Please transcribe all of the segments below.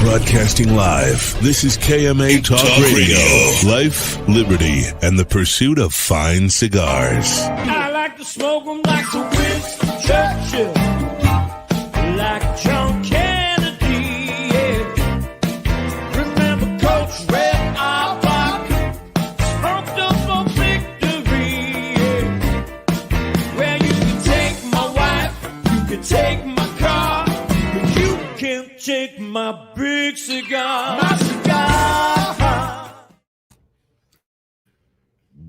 Broadcasting live, this is KMA Talk Radio. Life, liberty, and the pursuit of fine cigars. I like to smoke them like the Winston Churchill, like John Kennedy, yeah. Remember Coach Red Auerbach, smoked up for victory, yeah. Well, you can take my wife, you can take my car, but you can't take my big cigar. My cigar.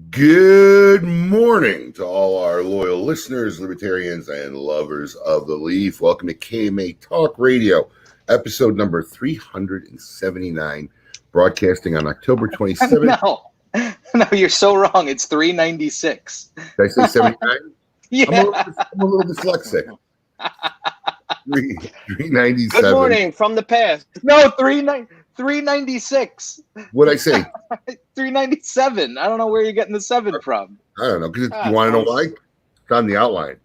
Good morning to all our loyal listeners, libertarians, and lovers of the leaf. Welcome to KMA Talk Radio, episode number 379, broadcasting on October 27th. No, you're so wrong. It's 396. Did I say 79? Yeah. I'm a little dyslexic. 397. Good morning from the past. No, 396. What'd I say? 397. I don't know where you're getting the 7 from. I don't know. Because you want to know why? It's on the outline.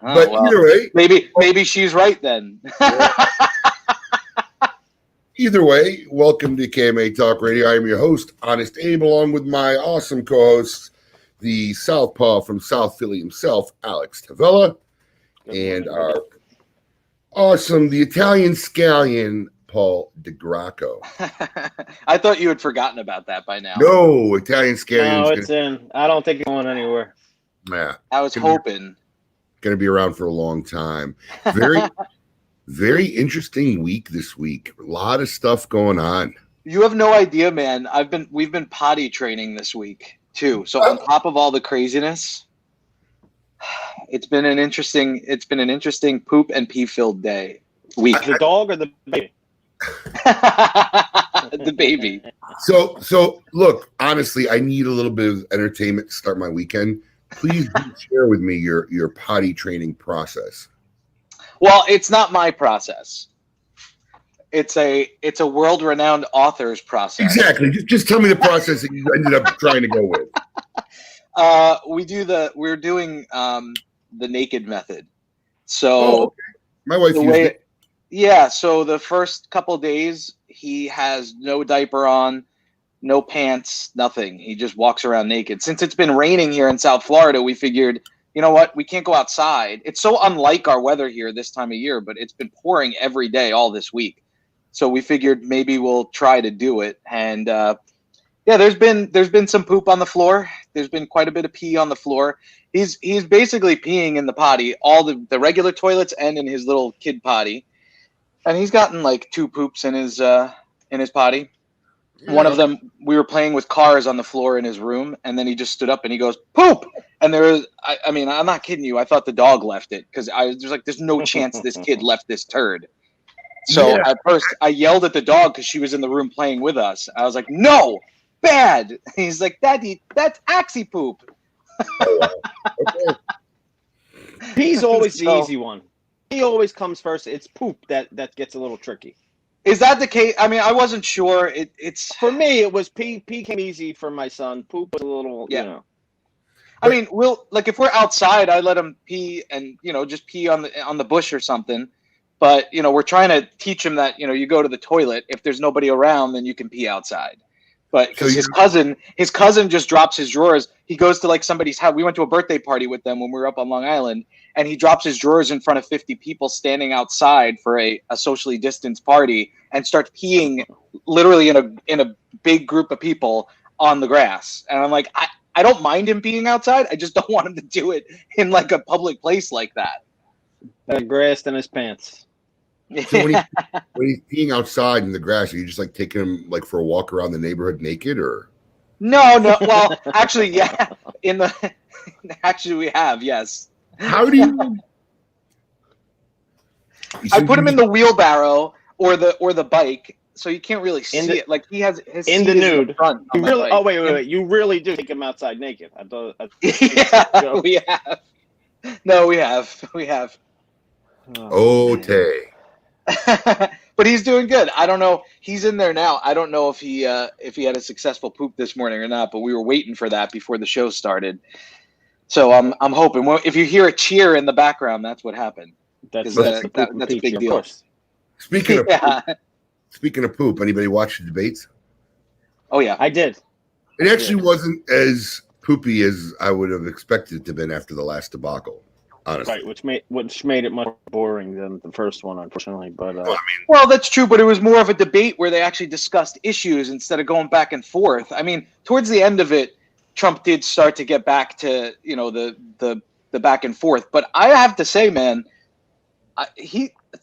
But either way. Maybe she's right then. Either way, welcome to KMA Talk Radio. I am your host, Honest Abe, along with my awesome co-hosts, the Southpaw from South Philly himself, Alex Tavella, and our awesome, the Italian scallion, Paul DeGracco. I thought you had forgotten about that by now. No, Italian scallion. No, it's in. I don't think it's going anywhere. Yeah, I was hoping. Going to be around for a long time. Very, very interesting week this week. A lot of stuff going on. You have no idea, man. We've been potty training this week too. So on top of all the craziness, it's been an interesting poop and pee filled week. The dog or the baby? The baby. So look, honestly, I need a little bit of entertainment to start my weekend. Please do share with me your potty training process. Well, it's not my process. It's a world-renowned author's process. Exactly. Just tell me the process that you ended up trying to go with. We're doing the naked method. So okay. My wife used it. Yeah, so the first couple days he has no diaper on, no pants, nothing. He just walks around naked. Since it's been raining here in South Florida, we figured, you know what, we can't go outside. It's so unlike our weather here this time of year, but it's been pouring every day all this week. So we figured maybe we'll try to do it. And there's been some poop on the floor. There's been quite a bit of pee on the floor. He's basically peeing in the potty, all the regular toilets and in his little kid potty. And he's gotten like 2 poops in his potty. Yeah. One of them, we were playing with cars on the floor in his room, and then he just stood up and he goes, "Poop!" And I mean, I'm not kidding you. I thought the dog left it because there's no chance this kid left this turd. So at first I yelled at the dog because she was in the room playing with us. I was like, "No, bad." He's like, "Daddy, that's axie poop." Okay. Pee's always the easy one. He always comes first. It's poop that gets a little tricky. Is that the case? I mean, I wasn't sure. It's for me. It was pee. Pee came easy for my son. Poop was a little, you know. I mean, if we're outside, I let him pee and just pee on the bush or something. But we're trying to teach him that you go to the toilet if there's nobody around, then you can pee outside. But because his cousin just drops his drawers. He goes to like somebody's house. We went to a birthday party with them when we were up on Long Island, and he drops his drawers in front of 50 people standing outside for a socially distanced party, and starts peeing literally in a big group of people on the grass. And I'm like, I don't mind him peeing outside. I just don't want him to do it in like a public place like that. Grass in his pants. So when he's peeing outside in the grass, are you just like taking him like for a walk around the neighborhood naked, or? No. Well, actually, yeah. Actually, we have, yes. How do you? I put him in the wheelbarrow or the bike, so you can't really see it. Like he has his in the nude. In front wait! You really do take him outside naked? I thought. Yeah, we have. No, we have. Oh, Tay. But he's doing good. I don't know. He's in there now. I don't know if he had a successful poop this morning or not, but we were waiting for that before the show started. So I'm hoping. Well, if you hear a cheer in the background, that's what happened. That's That's the poop a big impeachment, deal. Of course. Speaking of Yeah. speaking of poop, anybody watch the debates? Oh yeah. I did. It actually wasn't as poopy as I would have expected it to have been after the last debacle. Honestly, Right, which made it much more boring than the first one, unfortunately. But Well, that's true, but it was more of a debate where they actually discussed issues instead of going back and forth. I mean, towards the end of it, Trump did start to get back to the back and forth. But I have to say, man,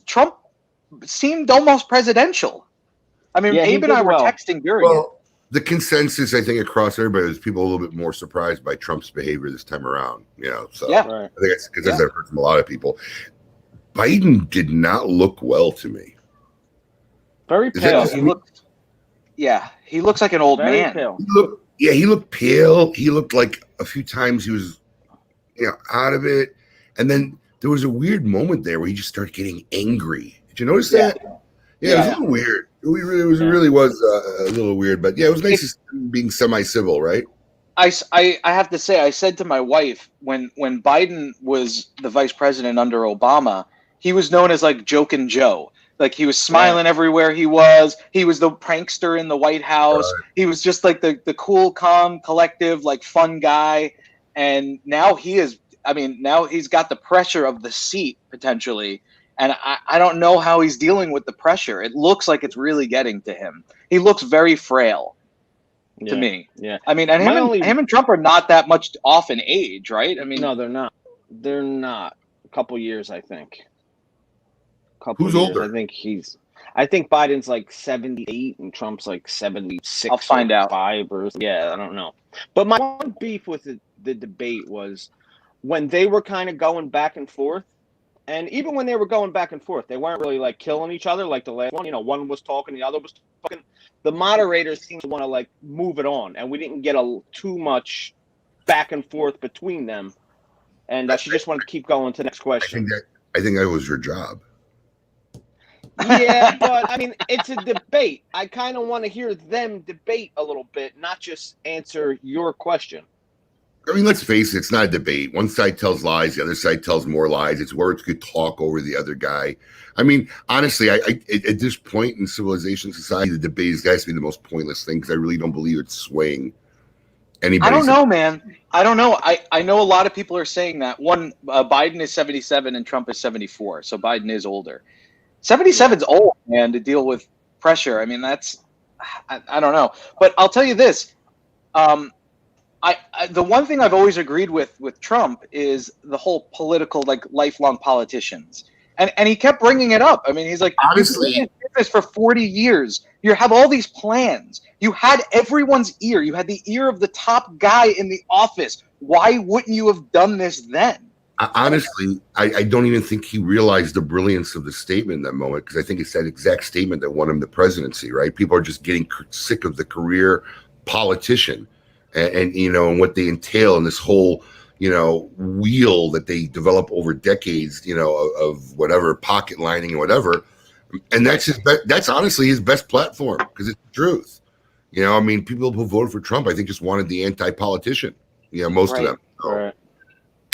Trump seemed almost presidential. I mean, Yeah, he Abe and I did were well. texting during it. well, the consensus I think across everybody was people a little bit more surprised by Trump's behavior this time around. So Yeah. right. I think it's because I've heard from a lot of people. Biden did not look well to me. Very Is that pale. just He looked, he looks like an old Very man. pale. He looked pale. He looked like a few times he was, out of it. And then there was a weird moment there where he just started getting angry. Did you notice that? Yeah, it was a little weird. It really was a little weird, but yeah, it was nice to see him being semi-civil, right? I have to say, I said to my wife when Biden was the vice president under Obama, he was known as like Jokin' Joe. Like he was smiling everywhere he was. He was the prankster in the White House. Right. He was just like the cool, calm, collective, like fun guy. And now now he's got the pressure of the seat potentially. And I don't know how he's dealing with the pressure. It looks like it's really getting to him. He looks very frail to me. Yeah. I mean, and him and Trump are not that much off in age, right? I mean, No, they're not. They're not. A couple years, I think. Who's older? I think Biden's like 78 and Trump's like 76. I'll find out. 5 or I don't know. But my one beef with the debate was when they were kind of going back and forth. And even when they were going back and forth, they weren't really like killing each other like the last one. One was talking, the other was talking. The moderators seemed to want to like move it on, and we didn't get too much back and forth between them. And she just wanted to keep going to the next question. I think that was your job. Yeah, but I mean, it's a debate. I kind of want to hear them debate a little bit, not just answer your question. I mean, let's face it, it's not a debate. One side tells lies, the other side tells more lies. It's words could talk over the other guy. I mean, honestly, I at this point in civilization, society, the debate has to be the most pointless thing because I really don't believe it's swaying anybody. I don't know, man. I don't know. I know a lot of people are saying that. Biden is 77 and Trump is 74, so Biden is older. 77's old, man, to deal with pressure. I mean, I don't know. But I'll tell you this. The one thing I've always agreed with Trump is the whole political, like lifelong politicians. And he kept bringing it up. I mean, he's like, honestly, you've been in business for 40 years. You have all these plans. You had everyone's ear. You had the ear of the top guy in the office. Why wouldn't you have done this then? Honestly, I don't even think he realized the brilliance of the statement in that moment because I think it's that exact statement that won him the presidency, right? People are just getting sick of the career politician and what they entail in this whole wheel that they develop over decades, of whatever pocket lining or whatever. And that's honestly his best platform because it's the truth. I mean, people who voted for Trump, I think just wanted the anti-politician, most of them. So Right.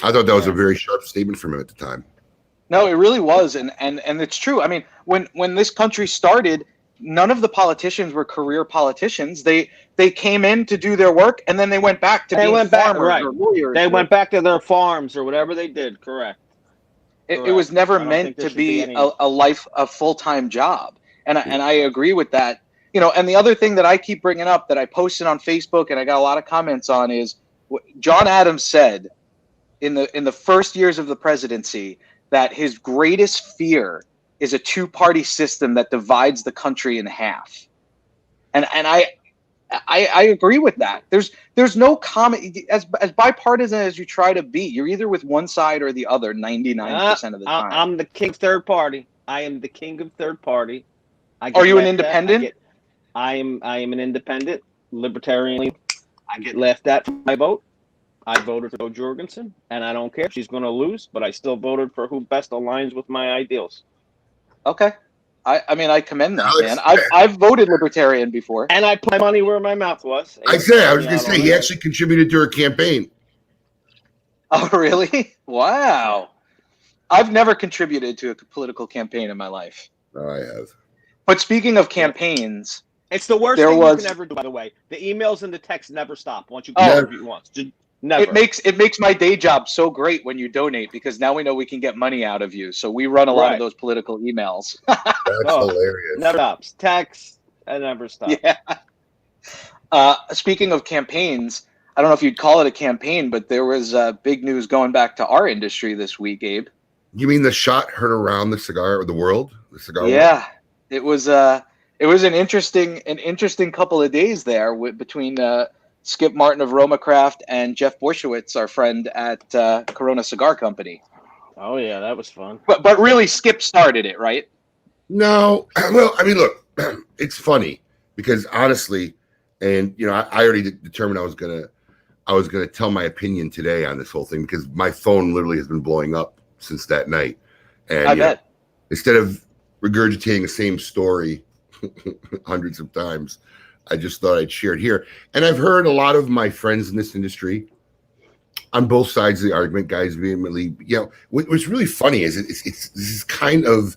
I thought that was a very sharp statement from him at the time. No, it really was. And it's true. I mean, when this country started, none of the politicians were career politicians. They came in to do their work, and then they went back to being farmers or lawyers. They went back to their farms or whatever they did. Correct. It was never meant to be a full-time job. And I agree with that. And the other thing that I keep bringing up that I posted on Facebook and I got a lot of comments on is what John Adams said in the first years of the presidency that his greatest fear is a two-party system that divides the country in half. And I agree with that. There's no comment as bipartisan as you try to be. You're either with one side or the other 99% of the time. I'm the king of third party. I am the king of third party. Are you an independent? I am an independent, libertarian. I get laughed at for my vote. I voted for Jo Jorgensen, and I don't care. She's going to lose, but I still voted for who best aligns with my ideals. Okay. I mean, I commend that, man. I've voted libertarian before. And I put my money where my mouth was. I was going to say, he actually contributed to her campaign. Oh, really? Wow. I've never contributed to a political campaign in my life. No, I have. But speaking of campaigns, It's the worst There thing was- you can ever do, by the way. The emails and the texts never stop once you Oh. contribute once. Just never. it makes my day job so great when you donate, because now we know we can get money out of you. So we run a lot Right. of those political emails. That's Oh, hilarious. Never stops. Texts and never stops. Yeah. Speaking of campaigns, I don't know if you'd call it a campaign, but there was big news going back to our industry this week, Abe. You mean the shot heard around the cigar or the world? The cigar world? Yeah, it was an interesting couple of days there between Skip Martin of Roma Craft and Jeff Borshowitz, our friend at Corona Cigar Company. Oh yeah, that was fun. But really, Skip started it, right? No. Well, I mean, look, it's funny because honestly, and I already determined I was gonna tell my opinion today on this whole thing because my phone literally has been blowing up since that night. And I bet. Instead of regurgitating the same story hundreds of times, I just thought I'd share it here. And I've heard a lot of my friends in this industry on both sides of the argument, guys vehemently, what's really funny is it's this is kind of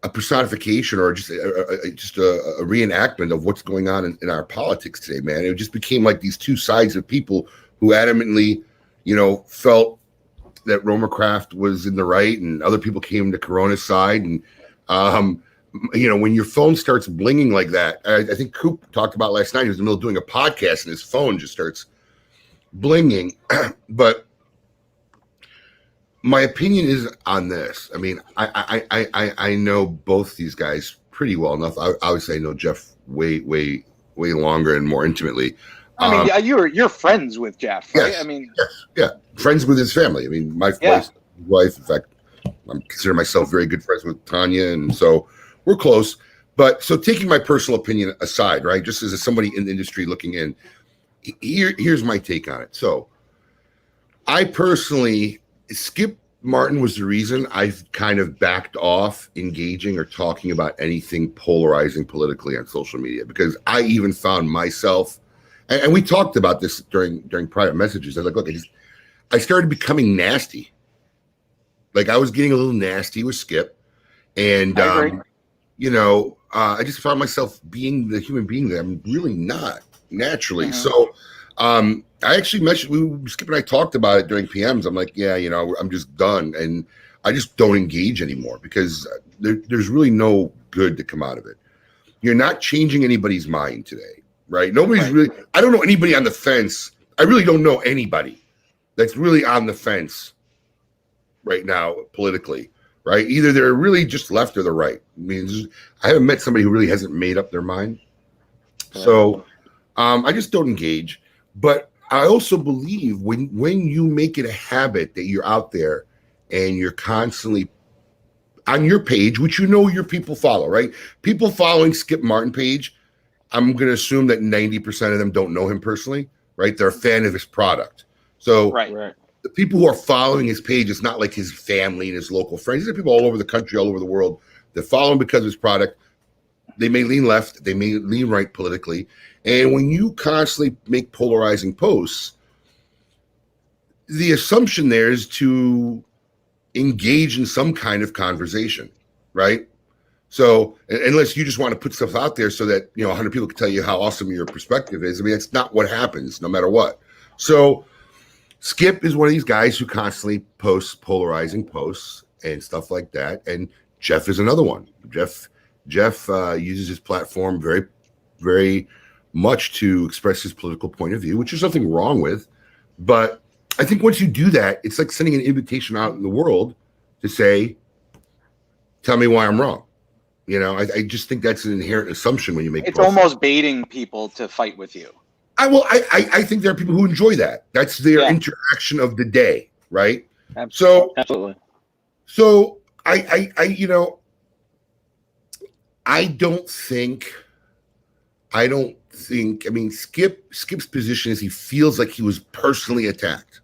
a personification or just a reenactment of what's going on in our politics today, man. It just became like these two sides of people who adamantly, felt that Roma Craft was in the right and other people came to Corona's side. And, when your phone starts blinging like that, I think Coop talked about last night, he was in the middle of doing a podcast and his phone just starts blinging. But my opinion is on this. I mean, I know both these guys pretty well enough. Obviously I know Jeff way longer and more intimately. I mean, you're friends with Jeff, right? Yes, I mean, yeah, friends with his family. I mean, my wife, in fact, I'm considering myself very good friends with Tanya, and so we're close. But so taking my personal opinion aside, right, just as somebody in the industry looking in, here's my take on it. So I personally, Skip Martin was the reason I've kind of backed off engaging or talking about anything polarizing politically on social media, because I even found myself, and we talked about this during private messages. I was like, look, I started becoming nasty. Like I was getting a little nasty with Skip, and I just found myself being the human being that I'm really not naturally. So I actually mentioned, Skip and I talked about it during PMs. I'm like, yeah, I'm just done, and I just don't engage anymore because there's really no good to come out of it. You're not changing anybody's mind today. Right? Nobody's really, I don't know anybody on the fence. I really don't know anybody that's really on the fence right now politically, right? Either they're really just left or the right. I mean, I haven't met somebody who really hasn't made up their mind. So I just don't engage. But I also believe when you make it a habit that you're out there and you're constantly on your page, which your people follow, right? People following Skip Martin page, I'm going to assume that 90% of them don't know him personally, right? They're a fan of his product. So the people who are following his page, it's not like his family and his local friends. These are people all over the country, all over the world that follow him because of his product. They may lean left, they may lean right politically. And when you constantly make polarizing posts, the assumption there is to engage in some kind of conversation, right? So unless you just want to put stuff out there so that 100 people can tell you how awesome your perspective is, I mean, that's not what happens no matter what. So Skip is one of these guys who constantly posts polarizing posts and stuff like that, and Jeff is another one. Jeff uses his platform very, very much to express his political point of view, which is nothing wrong with. But I think once you do that, it's like sending an invitation out in the world to say, "Tell me why I'm wrong." I just think that's an inherent assumption when you make. It's almost baiting people to fight with you. I think there are people who enjoy that. That's their interaction of the day, right? Absolutely. So I don't think. I mean, Skip's position is he feels like he was personally attacked.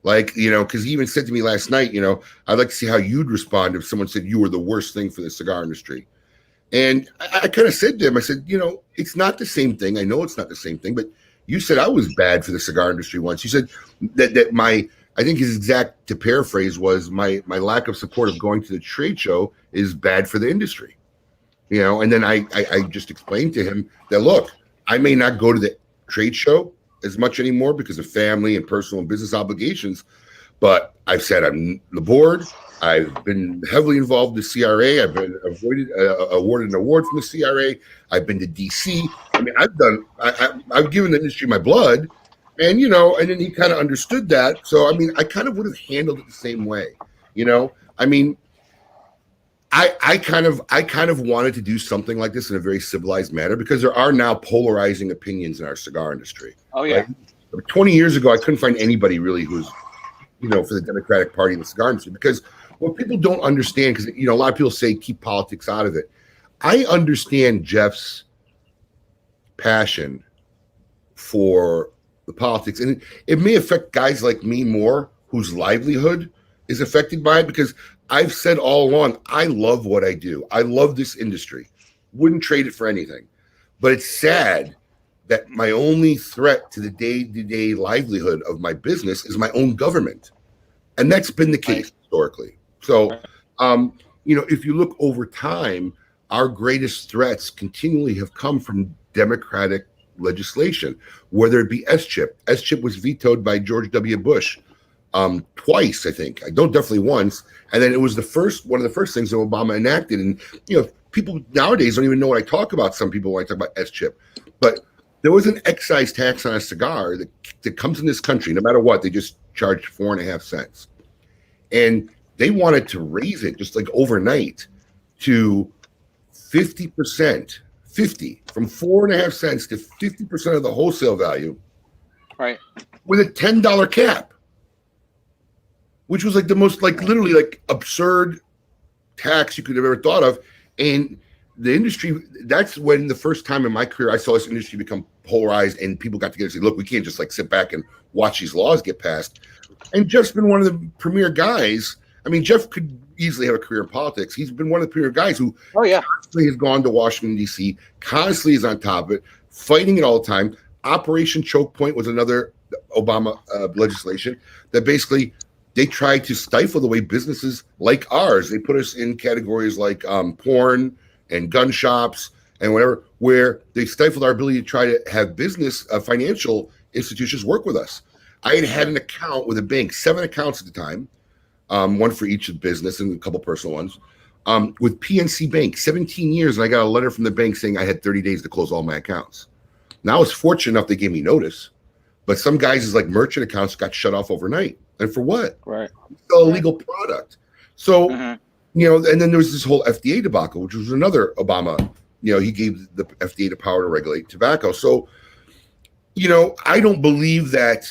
Like, because he even said to me last night, I'd like to see how you'd respond if someone said you were the worst thing for the cigar industry. And I kind of said to him, I said, it's not the same thing. I know it's not the same thing, but you said I was bad for the cigar industry once. You said that my I think his exact, to paraphrase, was my lack of support of going to the trade show is bad for the industry. And then I just explained to him that, look, I may not go to the trade show as much anymore because of family and personal and business obligations, but I've said I'm the board. I've been heavily involved with the CRA. I've been awarded an award from the CRA. I've been to DC. I mean, I've given the industry my blood, and and then he kind of understood that. So I mean, I kind of would have handled it the same way. I mean, I kind of wanted to do something like this in a very civilized manner because there are now polarizing opinions in our cigar industry. Oh yeah. Right? 20 years ago, I couldn't find anybody really who's for the Democratic Party in the cigar industry, because what people don't understand, because a lot of people say keep politics out of it. I understand Jeff's passion for the politics, and it may affect guys like me more, whose livelihood is affected by it, because I've said all along, I love what I do. I love this industry. Wouldn't trade it for anything. But it's sad that my only threat to the day-to-day livelihood of my business is my own government. And that's been the case historically. So, if you look over time, our greatest threats continually have come from Democratic legislation, whether it be S-chip. S-chip was vetoed by George W. Bush twice, I think. I don't definitely once. And then it was one of the first things that Obama enacted. And, people nowadays don't even know what I talk about. Some people when I talk about S-chip. But there was an excise tax on a cigar that comes in this country, no matter what. They just charged 4.5 cents. And they wanted to raise it just like overnight to 50%, from 4.5 cents to 50% of the wholesale value. Right. With a $10 cap, which was like the most literally absurd tax you could have ever thought of. And the industry, that's when the first time in my career I saw this industry become polarized, and people got together and say, look, we can't just sit back and watch these laws get passed. And Jeff's been one of the premier guys. I mean, Jeff could easily have a career in politics. He's been one of the premier guys who constantly has gone to Washington, D.C., constantly is on top of it, fighting it all the time. Operation Choke Point was another Obama legislation that basically they tried to stifle the way businesses like ours, they put us in categories like porn and gun shops and whatever, where they stifled our ability to try to have business, financial institutions work with us. I had an account with a bank, 7 accounts at the time, one for each of business and a couple personal ones, with PNC Bank, 17 years. And I got a letter from the bank saying I had 30 days to close all my accounts. Now I was fortunate enough they gave me notice, but some guys' merchant accounts got shut off overnight. And for what? Right. Sell a legal product. So, and then there was this whole FDA debacle, which was another Obama, he gave the FDA the power to regulate tobacco. So, I don't believe that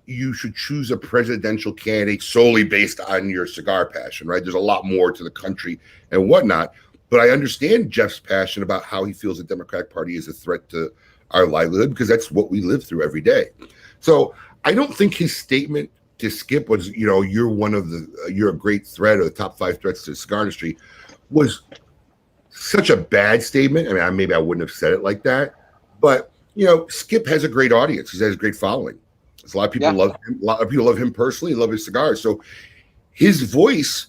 you should choose a presidential candidate solely based on your cigar passion, right? There's a lot more to the country and whatnot. But I understand Jeff's passion about how he feels the Democratic Party is a threat to our livelihood, because that's what we live through every day. So I don't think his statement to Skip was, you're a great threat, or the top 5 threats to the cigar industry, was such a bad statement. I mean, maybe I wouldn't have said it like that, but Skip has a great audience. He has a great following. A lot of people love him. A lot of people love him personally, love his cigars. So his voice,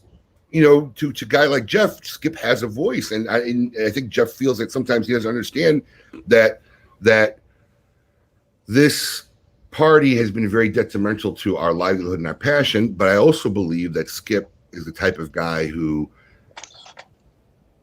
to a guy like Jeff, Skip has a voice, and I think Jeff feels that sometimes he doesn't understand that this party has been very detrimental to our livelihood and our passion. But I also believe that Skip is the type of guy who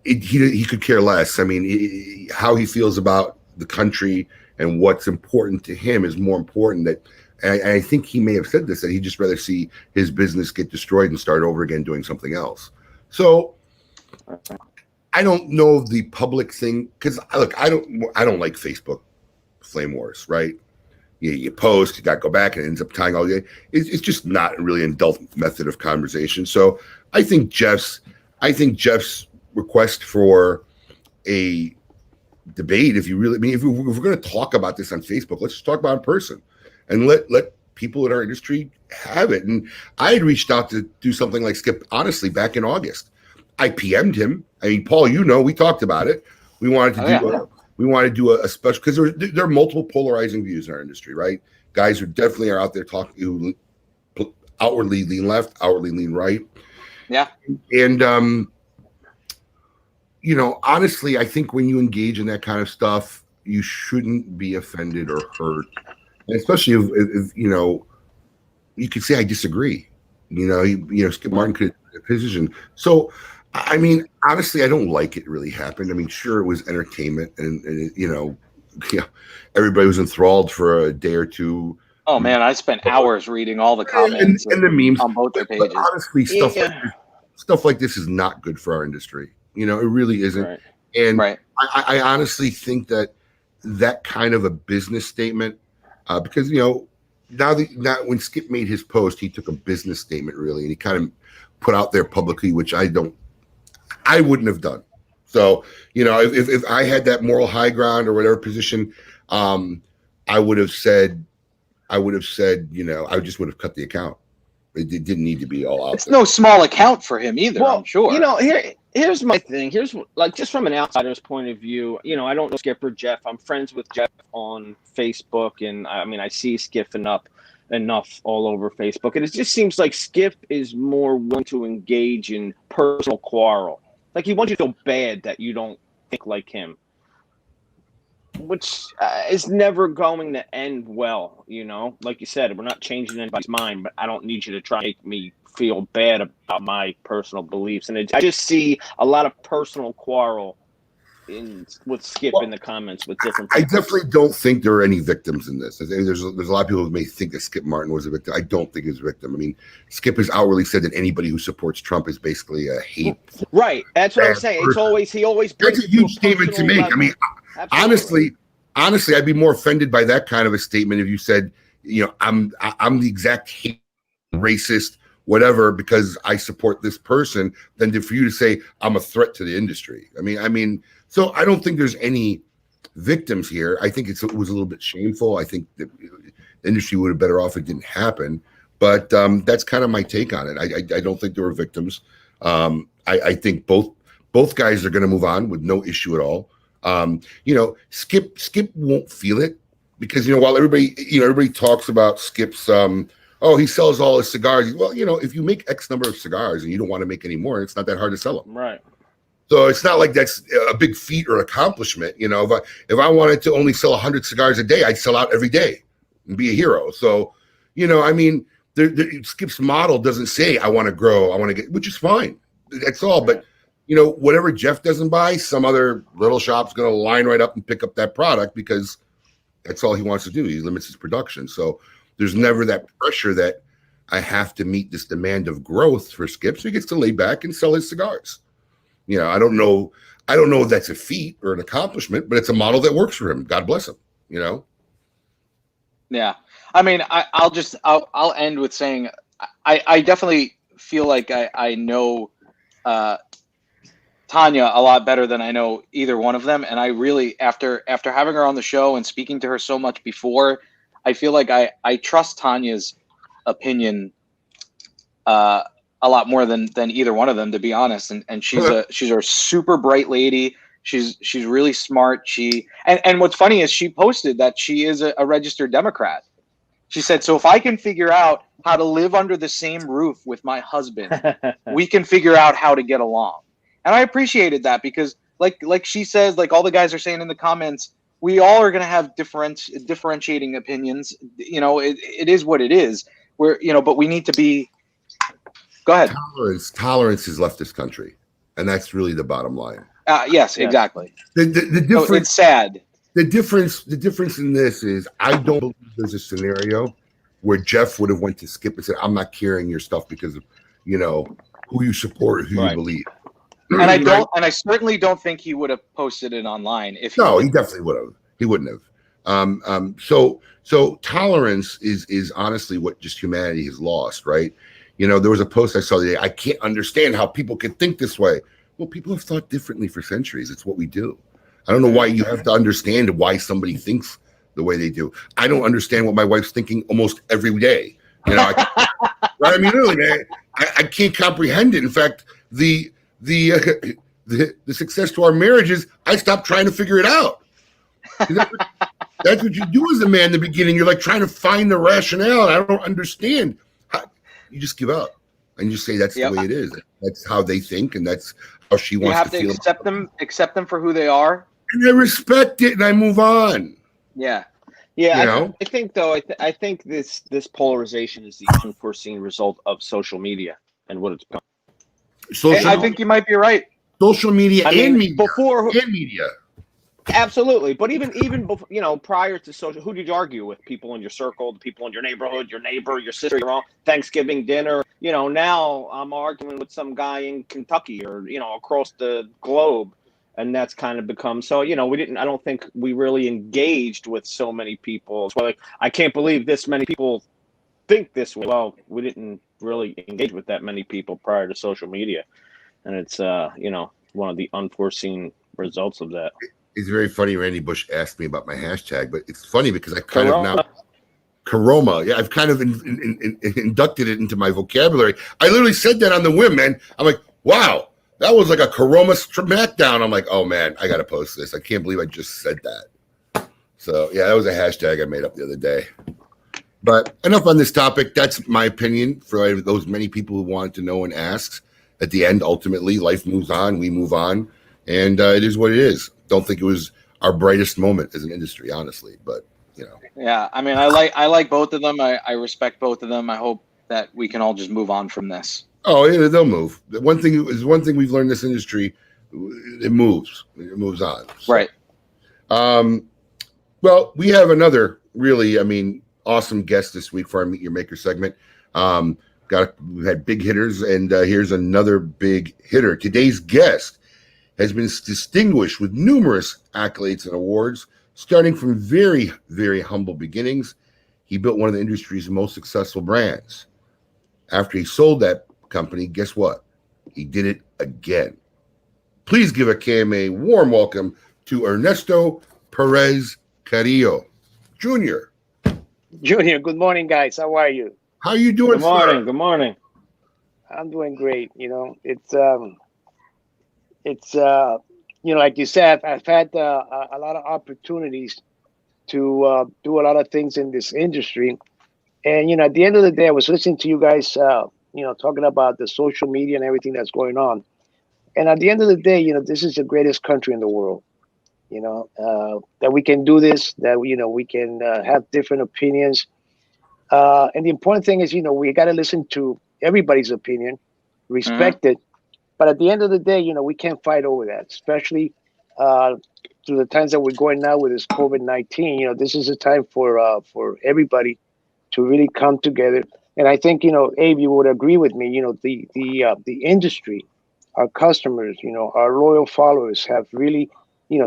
he could care less. I mean, how he feels about the country and what's important to him is more important. That, and I think he may have said this, that he'd just rather see his business get destroyed and start over again doing something else. So I don't know the public thing, because look, I don't like Facebook flame wars, right? You post, you got to go back, and it ends up tying all day. It's just not really an adult method of conversation. So I think Jeff's request for a debate, if we're going to talk about this on Facebook, let's just talk about it in person, and let people in our industry have it. And I had reached out to do something like Skip, honestly, back in August. I PM'd him. I mean, Paul, we talked about it. We wanted to do a special, because there are multiple polarizing views in our industry, right? Guys who definitely are out there talking, who outwardly lean left, outwardly lean right. Yeah. And honestly, I think when you engage in that kind of stuff, you shouldn't be offended or hurt, and especially if you could say I disagree. Skip Martin could have a position. So, I mean, honestly, I don't like it really happened. I mean, sure, it was entertainment, and everybody was enthralled for a day or two. Oh man, I spent hours reading all the comments and the memes on both their pages. But honestly, stuff like this is not good for our industry. It really isn't. Right. And Right. I honestly think that kind of a business statement, because now when Skip made his post, he took a business statement really, and he kind of put out there publicly, which I wouldn't have done. So if I had that moral high ground or whatever position, I would have said, I just would have cut the account. It didn't need to be all out. It's no small account for him either, Well, I'm sure. Here's my thing. Here's like just from an outsider's point of view. I don't know Skip or Jeff. I'm friends with Jeff on Facebook, and I mean I see Skip enough all over Facebook, and it just seems like Skip is more willing to engage in personal quarrel. Like he wants you to feel bad that you don't think like him, which is never going to end well. Like you said, we're not changing anybody's mind, but I don't need you to try to make me feel bad about my personal beliefs. And I just see a lot of personal quarrel with Skip in the comments with different people. I definitely don't think there are any victims in this. There's a lot of people who may think that Skip Martin was a victim. I don't think he's a victim. I mean, Skip has outwardly said that anybody who supports Trump is basically a hate. Right. That's what I'm saying. He always brings that's a huge statement to make. level. I mean, honestly, I'd be more offended by that kind of a statement if you said, I'm the exact hate, racist, whatever, because I support this person, than for you to say I'm a threat to the industry. I mean, so I don't think there's any victims here. I think it was a little bit shameful. I think the industry would have better off if it didn't happen. But that's kind of my take on it. I don't think there were victims. I think both guys are going to move on with no issue at all. Skip won't feel it because while everybody talks about Skip's he sells all his cigars. Well, if you make X number of cigars and you don't want to make any more, it's not that hard to sell them. Right. So it's not like that's a big feat or accomplishment. If I wanted to only sell 100 cigars a day, I'd sell out every day and be a hero. So, Skip's model doesn't say I want to grow, I want to get, which is fine. That's all. But whatever Jeff doesn't buy, some other little shop's going to line right up and pick up that product because that's all he wants to do. He limits his production. So there's never that pressure that I have to meet this demand of growth for Skip. So he gets to lay back and sell his cigars. I don't know if that's a feat or an accomplishment, but it's a model that works for him. God bless him, Yeah. I mean, I'll end with saying I definitely feel like I know Tanya a lot better than I know either one of them. And I really, after having her on the show and speaking to her so much before, I feel like I trust Tanya's opinion a lot more than either one of them, to be honest. And she's a super bright lady. She's really smart. And what's funny is she posted that she is a registered Democrat. She said, so if I can figure out how to live under the same roof with my husband, we can figure out how to get along. And I appreciated that because like she says, like all the guys are saying in the comments, we all are going to have differentiating opinions. It is what it is. But we need to be. Go ahead. Tolerance has left this country, and that's really the bottom line. Yes, exactly. The difference. It's sad. The difference in this is I don't believe there's a scenario where Jeff would have went to Skip and said, "I'm not carrying your stuff because of who you support, who you believe." And I certainly don't think he would have posted it online if he he definitely would have. He wouldn't have. So tolerance is honestly what just humanity has lost, right? There was a post I saw the other day. I can't understand how people could think this way. Well, people have thought differently for centuries. It's what we do. I don't know why you have to understand why somebody thinks the way they do. I don't understand what my wife's thinking almost every day. Right? I mean, really, man, I can't comprehend it. In fact, the success to our marriage is I stopped trying to figure it out. That's what you do as a man in the beginning. You're like trying to find the rationale. I don't understand. you just give up and you say that's Yep. the way it is. That's how they think, and that's how she You wants have to to feel. accept them for who they are. And I respect it, and I move on. Yeah. Yeah, You know? I think though, I think this polarization is the unforeseen result of social media and what it's become. Social, I think you might be right. social media I and mean, media. before And media. absolutely, but even before, prior to social, who did you argue with? People in your circle, the people in your neighborhood, your neighbor, your sister, your own Thanksgiving dinner. Now I'm arguing with some guy in Kentucky or across the globe, and that's kind of become so. We didn't. I don't think we really engaged with so many people. It's like I can't believe this many people think this way. Well, we didn't really engage with that many people prior to social media, and it's one of the unforeseen results of that. It's very funny. Randy Bush asked me about my hashtag, but it's funny because I kind Corona. of now Karoma. Yeah, I've kind of inducted it into my vocabulary. I literally said that on the whim, man. I'm like, wow, that was like a Karoma smackdown. I'm like, oh man, I gotta post this. I can't believe I just said that. So yeah, that was a hashtag I made up the other day. But enough on this topic. That's my opinion for those many people who wanted to know and ask. At the end, ultimately, life moves on. We move on, and it is what it is. Don't think it was our brightest moment as an industry, honestly, but Yeah, I mean, I like both of them. I respect both of them. I hope that we can all just move on from this. Oh, yeah, they'll move. The one thing we've learned in this industry, it moves on. So, Right. Well, we have another really, awesome guest this week for our Meet Your Maker segment. We've had big hitters, and here's another big hitter. Today's guest has been distinguished with numerous accolades and awards, starting from very, very humble beginnings. He built one of the industry's most successful brands. After he sold that company, guess what? He did it again. Please give a KMA warm welcome to Ernesto Perez Carrillo, Jr. Junior, good morning, guys. How are you? How you doing, Good morning. sir? Good morning. I'm doing great. Like you said, I've had a lot of opportunities to do a lot of things in this industry. And, at the end of the day, I was listening to you guys, talking about the social media and everything that's going on. And at the end of the day, this is the greatest country in the world, that we can do this, that, we can have different opinions. And the important thing is, we got to listen to everybody's opinion, respect it. But at the end of the day, we can't fight over that, especially through the times that we're going now with this COVID-19. This is a time for everybody to really come together. And I think, Abe, you would agree with me. The industry, our customers, our loyal followers have really,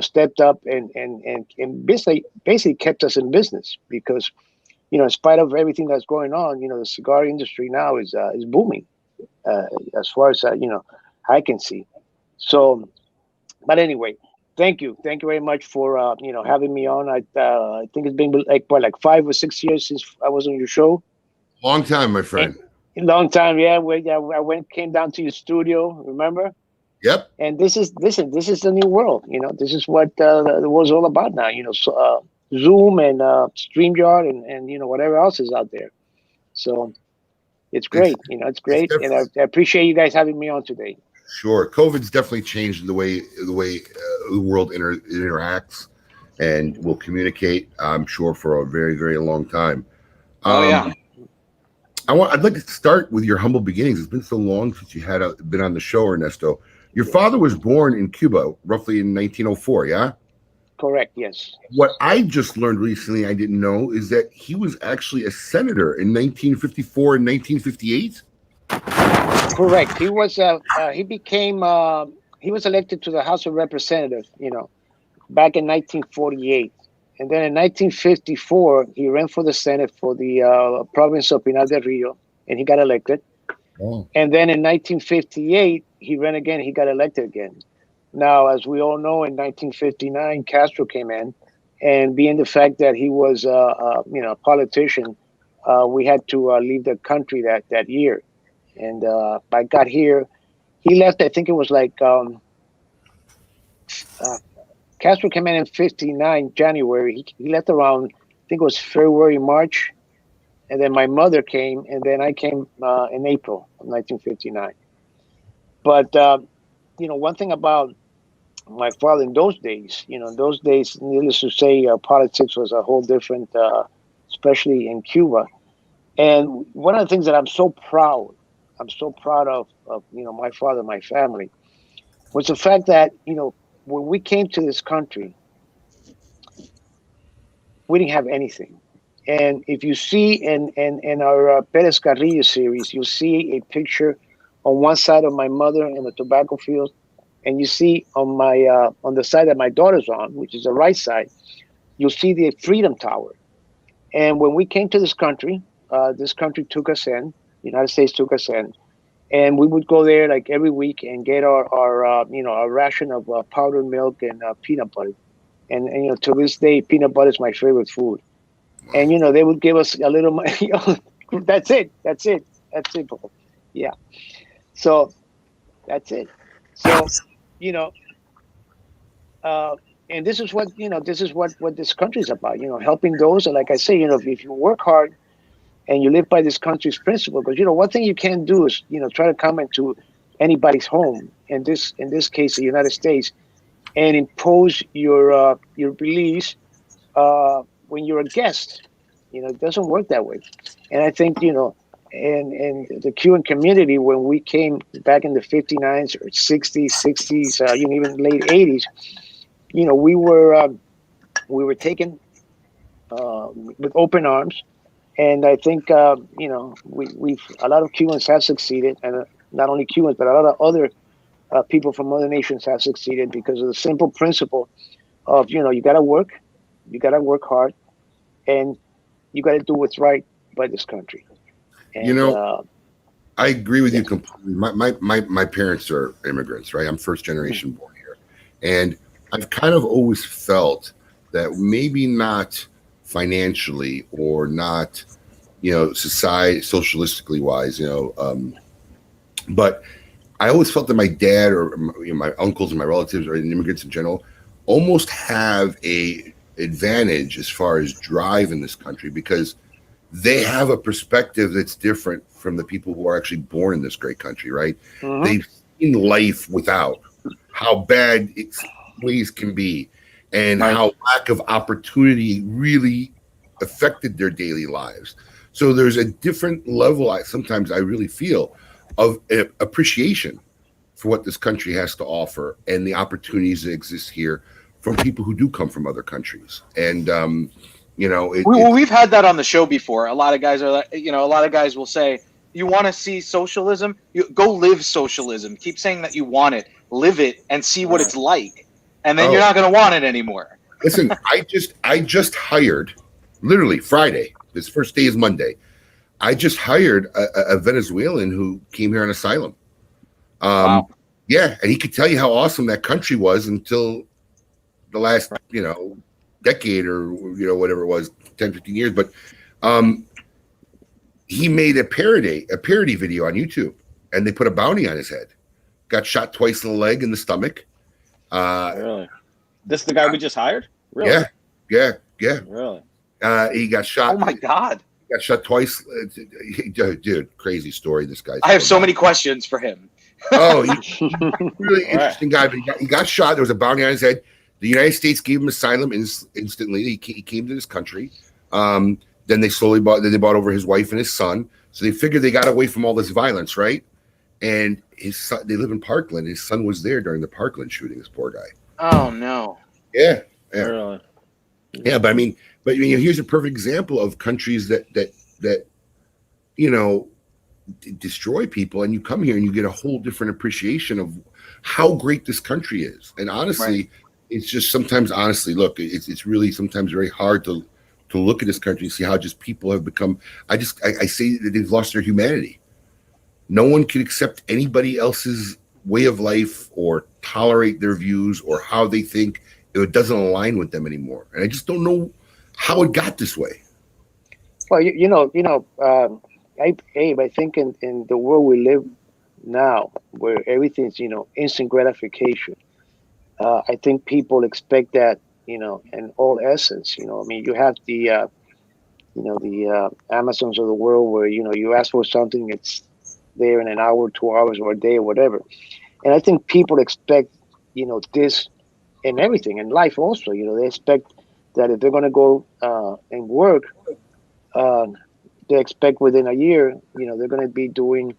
stepped up and basically kept us in business because, in spite of everything that's going on, the cigar industry now is booming, as far as I can see. So, but anyway, thank you very much for having me on. I think it's been like 5 or 6 years since I was on your show. Long time, my friend. Long time, yeah. I came down to your studio. Remember? Yep. And this is the new world. This is what the world's all about now. So, Zoom and StreamYard and whatever else is out there. So it's great. It's great, and I appreciate you guys having me on today. Sure, COVID's definitely changed the way the world interacts and will communicate. I'm sure for a very, very long time. Yeah. I'd like to start with your humble beginnings. It's been so long since you had been on the show, Ernesto. Your father was born in Cuba, roughly in 1904. Yeah. Correct. Yes. What I just learned recently, I didn't know, is that he was actually a senator in 1954 and 1958. Correct. He was. He became. He was elected to the House of Representatives. Back in 1948, and then in 1954 he ran for the Senate for the province of Pinar del Rio, and he got elected. Oh. And then in 1958 he ran again. He got elected again. Now, as we all know, in 1959 Castro came in, and being the fact that he was a politician, we had to leave the country that year. And I got here. He left. I think it was like Castro came in 59 January. He left around, I think it was February, March, and then my mother came, and then I came in April of 1959. But one thing about my father in those days, needless to say, politics was a whole different, especially in Cuba. And one of the things that I'm so proud of my father, my family, was the fact that when we came to this country, we didn't have anything. And if you see in our Perez Carrillo series, you'll see a picture on one side of my mother in the tobacco field, and you see on my on the side that my daughter's on, which is the right side, you'll see the Freedom Tower. And when we came to this country took us in. The United States took us in, and we would go there like every week and get our ration of powdered milk and peanut butter. And to this day, peanut butter is my favorite food. And they would give us a little money. That's it. Bro. Yeah. So that's it. So and this is what this country is about. Helping those. And like I say, if you work hard and you live by this country's principle, because one thing you can't do is try to come into anybody's home. In this case, the United States, and impose your beliefs when you're a guest. It doesn't work that way. And I think in the Cuban community, when we came back in the 59s or 60s, even late 80s, we were taken with open arms. And I think we've a lot of Cubans have succeeded, and not only Cubans, but a lot of other people from other nations have succeeded because of the simple principle of you got to work hard, and you got to do what's right by this country. And, I agree with you completely. My parents are immigrants, right? I'm first generation born here, and I've kind of always felt that maybe not financially or not, socialistically wise, but I always felt that my dad or my uncles and my relatives or immigrants in general almost have a advantage as far as drive in this country because they have a perspective that's different from the people who are actually born in this great country, right? Mm-hmm. They've seen life without, how bad its ways can be, and how lack of opportunity really affected their daily lives. So there's a different level, sometimes I really feel, of appreciation for what this country has to offer and the opportunities that exist here from people who do come from other countries. And we've had that on the show before. A lot of guys will say, you want to see socialism? You go live socialism. Keep saying that you want it, live it, and see what it's like. And then you're not going to want it anymore. Listen, I just hired, literally Friday, this first day is Monday, I just hired a Venezuelan who came here on asylum. Wow. Yeah, and he could tell you how awesome that country was until the last, decade or, whatever it was, 10, 15 years. But he made a parody video on YouTube, and they put a bounty on his head. Got shot twice in the leg and the stomach. Really? This is the guy we just hired? Really? Yeah. Really? He got shot. Oh my God. Got shot twice. Dude, crazy story. This guy. I have so many questions for him. Oh, he's a really interesting guy. But he got shot. There was a bounty on his head. The United States gave him asylum instantly. He came to this country. Then they bought over his wife and his son. So they figured they got away from all this violence, right? And his son, they live in Parkland. His son was there during the Parkland shooting. This poor guy. Oh no. Yeah. Really? Yeah, but here's a perfect example of countries that destroy people, and you come here and you get a whole different appreciation of how great this country is. And honestly, it's just sometimes, look, it's really sometimes very hard to look at this country and see how just people have become. I say that they've lost their humanity. No one can accept anybody else's way of life or tolerate their views or how they think. It doesn't align with them anymore, and I just don't know how it got this way. Well, Abe, I think in the world we live now, where everything's instant gratification, I think people expect that in all essence. You have the the Amazons of the world, where you ask for something, it's there in an hour, 2 hours, or a day, or whatever. And I think people expect this in everything in life. Also, they expect that if they're going to go and work, uh, they expect within a year, they're going to be doing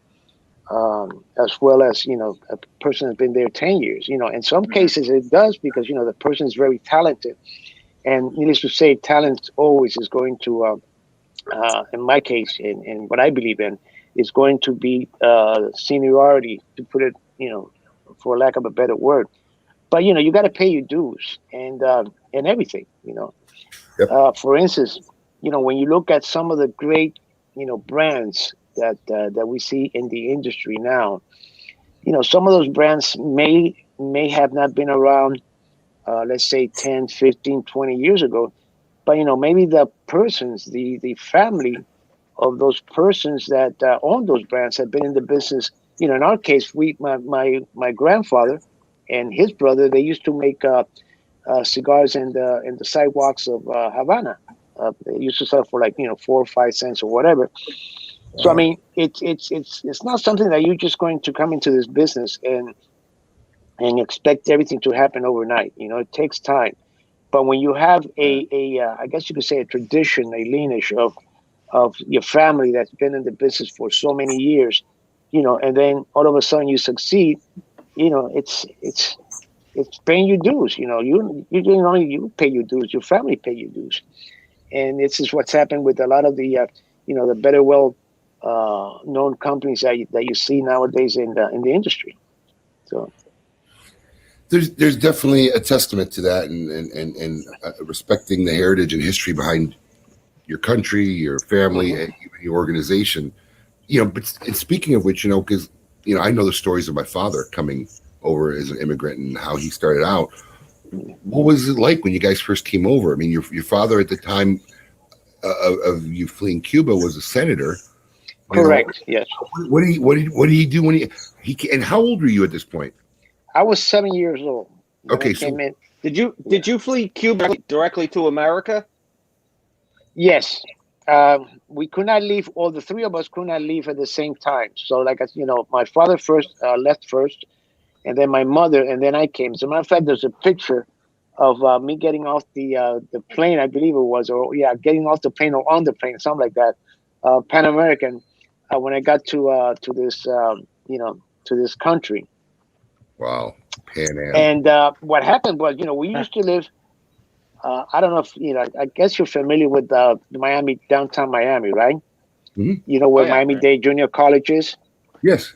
as well as a person has been there 10 years. In some cases it does, because the person is very talented, and needless to say, talent always is going to in my case, in what I believe in, is going to be seniority, to put it for lack of a better word. But you got to pay your dues, and everything. Yep. For instance, when you look at some of the great brands that we see in the industry now, some of those brands may have not been around, let's say 10, 15, 20 years ago, but maybe the persons, the family of those persons that own those brands have been in the business. In our case, my grandfather and his brother, they used to make cigars in the sidewalks of Havana. They used to sell for like 4 or 5 cents or whatever. So I Wow. mean, it's not something that you're just going to come into this business and expect everything to happen overnight. It takes time. But when you have a I guess you could say a tradition, a lineage of your family that's been in the business for so many years, and then all of a sudden you succeed, it's paying your dues. You didn't only you pay your dues, your family pay your dues, and this is what's happened with a lot of the the better well known companies that you see nowadays in the industry. So There's definitely a testament to that, and respecting the heritage and history behind your country, your family, and even your organization. But and speaking of which, because I know the stories of my father coming over as an immigrant and how he started out. What was it like when you guys first came over? I mean, your father at the time of you fleeing Cuba was a senator. correct, yes. What did he do when he and how old were you at this point? I was 7 years old when I Okay, so came in. Yeah. Did you flee Cuba directly to America? Yes. We could not leave. All the three of us could not leave at the same time. So, like, my father first left first, and then my mother, and then I came. As a matter of fact, there's a picture of me getting off the plane, I believe it was, or yeah, getting off the plane or on the plane, something like that. Pan American. When I got to this, to this country, wow, Pan Am. and what happened was, we used to live. I don't know if I guess you're familiar with Miami, downtown Miami, right? Mhm. You know Oh where yeah. Miami-Dade Junior College is? Yes.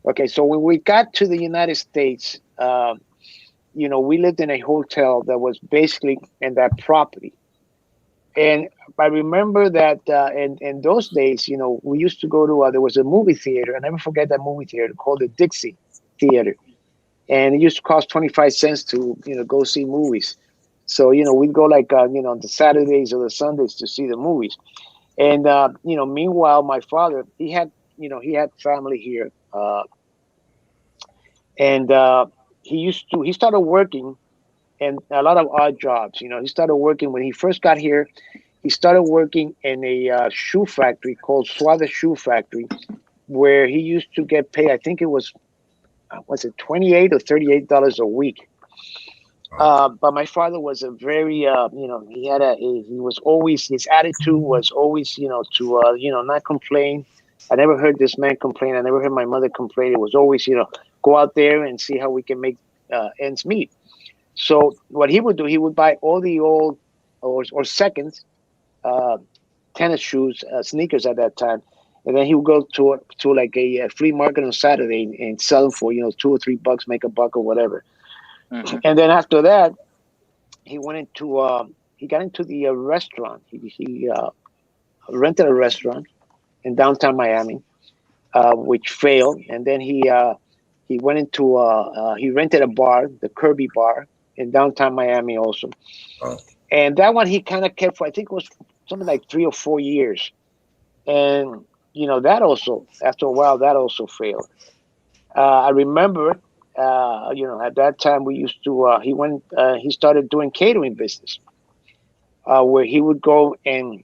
Okay, so when we got to the United States, we lived in a hotel that was basically in that property. And I remember that in those days, we used to go to, there was a movie theater. I never forget that movie theater called the Dixie Theater. And it used to cost 25 cents to, go see movies. So, we'd go like, on the Saturdays or the Sundays to see the movies. And, meanwhile, my father, he had family here. And he started working in a lot of odd jobs. He started working when he first got here. He started working in a shoe factory called Suave Shoe Factory, where he used to get paid. I think it was it $28 or $38 a week. But my father was a very, he was always, his attitude was always, to, not complain. I never heard this man complain. I never heard my mother complain. It was always, go out there and see how we can make ends meet. So what he would do, he would buy all the old or second uh, tennis shoes, sneakers at that time. And then he would go to like a flea market on Saturday and sell them for, $2 or $3, make a buck or whatever. Mhm. And then after that, he went into he got into the restaurant. He rented a restaurant in downtown Miami, which failed. And then he went into he rented a bar, the Kirby Bar, in downtown Miami also. Wow. And that one he kind of kept for, I think it was something like 3 or 4 years. And that also, after a while, that also failed. I remember, at that time we used to. He started doing catering business, where he would go and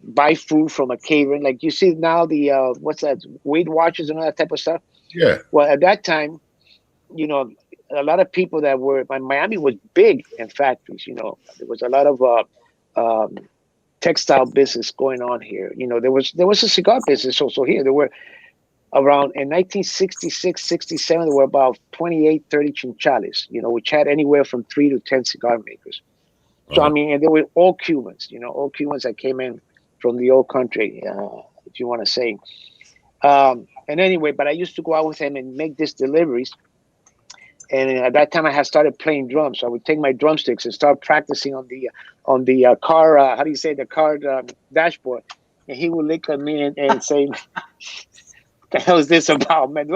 buy food from a catering. Like you see now the what's that, Weight Watchers and all that type of stuff. Yeah. Well, at that time, a lot of people that were Miami was big in factories. There was a lot of textile business going on here. There was a cigar business also here. There were around in 1966, 67, there were about 28, 30 chinchales, which had anywhere from 3 to 10 cigar makers. So, I mean, and they were all Cubans, all Cubans that came in from the old country, if you want to say. And anyway, but I used to go out with him and make these deliveries. And at that time, I had started playing drums. So I would take my drumsticks and start practicing on the car. How do you say, the car dashboard? And he would look at me and say, "What the hell is this about, man?"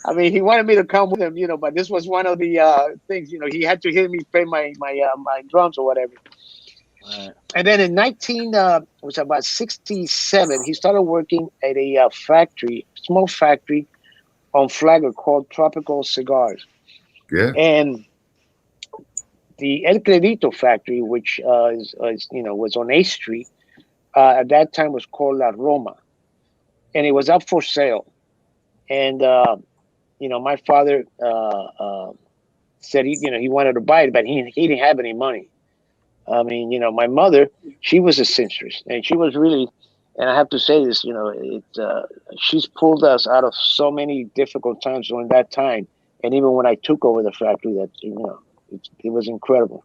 I mean, he wanted me to come with him, but this was one of the things. He had to hear me play my drums or whatever. Right. And then in it was about 67, he started working at a factory, small factory on Flagler called Tropical Cigars. Yeah. And the El Credito factory, which was on 8th Street, at that time was called La Roma. And it was up for sale. And, my father said he wanted to buy it, but he didn't have any money. I mean, my mother, she was a seamstress, and she was really, and I have to say this, she's pulled us out of so many difficult times during that time. And even when I took over the factory, that, it was incredible.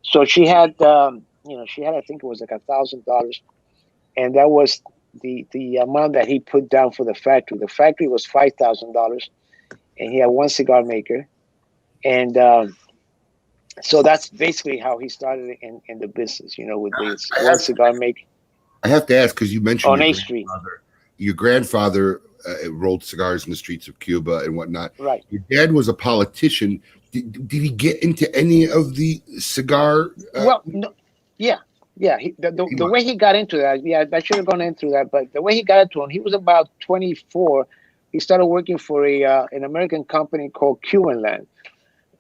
So she had, I think it was like $1,000, and that was the amount that he put down for the factory. The factory was $5,000, and he had one cigar maker. And, so that's basically how he started in the business, with this one cigar maker. I have to ask, because you mentioned on 8th Street. Your grandfather rolled cigars in the streets of Cuba and whatnot. Right. Your dad was a politician. Did he get into any of the cigar? Well, no, yeah. The way he got into that, I should have gone into that, but the way he got into it, he was about 24. He started working for an American company called Cuban Land.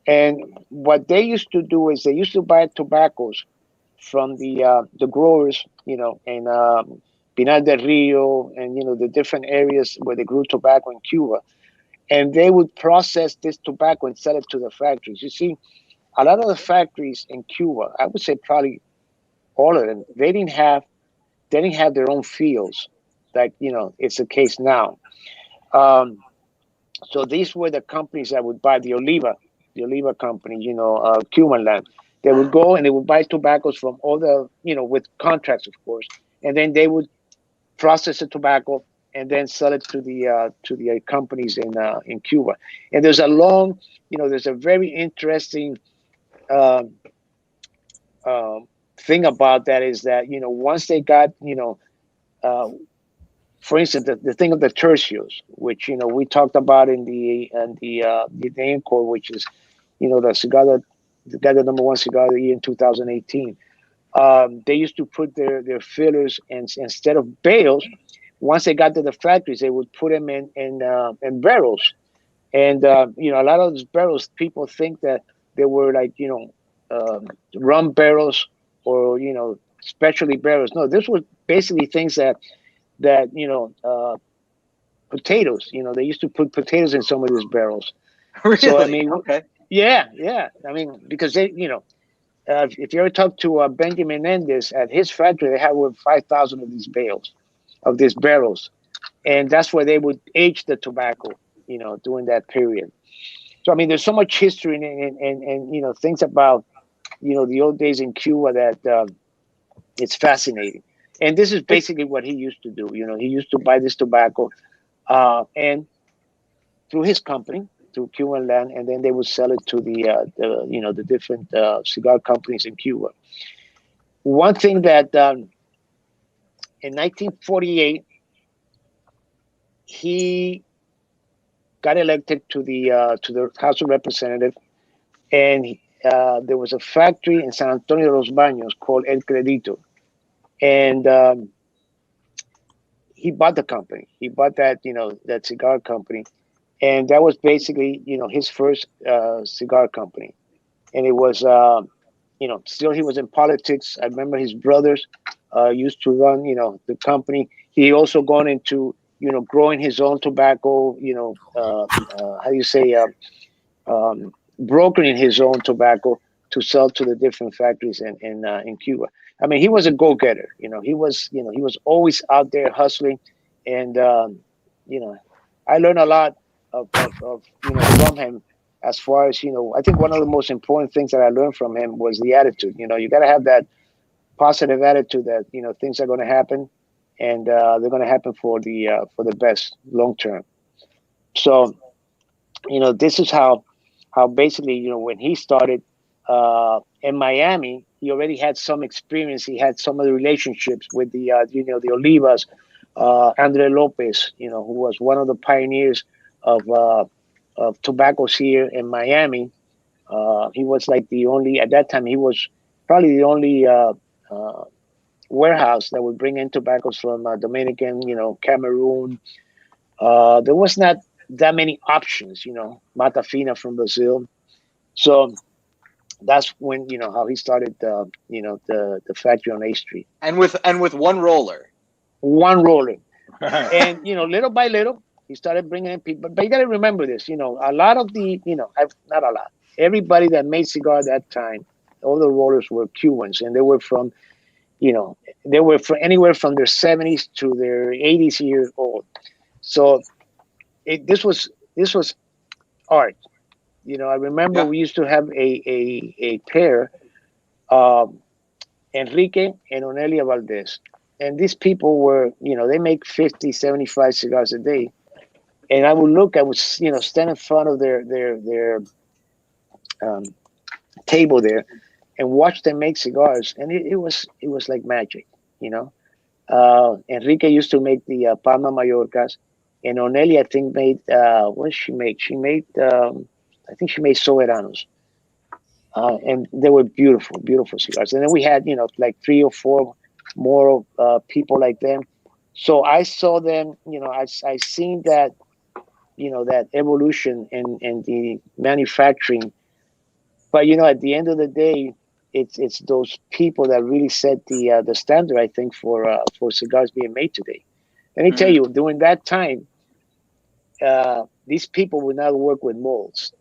And what they used to do is they used to buy tobaccos from the growers, in Pinar del Rio and, the different areas where they grew tobacco in Cuba. And they would process this tobacco and sell it to the factories. You see, a lot of the factories in Cuba, I would say probably all of them, they didn't have their own fields like, it's the case now. So these were the companies that would buy the Oliva company, Cuban Land. They would go and they would buy tobaccos from all the, with contracts, of course, and then they would process the tobacco and then sell it to the companies in Cuba. And there's a very interesting thing about that is that, once they got, for instance, the thing of the tercios, which, we talked about in the name code, which is, the number one cigar of the year in 2018. They used to put their fillers instead of bales. Once they got to the factories, they would put them in barrels. And, a lot of those barrels, people think that they were like, rum barrels or, specialty barrels. No, this was basically things that potatoes, they used to put potatoes in some of these barrels. Really? So, I mean, okay. Yeah. I mean, because they, if you ever talk to Benjamin Menendez at his factory, they have over 5,000 of these barrels. And that's where they would age the tobacco, during that period. So, I mean, there's so much history and things about, the old days in Cuba that it's fascinating. And this is basically what he used to do. He used to buy this tobacco and through his company, through Cuban Land, and then they would sell it to the different cigar companies in Cuba. One thing that in 1948, he got elected to the House of Representatives, and there was a factory in San Antonio de los Baños called El Credito, and he bought the company. He bought that that cigar company. And that was basically, his first cigar company. And it was, still he was in politics. I remember his brothers used to run, the company. He also gone into, growing his own tobacco, how do you say, brokering his own tobacco to sell to the different factories in Cuba. I mean, he was a go-getter. He was always out there hustling, and I learned a lot of from him. As far as I think one of the most important things that I learned from him was the attitude. You got to have that positive attitude that things are going to happen, and they're going to happen for the best long term. So this is how basically when he started in Miami, he already had some experience. He had some of the relationships with the the Olivas, Andre Lopez, who was one of the pioneers of tobaccos here in Miami. He was like the only, at that time, he was probably the only warehouse that would bring in tobaccos from Dominican, Cameroon. There was not that many options, Matafina from Brazil. So that's when, how he started, the factory on A Street. And with one roller. One roller. And, little by little, he started bringing in people. But you got to remember this, a lot of the, not a lot, everybody that made cigar at that time, all the rollers were Cubans, and they were from, they were from anywhere from their 70s to their 80s years old. So this was art. I remember we used to have a pair, Enrique and Onelia Valdez. And these people were, they make 50, 75 cigars a day. And I would stand in front of their table there and watch them make cigars. And it was like magic, Enrique used to make the Palma Mallorcas, and Onelia, I think, made, what did she make? She made, I think she made Soberanos. And they were beautiful, beautiful cigars. And then we had, like 3 or 4 more people like them. So I saw them, I seen that, that evolution in the manufacturing. But, at the end of the day, it's those people that really set the standard, I think, for cigars being made today. Let me tell you, during that time, these people would not work with molds.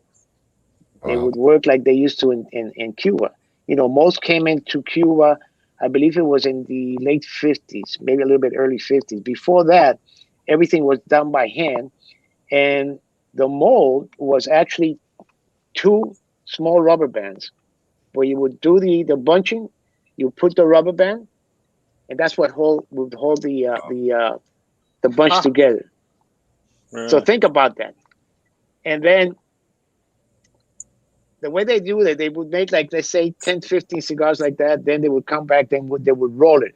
They would work like they used to in Cuba. Molds came into Cuba, I believe it was in the late 50s, maybe a little bit early 50s. Before that, everything was done by hand. And the mold was actually 2 small rubber bands where you would do the bunching, you put the rubber band, and that's what would hold the bunch together. Really? So think about that. And then the way they do it, they would make, like, let's say 10, 15 cigars like that. Then they would come back, they would roll it.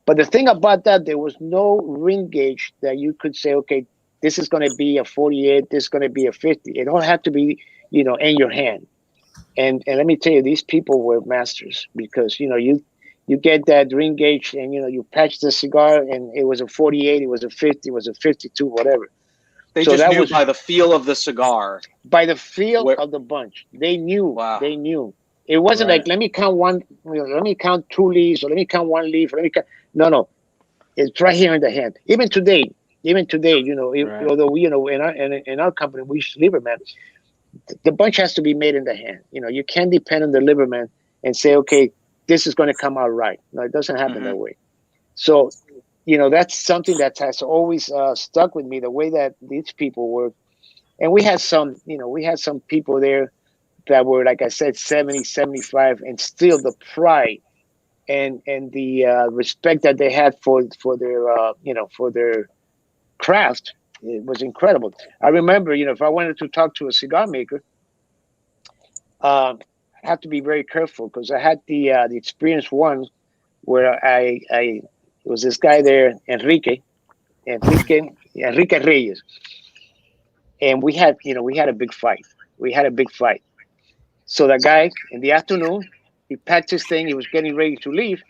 But the thing about that, there was no ring gauge that you could say, okay, this is going to be a 48, this is going to be a 50. It all had to be, in your hand. And let me tell you, these people were masters, because, you get that ring gauge and, you patch the cigar, and it was a 48, it was a 50, it was a 52, whatever. They just knew by the feel of the cigar. By the feel of the bunch. They knew. Wow. They knew. It wasn't like, let me count one, let me count 2 leaves, or let me count 1 leaf. No. It's right here in the hand. Even today, although we, in our company, we use Lieberman, the bunch has to be made in the hand. You can't depend on the Lieberman and say, okay, this is going to come out right. No, it doesn't happen that way. So, that's something that has always stuck with me, the way that these people work. And we had some people there that were, like I said, 70, 75, and still the pride and the respect that they had for their craft, it was incredible. I remember, if I wanted to talk to a cigar maker, I have to be very careful, because I had the experience once where I was this guy there, Enrique Reyes, and we had a big fight. So that guy, in the afternoon, he packed his thing. He was getting ready to leave,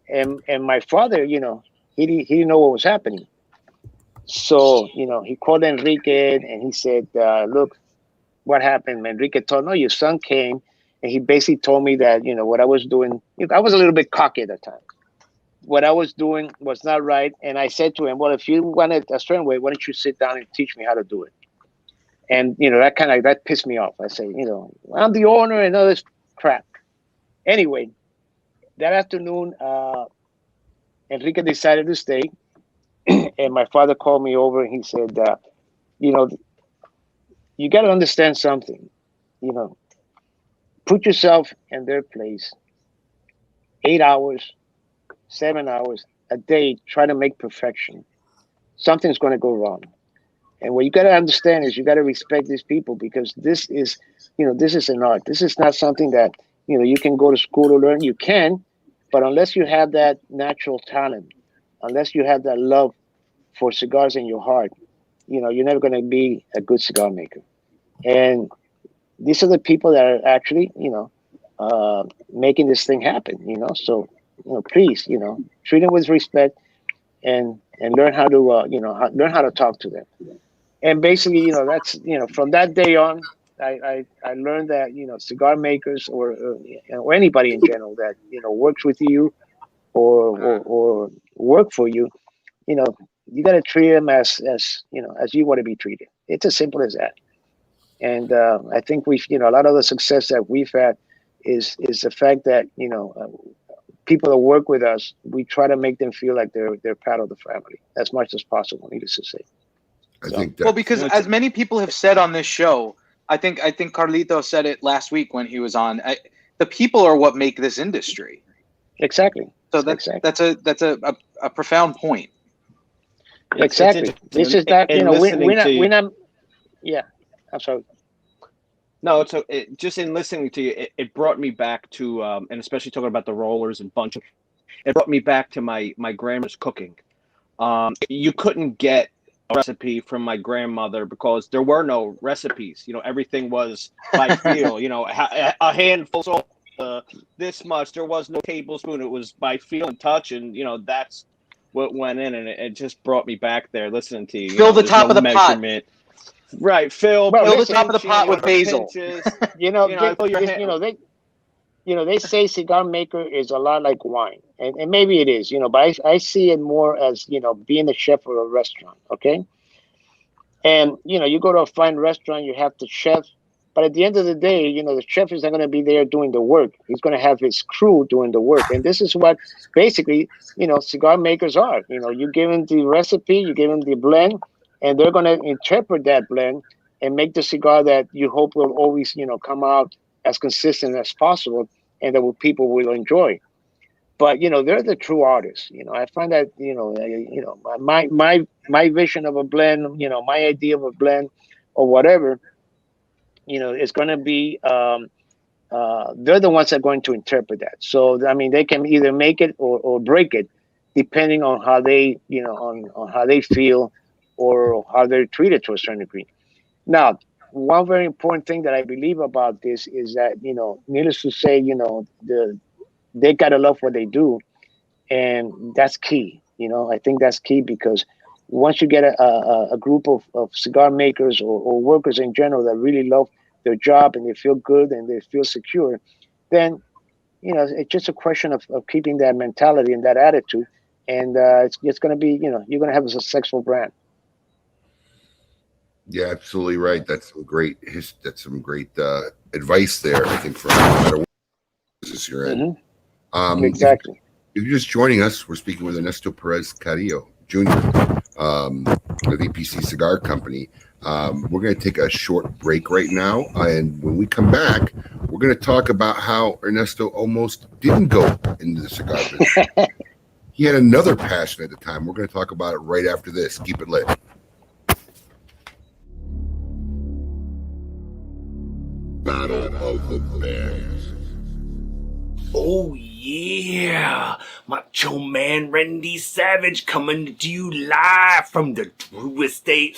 and my father, he didn't know what was happening. So he called Enrique and he said, "Look, what happened?" Enrique told, "No, your son came, and he basically told me that what I was doing. I was a little bit cocky at the time. what I was doing was not right. And I said to him, well, if you want it a certain way, why don't you sit down and teach me how to do it? And, that pissed me off. I say, I'm the owner and all this crap. Anyway, that afternoon, Enrique decided to stay. And my father called me over and he said, you got to understand something, put yourself in their place, 8 hours, 7 hours a day, try to make perfection. Something's going to go wrong. And what you got to understand is you got to respect these people, because this is an art. This is not something that, you can go to school to learn. You can, but unless you have that natural talent, unless you have that love for cigars in your heart, you're never going to be a good cigar maker. And these are the people that are actually, making this thing happen, So, please, treat them with respect and learn how to, learn how to talk to them. And basically, that's, from that day on, I learned that, cigar makers or anybody in general that, works with you or work for you, you got to treat them as you want to be treated. It's as simple as that. And I think we've, a lot of the success that we've had is the fact that, people that work with us, we try to make them feel like they're part of the family as much as possible, needless to say. I think that, Well, because as many people have said on this show, I think Carlito said it last week when he was on. The people are what make this industry. Exactly. So that's a profound point. Exactly. This is not, we're not. Yeah, I'm sorry. No, just in listening to you, it brought me back to, and especially talking about the rollers and bunching, it brought me back to my grandma's cooking. You couldn't get a recipe from my grandmother because there were no recipes. Everything was by feel. A handful of salt, this much. There was no tablespoon. It was by feel and touch, and that's what went in, and it just brought me back there listening to you. Fill the top of the measurement. Pot. Right, fill the top of the pot with basil. They say cigar maker is a lot like wine, and maybe it is, but I see it more as, being a chef of a restaurant, okay? And, you go to a fine restaurant, you have the chef, but at the end of the day, the chef is not going to be there doing the work. He's going to have his crew doing the work. And this is what basically, cigar makers are. You give them the recipe, you give them the blend, and they're going to interpret that blend and make the cigar that you hope will always, come out as consistent as possible and that people will enjoy. But, they're the true artists. I find that, my vision of a blend, my idea of a blend or whatever, is going to be, they're the ones that are going to interpret that. So, I mean, they can either make it or break it, depending on how they, on how they feel or how they're treated to a certain degree. Now, one very important thing that I believe about this is that, needless to say, they got to love what they do. And that's key. I think that's key because once you get a group of cigar makers or workers in general that really love their job and they feel good and they feel secure, then, it's just a question of keeping that mentality and that attitude. And it's going to be, you're going to have a successful brand. yeah, absolutely right. That's some great advice there, I think, for no matter what business you're in. Mm-hmm. Exactly. If you're just joining us, we're speaking with Ernesto Perez Carrillo, Jr., of EPC Cigar Company. We're going to take a short break right now, and when we come back, we're going to talk about how Ernesto almost didn't go into the cigar business. He had another passion at the time. We're going to talk about it right after this. Keep it lit. Battle of the Bands. Oh yeah, Macho Man Randy Savage coming to you live from the Drew Estate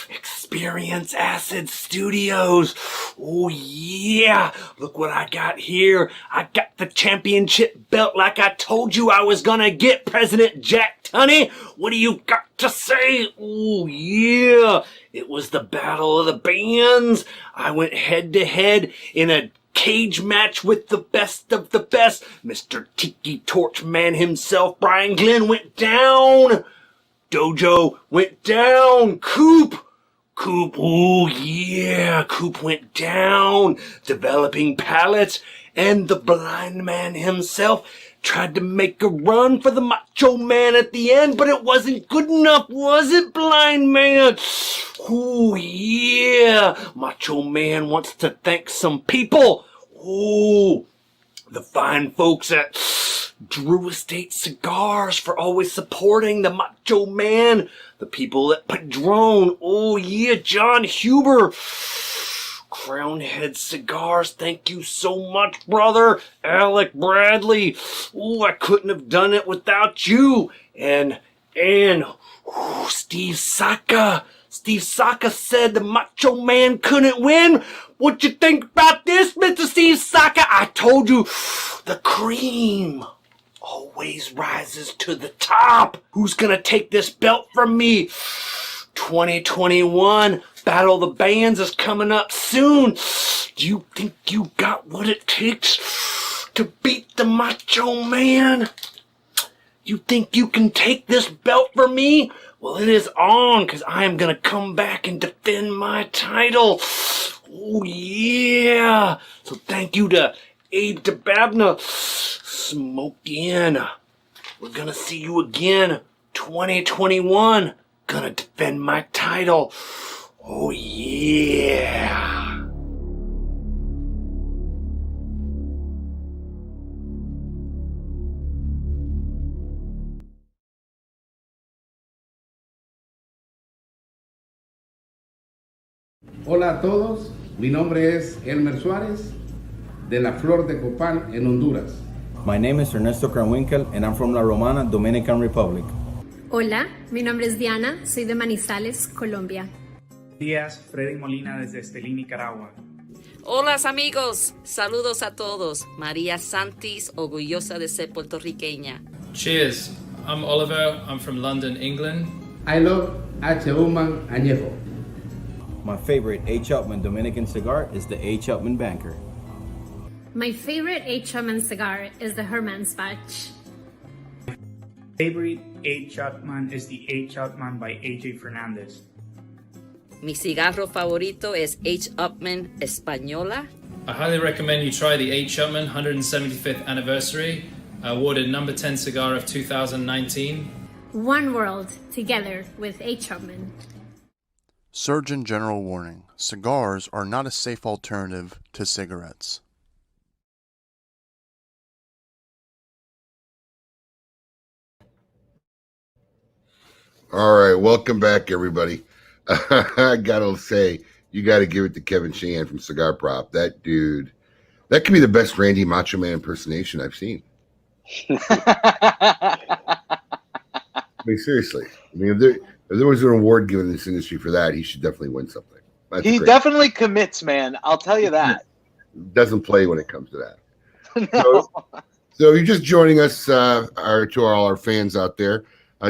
Experience Acid Studios. Oh yeah, look what I got here. I got the championship belt like I told you I was gonna get, President Jack Tunney. What do you got to say? Oh yeah, it was the Battle of the Bands. I went head to head in a cage match with the best of the best. Mr. Tiki Torch Man himself, Brian Glenn, went down. Dojo went down. Coop, ooh yeah, Coop went down. Developing pallets, and the blind man himself tried to make a run for the Macho Man at the end, but it wasn't good enough, was it, Blind Man? Ooh, yeah. Macho Man wants to thank some people. Ooh, the fine folks at Drew Estate Cigars for always supporting the Macho Man. The people at Padron. Oh, yeah, John Huber. Crownhead Cigars, thank you so much, brother. Alec Bradley, ooh, I couldn't have done it without you. And Steve Saka. Steve Saka said the Macho Man couldn't win. What you think about this, Mr. Steve Saka? I told you, the cream always rises to the top. Who's gonna take this belt from me? 2021 Battle of the Bands is coming up soon. Do you think you got what it takes to beat the Macho Man? You think you can take this belt from me? Well, it is on, because I am going to come back and defend my title. Oh, yeah. So thank you to Abe DeBabna. Smoke in. We're going to see you again. 2021. Gonna defend my title. Oh, yeah. Hola a todos, mi nombre es Elmer Suárez, de La Flor de Copán, en Honduras. My name is Ernesto Perez and I'm from La Romana, Dominican Republic. Hola, mi nombre es Diana, soy de Manizales, Colombia. Días, Freddy Molina desde Estelí, Nicaragua. Hola amigos, saludos a todos. María Santis, orgullosa de ser puertorriqueña. Cheers, I'm Oliver, I'm from London, England. I love H. Upman Añejo. My favorite H. Upman Dominican cigar is the H. Upman Banker. My favorite H. Upman cigar is the Hermannsbach. Favorite H. Upman is the H. Upman by AJ Fernandez. Mi cigarro favorito es H. Upman Española. I highly recommend you try the H. Upman 175th anniversary, awarded number 10 cigar of 2019. One world, together with H. Upman. Surgeon General warning: cigars are not a safe alternative to cigarettes. All right, welcome back, everybody. I gotta say, you got to give it to Kevin Sheehan from Cigar Prop. That dude, that could be the best Randy Macho Man impersonation I've seen. I mean, seriously. I mean, if there was an award given in this industry for that, he should definitely win something. That's he great. definitely commits, man. I'll tell you that. Doesn't play when it comes to that. No. So you're just joining us, to all our fans out there.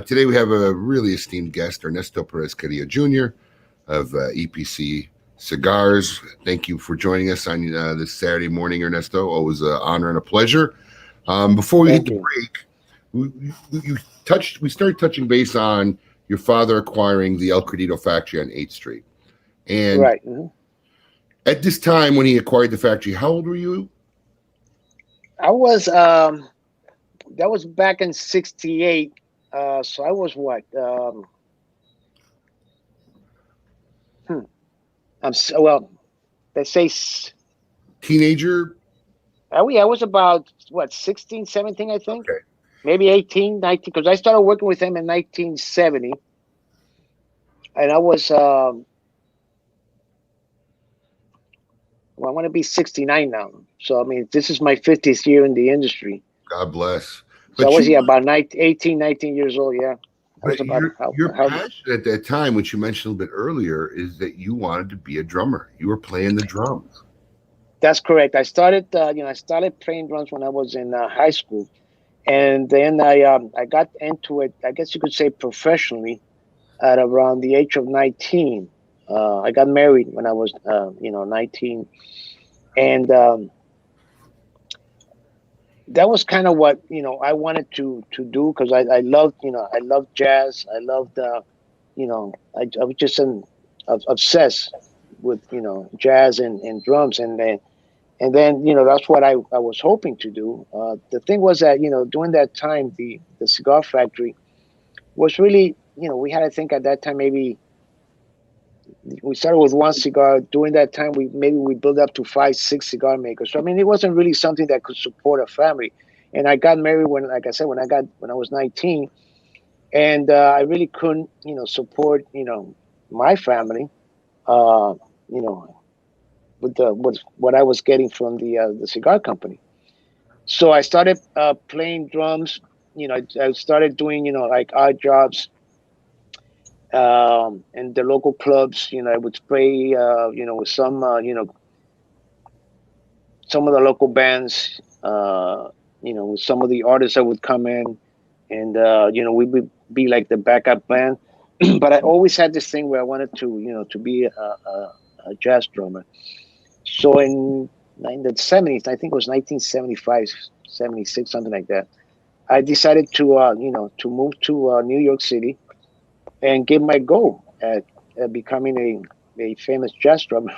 Today we have a really esteemed guest, Ernesto Perez Carrillo Jr. of EPC Cigars. Thank you for joining us on this Saturday morning, Ernesto. Always an honor and a pleasure. Before we hit the break, we started touching base on your father acquiring the El Credito factory on 8th Street. And right. At this time when he acquired the factory, how old were you? I was, that was back in 68. So I was what? Let's say teenager. I was about what, 16, 17, I think. Okay. Maybe 18, 19, because I started working with him in 1970, and I was I want to be 69 now. So I mean, this is my 50th year in the industry. God bless. So I was about 18, 19 years old, yeah. Your passion at that time, which you mentioned a little bit earlier, is that you wanted to be a drummer. You were playing the drums. That's correct. I started, I started playing drums when I was in high school, and then I got into it, I guess you could say professionally, at around the age of 19. I got married when I was, 19, And that was kind of what I wanted to do, because I loved I loved jazz. I loved I was just obsessed with jazz and drums, and then that's what I was hoping to do. The thing was that during that time the cigar factory was really we had, I think at that time, maybe we started with one cigar. During that time we built up to 5-6 cigar makers. So I mean, it wasn't really something that could support a family. And I got married when, like I said, when I was 19, and I really couldn't support my family with what I was getting from the cigar company. So I started playing drums. I started doing like odd jobs in the local clubs. I would play with some of the local bands. With some of the artists that would come in, and we would be like the backup band. But I always had this thing where I wanted to be a jazz drummer. So in the 70s, I think it was 1975, 76, something like that, I decided to move to New York City and give my go at becoming a famous jazz drummer.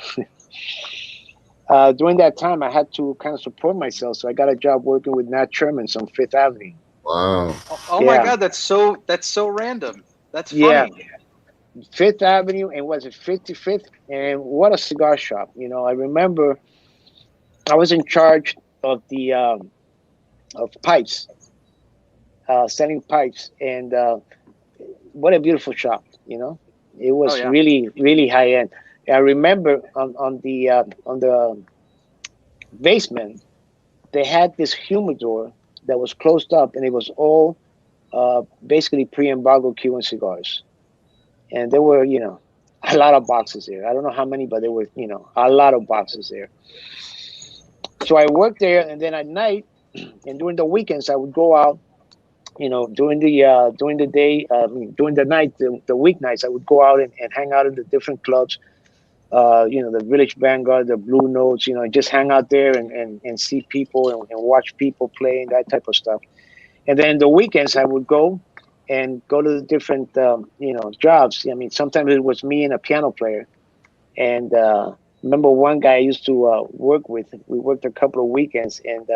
During that time, I had to kind of support myself, so I got a job working with Nat Sherman's on Fifth Avenue. Wow! Oh my God, that's so random. That's funny. Yeah. Fifth Avenue, and was it 55th? And what a cigar shop! I remember I was in charge of the of pipes, selling pipes, and what a beautiful shop! It was really, really high end. I remember on the basement they had this humidor that was closed up, and it was all basically pre-embargo Cuban cigars. And there were, a lot of boxes there. I don't know how many, but there were, a lot of boxes there. So I worked there, and then at night and during the weekends, I would go out. During the day, during the night, the weeknights, I would go out and hang out in the different clubs. The Village Vanguard, the Blue Notes. Just hang out there and see people and watch people play and that type of stuff. And then the weekends, I would go to the different, jobs. I mean, sometimes it was me and a piano player. And remember one guy I used to work with. We worked a couple of weekends, and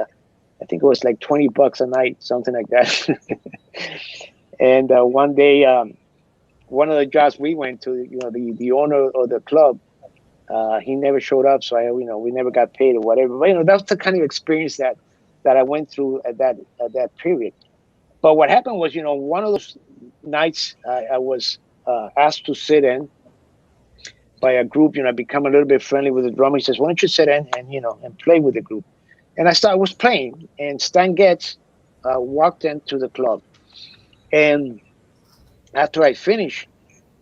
I think it was like $20 a night, something like that. And one day, one of the jobs we went to, the owner of the club, he never showed up, so we never got paid or whatever. But that's the kind of experience that I went through at that period. But what happened was, one of those nights I was asked to sit in by a group. I become a little bit friendly with the drummer. He says, "Why don't you sit in and play with the group?" And I was playing, and Stan Getz walked into the club. And after I finished,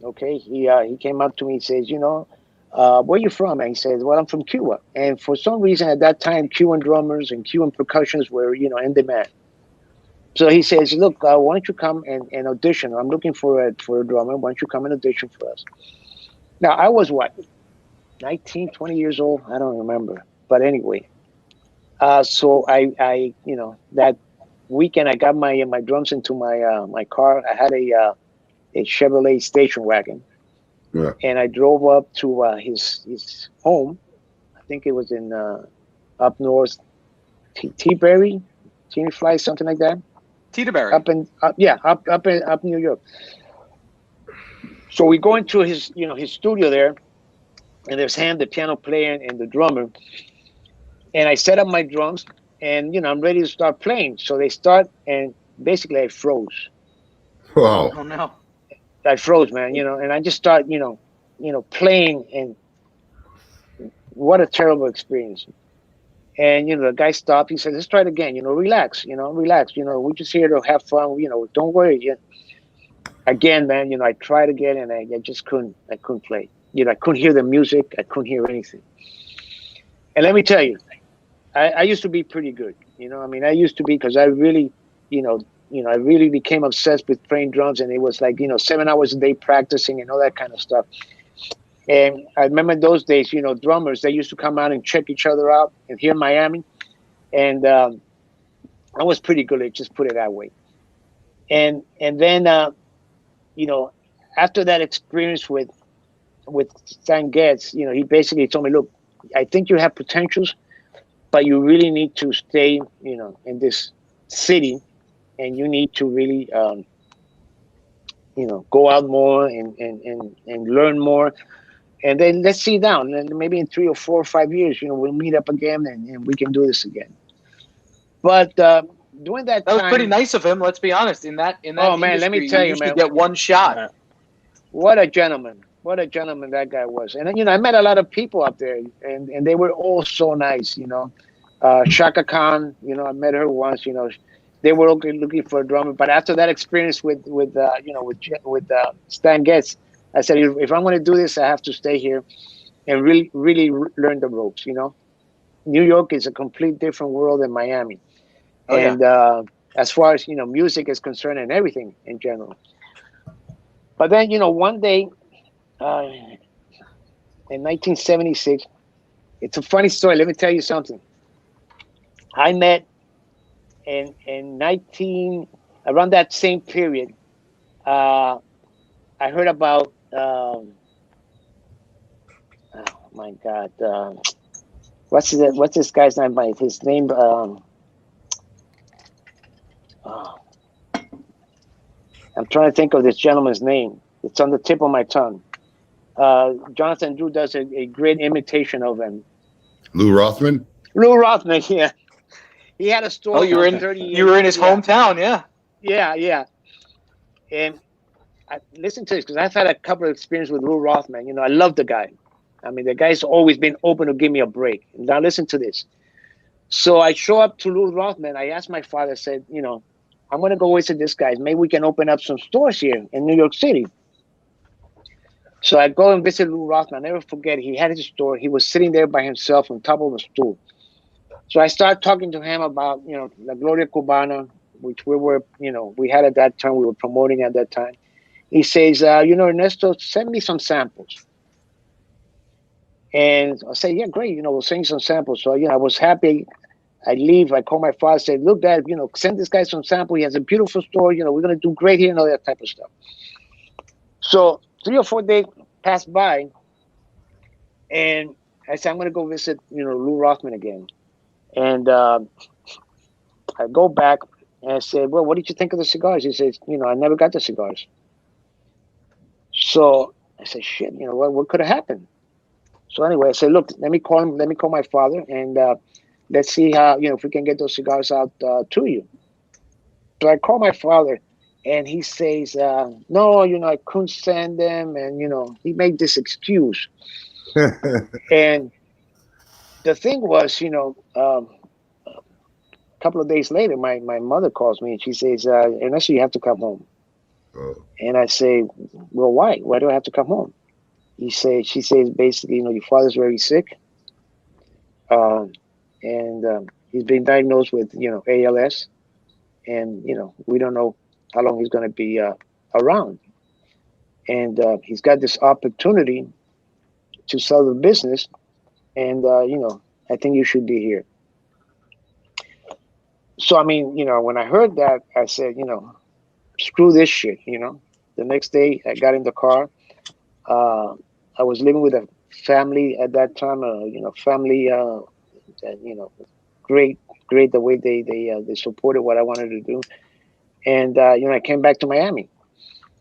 okay, he came up to me and says, "Where you from?" And he says, "Well, I'm from Cuba." And for some reason at that time, Cuban drummers and Cuban percussions were, in demand. So he says, "Look, why don't you come and audition? I'm looking for a drummer. Why don't you come and audition for us?" Now, I was what, 19, 20 years old? I don't remember. But anyway, so I that weekend I got my drums into my car. I had a Chevrolet station wagon. Yeah. And I drove up to his home. I think it was in up north, Teaberry, Fly, something like that. Teaberry. Up New York. So we go into his studio there, and there's him, the piano player, and the drummer. And I set up my drums, and I'm ready to start playing. So they start, and basically I froze. Wow. Oh no. I froze, man, and I just start, playing, and what a terrible experience. And, the guy stopped. He said, "Let's try it again, relax, relax. We're just here to have fun, don't worry." Again, man, I tried again, and I just couldn't play. I couldn't hear the music. I couldn't hear anything. And let me tell you, I used to be pretty good. I used to be, because I really, I really became obsessed with playing drums, and it was like, 7 hours a day practicing and all that kind of stuff. And I remember those days, drummers, they used to come out and check each other out. And here in Miami, and I was pretty good. Let's just put it that way. And then after that experience with Stan Getz, he basically told me, look, I think you have potentials, but you really need to stay, in this city, and you need to really, go out more and learn more. And then let's sit down, and maybe in 3 or 4 or 5 years, we'll meet up again, and we can do this again. But during that time, was pretty nice of him. Let's be honest. In that oh man, let me tell you, usually man, get one shot. What a gentleman! What a gentleman that guy was. And I met a lot of people up there, and they were all so nice. Shaka Khan, I met her once. They were looking for a drummer, but after that experience with Stan Getz, I said, if I'm going to do this, I have to stay here and really, really learn the ropes. New York is a complete different world than Miami. Oh, and as far as music is concerned and everything in general. But then one day in 1976, it's a funny story. Let me tell you something. I met in around that same period. I heard about oh my God, what's this guy's name? His name. I'm trying to think of this gentleman's name. It's on the tip of my tongue. Jonathan Drew does a great imitation of him. Lou Rothman? Lou Rothman, yeah. He had a store. Oh, you were in his hometown, yeah. Yeah. And listen to this, because I've had a couple of experiences with Lou Rothman. I love the guy. I mean, the guy's always been open to give me a break. Now listen to this. So I show up to Lou Rothman. I asked my father, I said, I'm going to go visit this guy. Maybe we can open up some stores here in New York City. So I go and visit Lou Rothman. I'll never forget, he had his store. He was sitting there by himself on top of a stool. So I started talking to him about, La Gloria Cubana, which we were, we had at that time, we were promoting at that time. He says, Ernesto, send me some samples. And I say, yeah, great. We'll send you some samples. So, I was happy. I leave. I call my father, say, look, Dad, send this guy some sample. He has a beautiful store. We're going to do great here and all that type of stuff. So 3 or 4 days passed by, and I said, I'm going to go visit, Lou Rothman again. And I go back, and I said, well, what did you think of the cigars? He says, I never got the cigars. So I said, shit, what could have happened? So anyway, I said, look, let me call him. Let me call my father, and let's see how, if we can get those cigars out to you. So I call my father, and he says, no, I couldn't send them. And, he made this excuse. And the thing was, a couple of days later, my mother calls me, and she says, Ernesto, you have to come home. Oh. And I say, well, why? Why do I have to come home? She says, basically, your father's very sick. And he's been diagnosed with, ALS. And, we don't know how long he's going to be around. And he's got this opportunity to sell the business. And, I think you should be here. So, I mean, when I heard that, I said, screw this shit, The next day, I got in the car. I was living with a family at that time, family, great the way they supported what I wanted to do. And, I came back to Miami.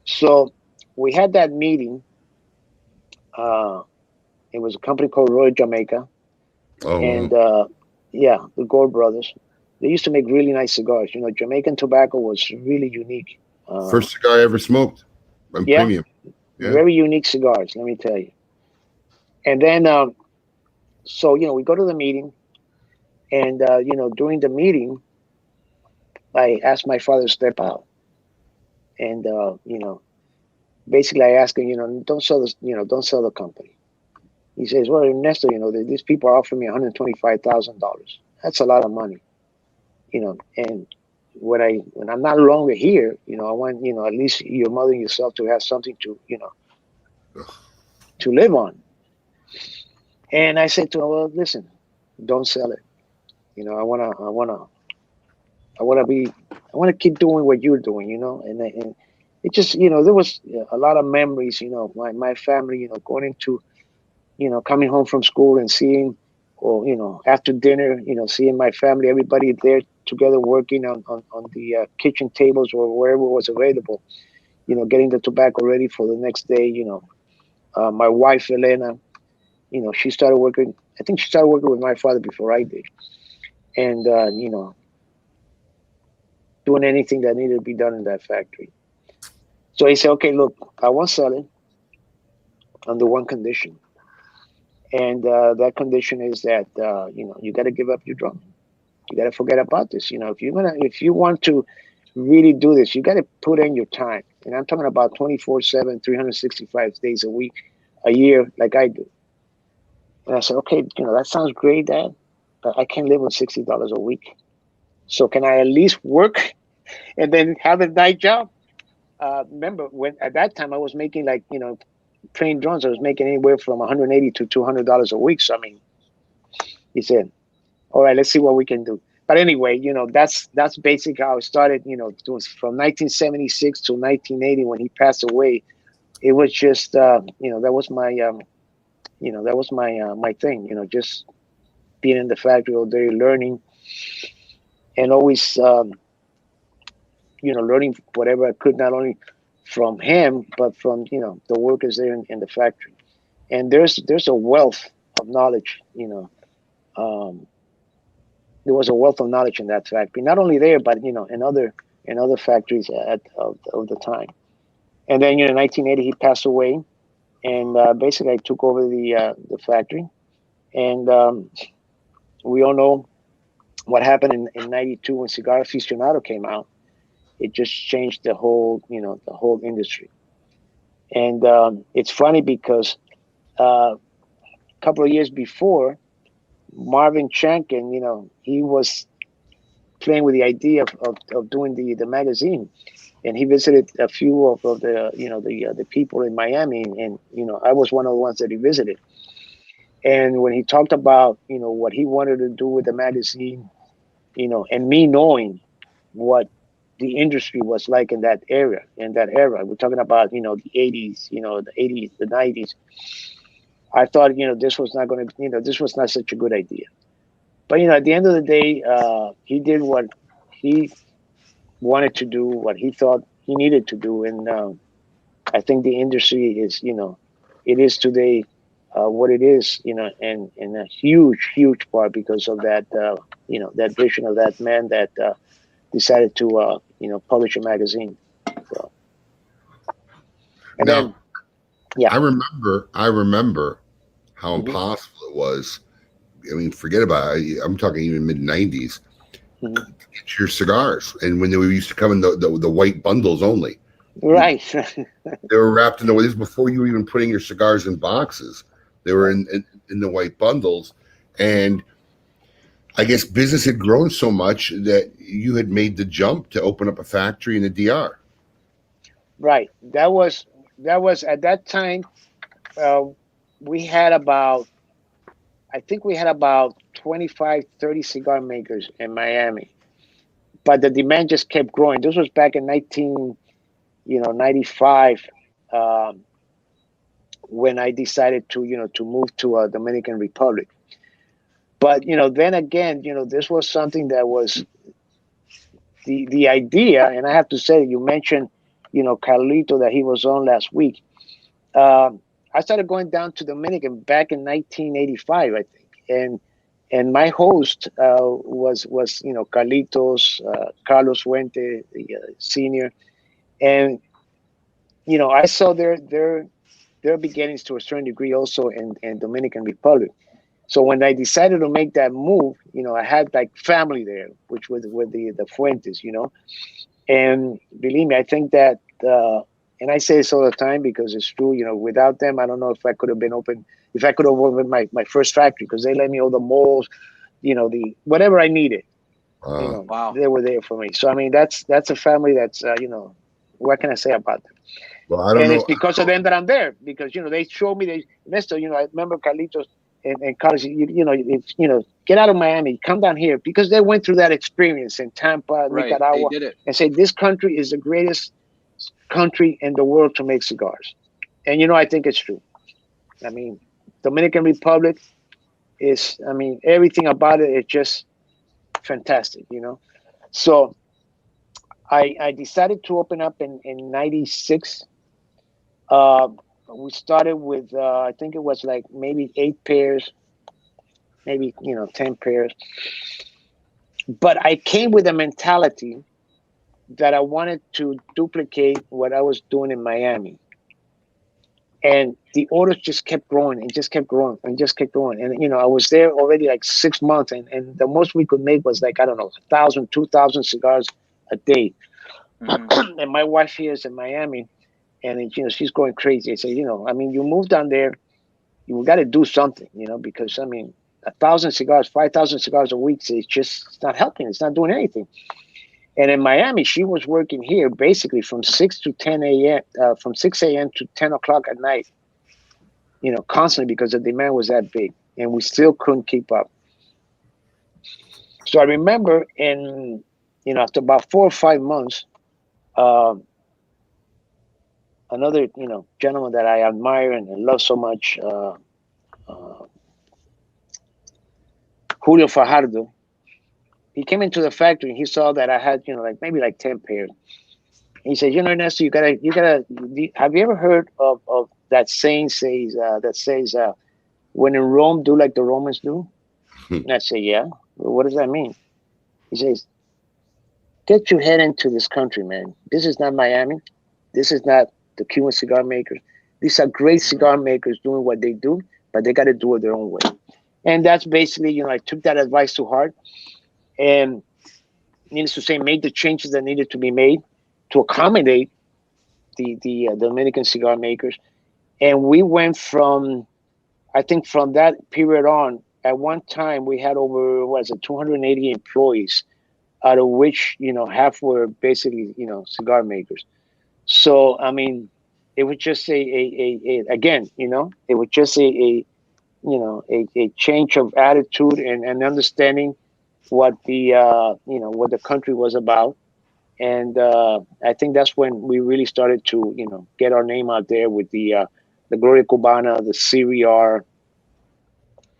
So we had that meeting. It was a company called Royal Jamaica. Oh, and, wow. The Gold Brothers. They used to make really nice cigars. Jamaican tobacco was really unique. First cigar I ever smoked. Premium. Yeah. Very unique cigars, let me tell you. And then, so, we go to the meeting. And, during the meeting, I asked my father to step out. And, basically I asked him, don't sell this, don't sell the company. He says, well, Ernesto, these people are offering me $125,000. That's a lot of money. And when I'm not longer here, I want, at least your mother and yourself to have something to to live on. And I said to him, well, listen, don't sell it. You know, I want to keep doing what you're doing, you know, and it just, you know, there was a lot of memories, you know, my family, you know, going into, you know, coming home from school and seeing, or, you know, after dinner, you know, seeing my family, everybody there together working on the kitchen tables or wherever was available, you know, getting the tobacco ready for the next day, you know. My wife, Elena, you know, she started working, I think she started working with my father before I did. And, you know, doing anything that needed to be done in that factory. So he said, okay, look, I won't sell it under one condition. And that condition is that, you know, you got to give up your drum. You got to forget about this. You know, if you want to really do this, you got to put in your time. And I'm talking about 24/7, 365 days a week, a year, like I do. And I said, okay, you know, that sounds great, Dad, but I can't live on $60 a week. So can I at least work and then have a night job? Remember when at that time I was making, like, you know, trained drones, I was making anywhere from $180 to $200 a week. So I mean, he said, all right, let's see what we can do. But anyway, you know, that's basically how it started. You know, it was from 1976 to 1980 when he passed away. It was just, you know, that was my, you know, that was my thing. You know, just being in the factory all day, learning, and always, you know, learning whatever I could, not only from him, but from, you know, the workers there in the factory. And there's a wealth of knowledge, you know. There was a wealth of knowledge in that factory, not only there, but, you know, in other factories of the time. And then, you know, in 1980, he passed away, and basically I took over the factory. And we all know what happened in 92 when Cigar Aficionado came out. It just changed the whole, you know, the whole industry. And it's funny because a couple of years before, Marvin Shankin, you know, he was playing with the idea of doing the magazine, and he visited a few of the, you know, the people in Miami, and you know, I was one of the ones that he visited. And when he talked about, you know, what he wanted to do with the magazine, you know, and me knowing what the industry was like in that era, we're talking about, you know, the 80s, you know, the 80s, the 90s. I thought, you know, this was not going to, you know, this was not such a good idea. But, you know, at the end of the day, he did what he wanted to do, what he thought he needed to do. And I think the industry is, you know, it is today what it is, you know, and a huge, huge part because of that, you know, that vision of that man that decided to, you know, publish a magazine. So, and now, then, yeah. I remember how impossible it was. I mean, forget about it. I'm talking even mid 90s. To get your cigars, and when they used to come in the white bundles only. Right. They were wrapped in the way. This is before you were even putting your cigars in boxes. They were in the white bundles, and I guess business had grown so much that you had made the jump to open up a factory in the DR. Right. That was at that time. We had about, I think we had about 25, 30 cigar makers in Miami, but the demand just kept growing. This was back in 95, when I decided to, you know, to move to Dominican Republic. But, you know, then again, you know, this was something that was the idea. And I have to say, you mentioned, you know, Carlito, that he was on last week. I started going down to Dominican back in 1985, I think. And my host was, you know, Carlitos, Carlos Fuente, the senior. And, you know, I saw their beginnings to a certain degree also in Dominican Republic. So when I decided to make that move, you know, I had like family there, which was with the Fuentes, you know. And believe me, I think that, and I say this all the time because it's true, you know, without them, I don't know if I could have been open, if I could have opened my first factory, because they let me all the molds, you know, the whatever I needed, you know, they were there for me. So, I mean, that's a family that's, you know, what can I say about them? Well, I don't And know. it's because of them that I'm there. Because they showed me Ernesto. I remember Carlitos and Carlos. Get out of Miami, come down here, because they went through that experience in Tampa, Right. They Nicaragua, did it. and say this country is the greatest country in the world to make cigars. And I think it's true. I mean, Dominican Republic is. I mean, everything about it is just fantastic. So I decided to open up in '96. We started with I think it was like maybe 8 pairs, maybe 10 pairs. But I came with a mentality that I wanted to duplicate what I was doing in Miami. And the orders just kept growing and just kept growing and just kept growing. And I was there already like 6 months, and the most we could make was like, I don't know, 1,000, 2,000 cigars a day. Mm-hmm. And my wife here is in Miami, and she's going crazy. I say, I mean, you moved down there, you got to do something, because I mean, 1,000 cigars, 5,000 cigars a week, it's not helping. It's not doing anything. And in Miami, she was working here basically from 6 to 10 a.m., from 6 a.m. to 10 o'clock at night, constantly, because the demand was that big, and we still couldn't keep up. So I remember after about 4 or 5 months, another, gentleman that I admire and love so much, Julio Fajardo, he came into the factory and he saw that I had, maybe like 10 pairs. He said, Ernesto, you gotta, have you ever heard of that saying that says, when in Rome, do like the Romans do? And I say, yeah. Well, what does that mean? He says, get your head into this country, man. This is not Miami. This is not the Cuban cigar makers. These are great cigar makers doing what they do, but they got to do it their own way. And that's basically, I took that advice to heart, and needless to say, made the changes that needed to be made to accommodate the Dominican cigar makers. And we went from, I think from that period on, at one time we had over, 280 employees, out of which, half were basically, cigar makers. So, I mean, it was just again, it was just a change of attitude and understanding what what the country was about. And I think that's when we really started to, get our name out there with the Gloria Cubana, the CVR,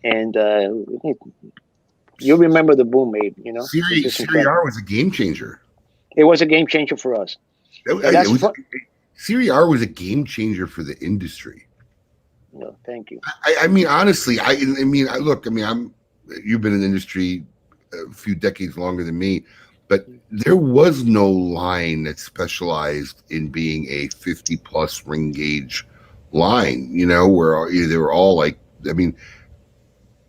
and you remember the boom, Abe, CVR was a game changer. It was a game changer for us. CVR was a game changer for the industry. No, thank you. I mean, honestly, look, you've been in the industry a few decades longer than me, but there was no line that specialized in being a 50 plus ring gauge line, where they were all like,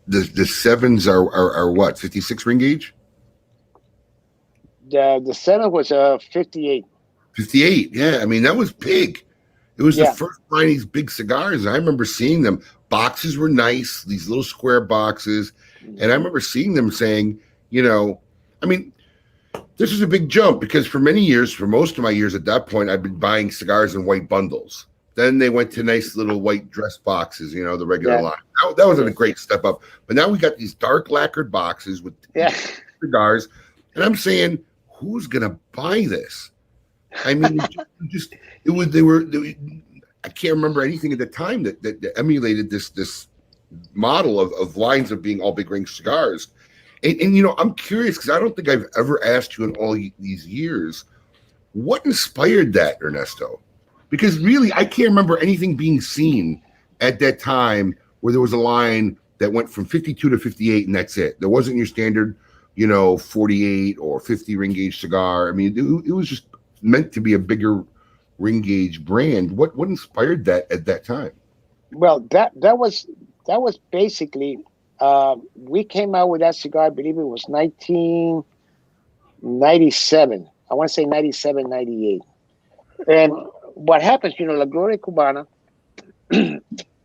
the sevens are what, 56 ring gauge? The seven was 58. 58, yeah. That was big. It was the first line of these big cigars. I remember seeing them. Boxes were nice, these little square boxes. And I remember seeing them saying, this is a big jump, because for many years, for most of my years at that point, I've been buying cigars in white bundles. Then they went to nice little white dress boxes, the regular line. That was a great step up. But now we got these dark lacquered boxes with cigars. And I'm saying, who's going to buy this? I can't remember anything at the time that emulated this model of lines of being all big ring cigars. And I'm curious, because I don't think I've ever asked you in all these years, what inspired that, Ernesto? Because really, I can't remember anything being seen at that time where there was a line that went from 52 to 58 and that's it. There wasn't your standard, 48 or 50 ring gauge cigar. It was just meant to be a bigger ring gauge brand. What inspired that at that time? Well, that was basically, we came out with that cigar, I believe it was 1997. I want to say 97, 98. And what happens, La Gloria Cubana, the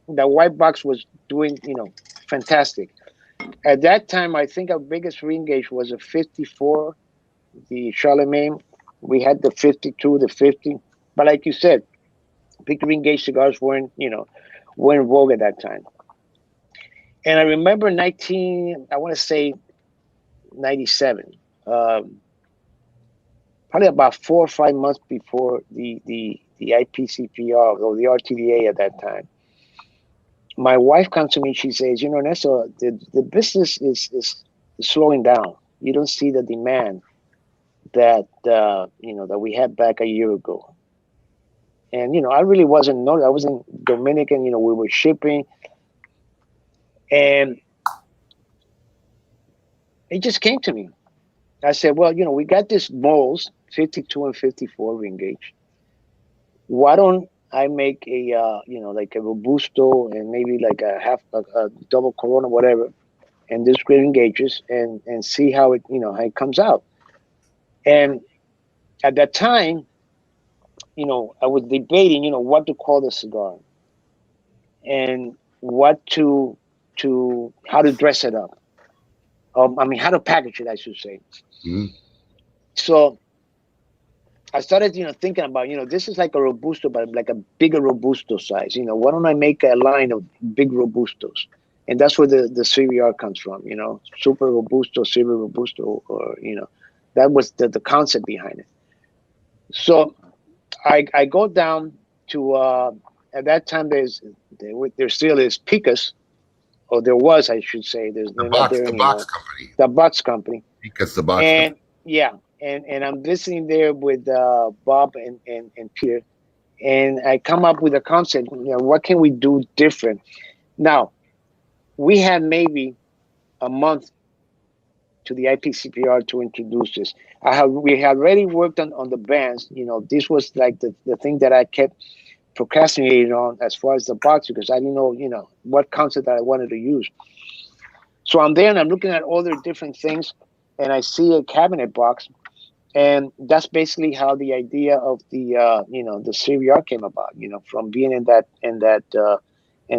white box was doing, fantastic. At that time, I think our biggest ring gauge was a 54, the Charlemagne. We had the 52, the 50. But like you said, Big ring gauge cigars weren't in vogue at that time. And I remember I want to say 97, probably about 4 or 5 months before the IPCPR or the RTDA at that time. My wife comes to me, she says, Ernesto, the business is slowing down. You don't see the demand that that we had back a year ago. And I really wasn't I wasn't Dominican, we were shipping, and it just came to me. I said, well, we got this molds, 52 and 54 ring gauge. Why don't I make a like a Robusto and maybe like a double Corona, whatever, and this ring gauges and see how it how it comes out. And at that time, I was debating, what to call the cigar and what how to dress it up. How to package it, I should say. Mm-hmm. So I started, thinking about, this is like a Robusto, but like a bigger Robusto size. Why don't I make a line of big Robustos? And that's where the CVR comes from, Super Robusto, Silver Robusto, or, that was the concept behind it. So I go down to, at that time, there still is Picas, or there was, I should say. They're not there anymore. Box Company. The Box Company. Picas, the Box and, Company. Yeah. And I'm visiting there with Bob and Peter, and I come up with a concept. What can we do different? Now, we had maybe a month to the IPCPR to introduce this. We had already worked on the bands. This was like the thing that I kept procrastinating on as far as the box, because I didn't know, what concept that I wanted to use. So I'm there and I'm looking at all the different things, and I see a cabinet box. And that's basically how the idea of the the CVR came about. From being in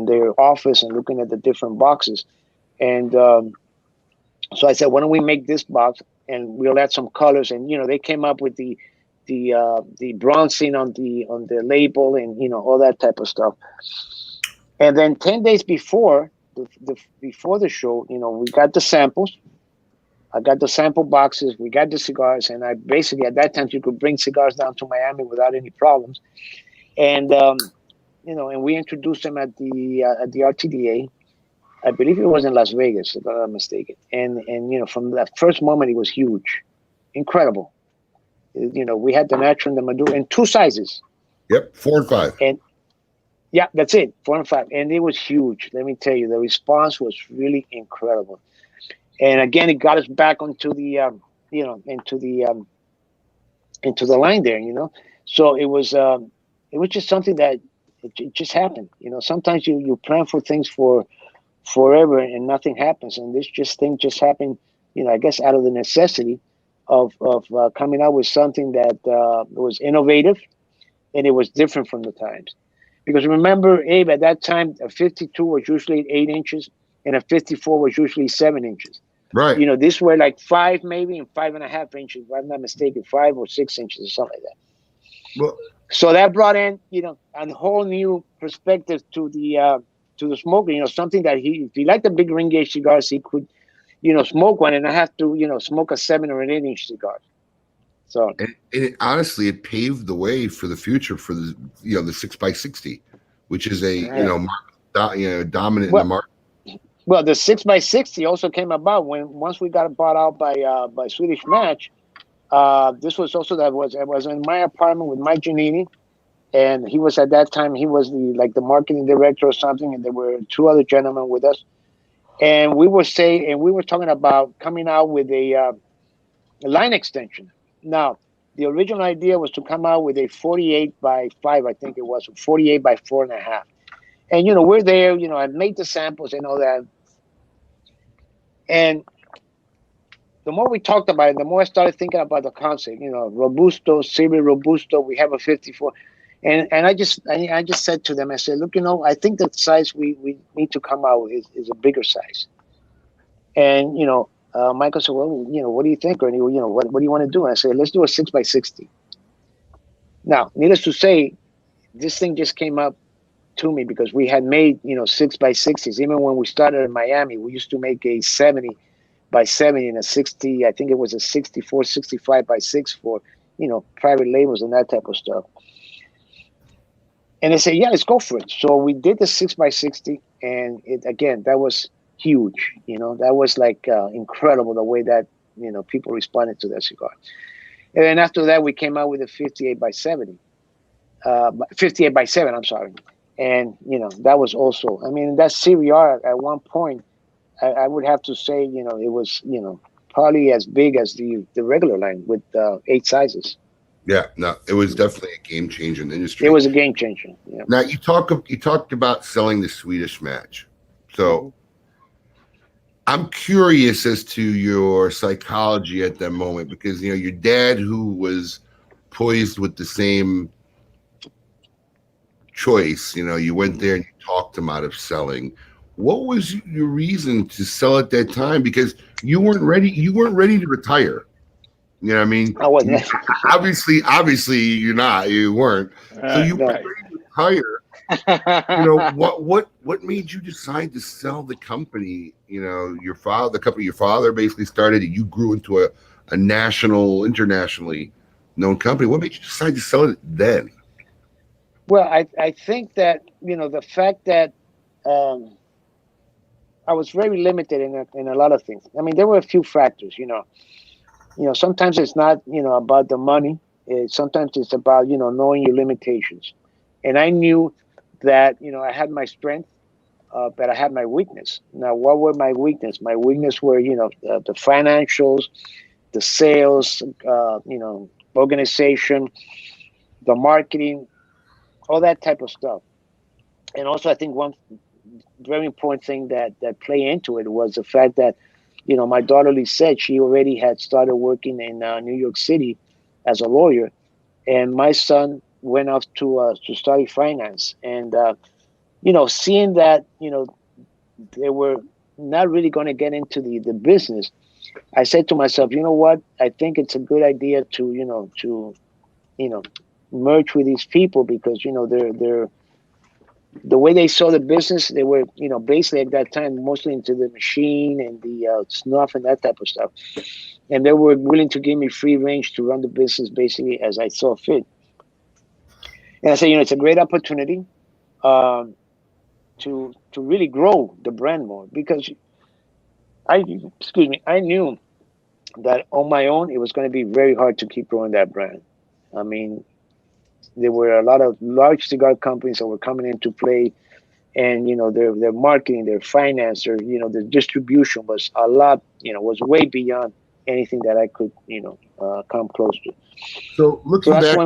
their office and looking at the different boxes, and so I said, why don't we make this box and we'll add some colors? And they came up with the bronzing on the label and all that type of stuff. And then 10 days before the show, we got the samples. I got the sample boxes. We got the cigars, and I basically at that time you could bring cigars down to Miami without any problems, and and we introduced them at the RTDA. I believe it was in Las Vegas, if I'm not mistaken. And from that first moment, it was huge, incredible. We had the natural and the Maduro in 2 sizes. Yep, 4 and 5. And yeah, that's it, 4 and 5, and it was huge. Let me tell you, the response was really incredible. And again, it got us back onto the, into the line there, So it was just something that it just happened. Sometimes you plan for things for forever and nothing happens, and this thing just happened. I guess out of the necessity of coming out with something that was innovative, and it was different from the times. Because remember, Abe, at that time, a 52 was usually 8 inches, and a 54 was usually 7 inches. Right. These were like 5 maybe and 5.5 inches, if I'm not mistaken, 5 or 6 inches or something like that. Well, so that brought in, a whole new perspective to the smoker. Something that if he liked the big ring gauge cigars, he could, smoke one and not have to, smoke a 7 or an 8 inch cigar. So and honestly, it paved the way for the future for the the 6x60, which is a dominant in the market. Well, the 6x60 also came about once we got bought out by Swedish Match. This was also I was in my apartment with Mike Giannini, and he was at that time the marketing director or something, and there were 2 other gentlemen with us, and we were talking about coming out with a line extension. Now, the original idea was to come out with a 48 by 5, I think it was 48 by 4.5. And, we're there, I made the samples and all that. And the more we talked about it, the more I started thinking about the concept, Robusto, Silver Robusto, we have a 54. And I just said to them, I said, look, I think the size we need to come out with is a bigger size. And, Michael said, well, what do you think? Or, what do you want to do? And I said, let's do a 6x60. Now, needless to say, this thing just came up to me because we had made 6x60s. Even when we started in Miami, we used to make a 70x70 and a 60. I think it was a 64, 65x6 for private labels and that type of stuff. And they said, yeah, let's go for it. So we did the 6x60, and that was huge. That was like incredible the way that people responded to that cigar. And then after that, we came out with a 58x70, 58x7. I'm sorry. And that was also, I mean, that CVR at one point, I would have to say, it was probably as big as the regular line with 8 sizes. Yeah, no, it was definitely a game changer in the industry. It was a game changer. Yeah. Now you talked about selling the Swedish Match, so I'm curious as to your psychology at that moment, because your dad, who was poised with the same choice, you went there and you talked him out of selling. What was your reason to sell at that time? Because you weren't ready to retire. You know what I mean? I wasn't. Obviously you weren't. So you were ready to retire. What made you decide to sell the company? The company your father basically started, and you grew into a internationally known company. What made you decide to sell it then? Well, I think that, the fact that I was very limited in a lot of things. I mean, there were a few factors, sometimes it's not, about the money. Sometimes it's about, knowing your limitations. And I knew that, I had my strength, but I had my weakness. Now, what were my weakness? My weakness were, the financials, the sales, organization, the marketing, all that type of stuff. And also, I think one very important thing that play into it was the fact that, my daughter Lisette, she already had started working in New York City as a lawyer, and my son went off to study finance. And seeing that they were not really going to get into the business, I said to myself, you know what? I think it's a good idea to merge with these people, because they're the way they saw the business, they were, basically at that time, mostly into the machine and the snuff and that type of stuff. And they were willing to give me free range to run the business basically as I saw fit. And I said, it's a great opportunity to really grow the brand more, because I knew that on my own, it was going to be very hard to keep growing that brand. I mean, there were a lot of large cigar companies that were coming into play, and their marketing, their finance, their the distribution was a lot, was way beyond anything that I could come close to. So looking back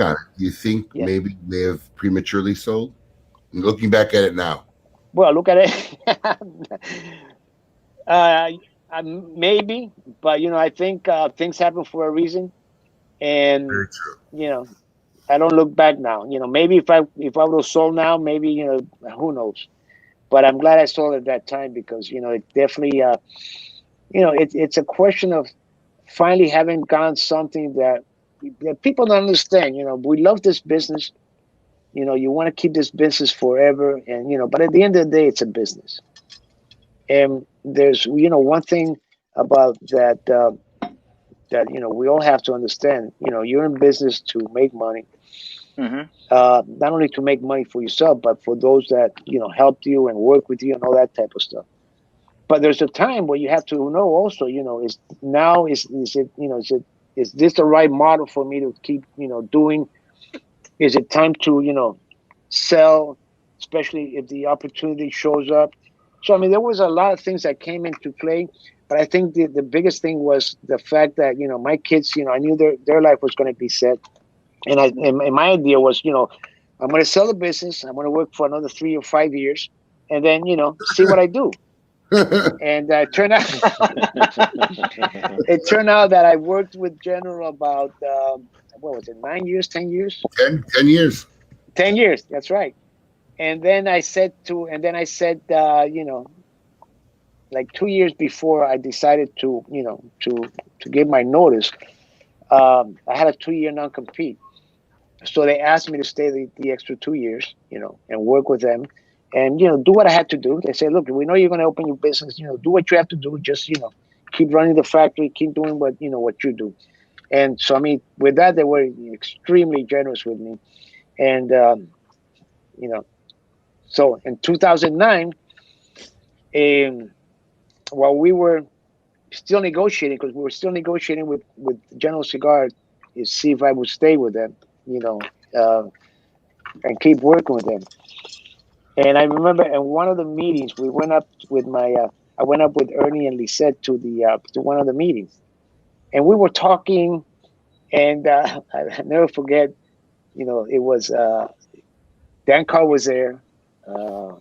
on it, do you think maybe you may have prematurely sold? Looking back at it now. Well, look at it. Maybe, but I think things happen for a reason. And very true. I don't look back now. Maybe if I would have sold now, maybe who knows. But I'm glad I sold at that time, because it definitely it's a question of finally having gone something that people don't understand. We love this business. You want to keep this business forever, and but at the end of the day, it's a business. And there's one thing about that. That we all have to understand. You're in business to make money. Mm-hmm. Not only to make money for yourself, but for those that helped you and work with you and all that type of stuff. But there's a time where you have to know also. Is this the right model for me to keep doing? Is it time to sell, especially if the opportunity shows up? So I mean, there was a lot of things that came into play. But I think the biggest thing was the fact that, my kids, I knew their life was going to be set. And my idea was, I'm going to sell the business. I'm going to work for another 3 or 5 years, and then, see what I do. And it turned out that I worked with General about, 9 years, 10 years? 10 years. 10 years. That's right. And then I said, like 2 years before I decided to give my notice, I had a 2-year non-compete. So they asked me to stay the extra 2 years, and work with them, and do what I had to do. They said, look, we know you're going to open your business. Do what you have to do. Just keep running the factory, keep doing what you do. And so, I mean, with that, they were extremely generous with me. And so in 2009, while we were still negotiating, because we were still negotiating with General Cigar to see if I would stay with them, and keep working with them. And I remember in one of the meetings, we went up with I went up with Ernie and Lisette to one of the meetings, and we were talking, and I never forget, it was Dan Carr was there, the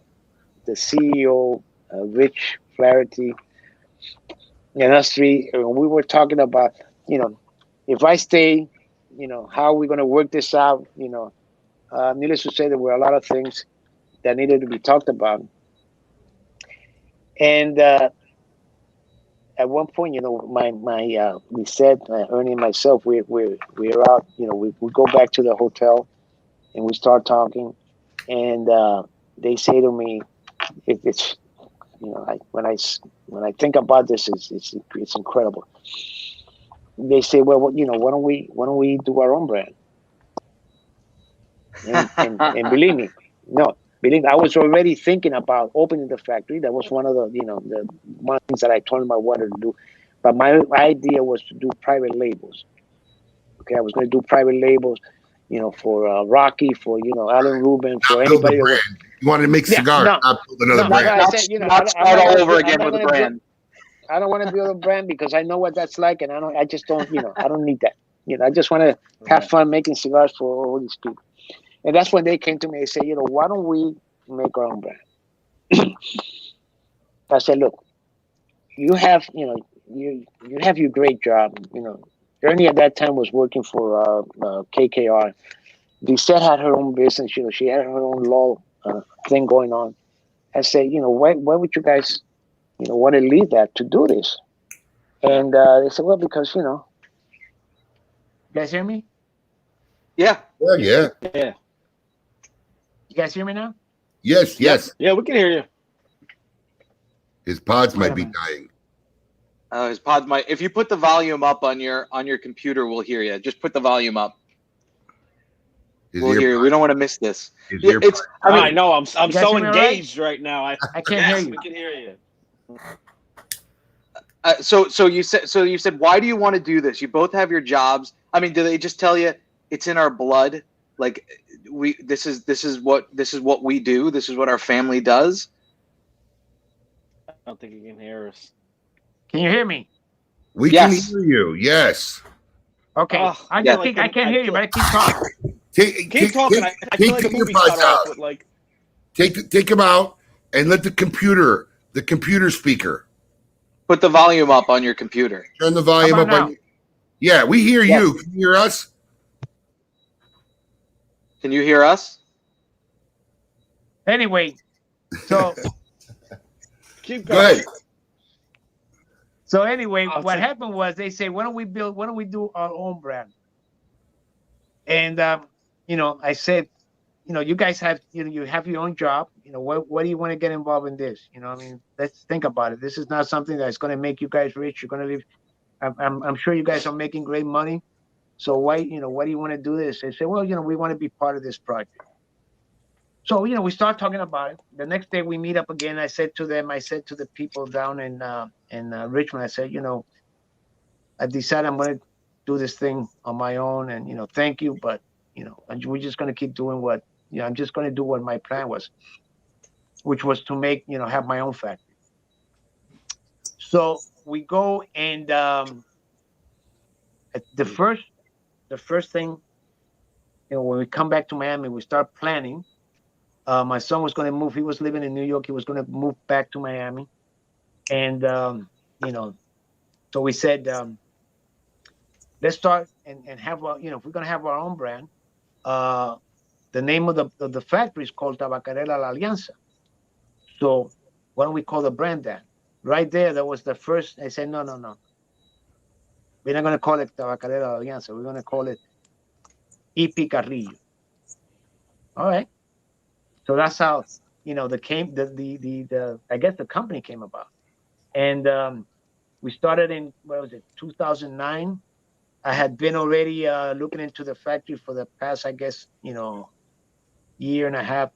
CEO, Rich Flaherty, and us three, and we were talking about, if I stay, how are we going to work this out? Needless to say, there were a lot of things that needed to be talked about. And at one point, we said, Ernie and myself, we're out, we go back to the hotel and we start talking. And they say to me, it's when I think about this, it's incredible. They say, well, why don't we do our own brand? And believe me, I was already thinking about opening the factory. That was one of the one of the things that I told him I wanted to do. But my idea was to do private labels. Okay, I was going to do private labels, for Rocky, for Alan Rubin, for anybody that was. You wanted to make cigars, not build another brand. I said, not start all over again with a brand. I don't want to build a brand because I know what that's like, and I just don't, I don't need that. I just want to have fun making cigars for all these people. And that's when they came to me and said, why don't we make our own brand? I said, look, you have, you have your great job. Ernie at that time was working for KKR. Lisette had her own business. She had her own law thing going on. I said, why would you guys, want to leave that to do this? And they said, well, because, you guys hear me? Yeah. Yeah. You guys hear me now? Yes. Yeah, we can hear you. His pods might be dying. His pods might. If you put the volume up on your computer, we'll hear you. Just put the volume up. We'll hear you. We don't want to miss this. I know. I'm so engaged right now. I can't hear you. We can hear you. So you said, why do you want to do this? You both have your jobs. I mean, do they just tell you it's in our blood? Like this is what we do. This is what our family does. I don't think you can hear us. Can you hear me? We can hear you. Yes. Okay. I can't hear you, but I keep talking. Keep talking. I feel like a movie cut off with like. Take them out and let the computer speaker. Put the volume up on your computer. Turn the volume up. Yeah, we hear you. Can you hear us? Can you hear us? Anyway, so keep going. Go ahead. So anyway, what happened was they say, why don't we do our own brand? And I said, you guys have you have your own job. What do you want to get involved in this? I mean, let's think about it. This is not something that's going to make you guys rich. You're going to live. I'm sure you guys are making great money. So why do you want to do this? They say, well, we want to be part of this project. So we start talking about it. The next day we meet up again. I said to the people down in Richmond, I said, I decided I'm going to do this thing on my own, and thank you, but we're just going to keep doing what I'm just going to do what my plan was, which was to make have my own factory. So we go and the first thing, when we come back to Miami, we start planning. My son was going to move. He was living in New York. He was going to move back to Miami. And, so we said, let's start and have, if we're going to have our own brand, the name of the factory is called Tabacalera La Alianza. So why don't we call the brand that? Right there, that was the first. I said, no. We're not going to call it Tabacalera La Alianza. We're going to call it E.P. Carrillo. All right. So that's how, you know, the I guess the company came about. And we started in, 2009. I had been already looking into the factory for the past, I guess, you know, year and a half.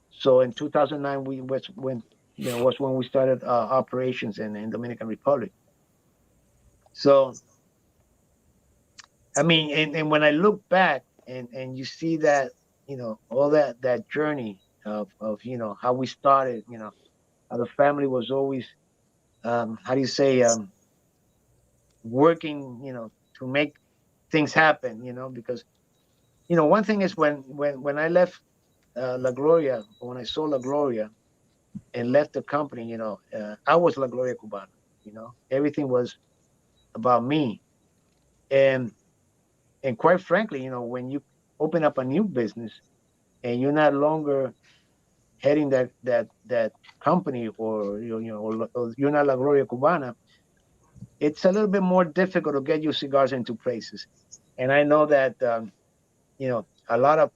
So in 2009, was when we started operations in Dominican Republic. So, I mean, and when I look back and you see that, you know, all that journey of, you know, how we started, you know, how the family was always, how do you say, working, you know, to make things happen, you know, because, you know, one thing is when I left La Gloria, when I sold La Gloria and left the company, you know, I was La Gloria Cubana, you know, everything was about me. And quite frankly, you know, when you open up a new business and you're not longer heading that company, or or you're not La Gloria Cubana, it's a little bit more difficult to get your cigars into places. And I know that you know, a lot of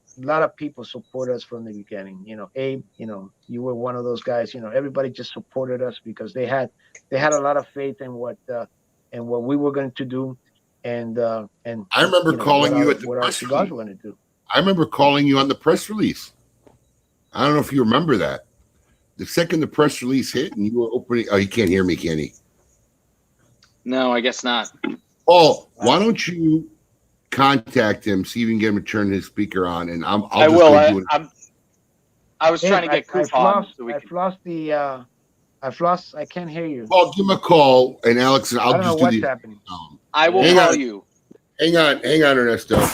people support us from the beginning. You know, Abe, you know, you were one of those guys. You know, everybody just supported us because they had a lot of faith in what we were going to do, and I remember calling you at the what our press cigars release. were going to do. I remember calling you on the press release. I don't know if you remember that. The second the press release hit and you were opening, oh, you can't hear me, can he? No, I guess not. Oh, why don't you contact him, see if you can get him to turn his speaker on, and I was trying to get coupons. I can't hear you. Well, give him a call, and Alex, I don't know what's happening. I will call you. Hang on, Ernesto.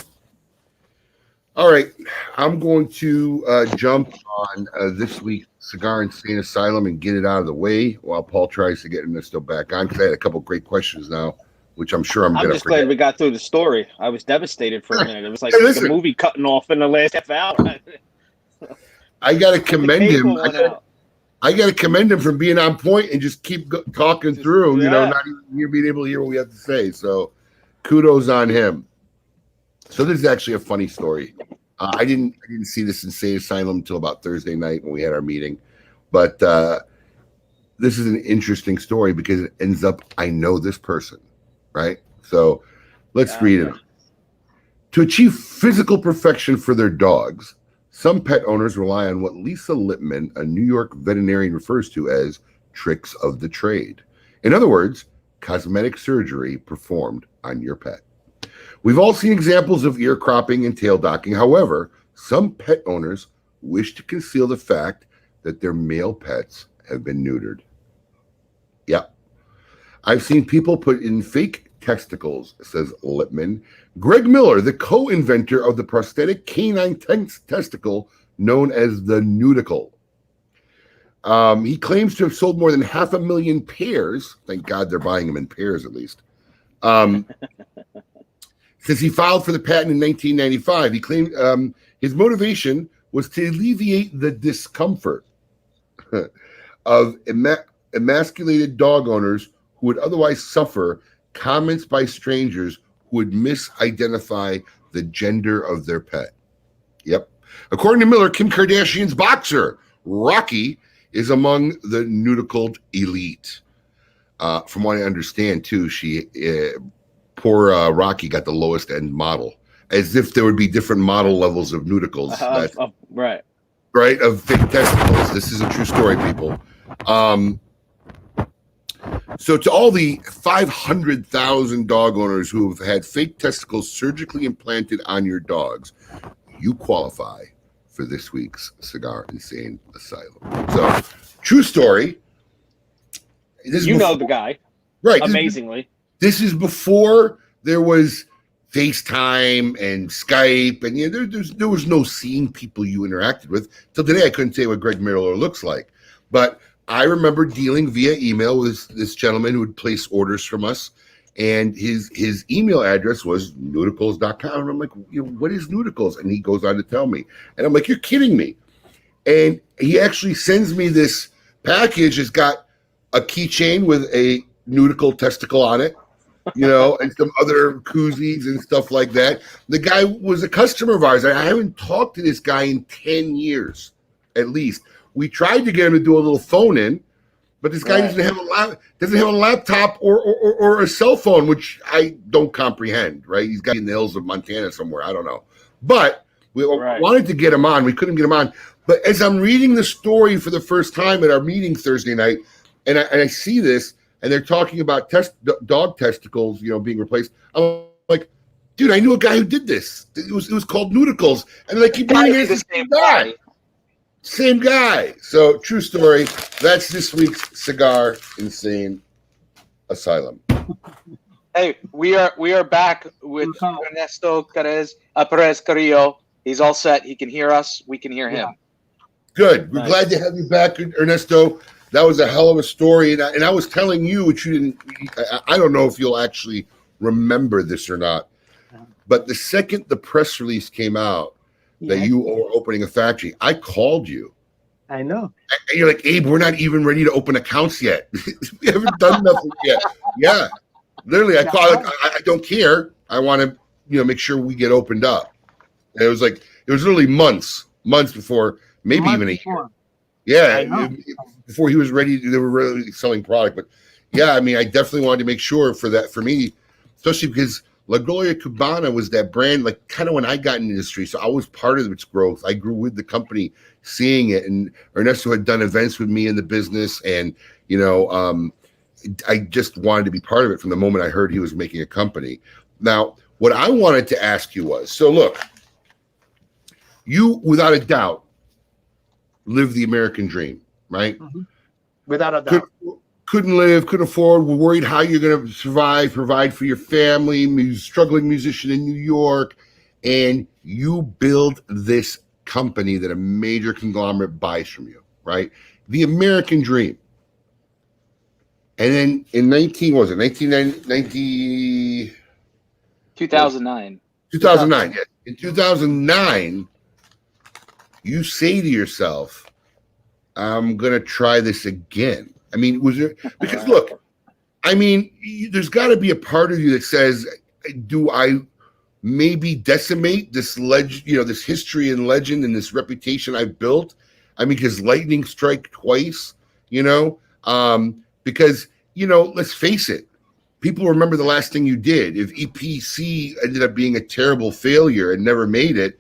All right, I'm going to jump on this week's Cigar Insane Asylum and get it out of the way while Paul tries to get Ernesto back on, because I had a couple great questions now, which I'm sure I'm going to just glad we got through the story. I was devastated for a minute. It was like the movie cutting off in the last half hour. I got to commend him. I got to commend him for being on point and just keep talking through, you know, not even being able to hear what we have to say. So kudos on him. So this is actually a funny story. I didn't see this Insane Asylum until about Thursday night when we had our meeting, but this is an interesting story because it ends up, I know this person, right? So let's read it. To achieve physical perfection for their dogs, some pet owners rely on what Lisa Lippman, a New York veterinarian, refers to as tricks of the trade. In other words, cosmetic surgery performed on your pet. We've all seen examples of ear cropping and tail docking. However, some pet owners wish to conceal the fact that their male pets have been neutered. Yep. I've seen people put in fake testicles, says Lippman. Greg Miller, the co-inventor of the prosthetic canine testicle known as the Nudicle. He claims to have sold more than 500,000 pairs. Thank God they're buying them in pairs at least. Since he filed for the patent in 1995, he claimed his motivation was to alleviate the discomfort of emasculated dog owners who would otherwise suffer comments by strangers who would misidentify the gender of their pet. Yep. According to Miller, Kim Kardashian's boxer, Rocky, is among the nudicled elite. From what I understand, too, poor Rocky got the lowest end model, as if there would be different model levels of nudicles. Right, of fake testicles. This is a true story, people. So to all the 500,000 dog owners who have had fake testicles surgically implanted on your dogs, you qualify for this week's Cigar Insane Asylum. So, true story. The guy. Right. Amazingly. This is before there was FaceTime and Skype, and there was no seeing people you interacted with. Till today, I couldn't say what Greg Miller looks like. But I remember dealing via email with this gentleman who would place orders from us, and his email address was nudicles.com. And I'm like, what is Nudicles? And he goes on to tell me. And I'm like, you're kidding me. And he actually sends me this package. It's got a keychain with a nudicle testicle on it. and some other koozies and stuff like that. The guy was a customer of ours. I haven't talked to this guy in 10 years, at least. We tried to get him to do a little phone in, but this guy doesn't have a laptop or a cell phone, which I don't comprehend. Right? He's got in the hills of Montana somewhere. I don't know, but we wanted to get him on. We couldn't get him on. But as I'm reading the story for the first time at our meeting Thursday night, and I see this, and they're talking about dog testicles, being replaced. I'm like, dude, I knew a guy who did this. It was called Nudicles, and they keep bringing it the same guy. Same guy. So true story. That's this week's Cigar Insane Asylum. Hey, we are back with Ernesto Perez Carrillo. He's all set. He can hear us. We can hear him. Good. We're glad to have you back, Ernesto. That was a hell of a story. And I was telling you, which you didn't, I don't know if you'll actually remember this or not, but the second the press release came out that you were opening a factory, I called you. I know. And you're like, Abe, we're not even ready to open accounts yet. We haven't done nothing yet. Yeah. Literally, I called, I don't care. I want to, make sure we get opened up. And it was literally months before, maybe even a year. Yeah, before he was ready, they were really selling product. But yeah, I mean, I definitely wanted to make sure for me, especially because La Gloria Cubana was that brand, like kind of when I got in the industry. So I was part of its growth. I grew with the company, seeing it. And Ernesto had done events with me in the business. And, I just wanted to be part of it from the moment I heard he was making a company. Now, what I wanted to ask you was, so look, you, without a doubt, live the American dream, right? Mm-hmm. Without a doubt. Couldn't afford, were worried how you're going to survive, provide for your family, struggling musician in New York, and you build this company that a major conglomerate buys from you, right? The American dream. And then in 1990, 2009. 2009, yeah. In 2009, you say to yourself, I'm going to try this again. I mean, was there, because look, I mean, there's got to be a part of you that says, do I maybe decimate this this history and legend and this reputation I've built? I mean, because lightning strike twice, because, let's face it, people remember the last thing you did. If EPC ended up being a terrible failure and never made it,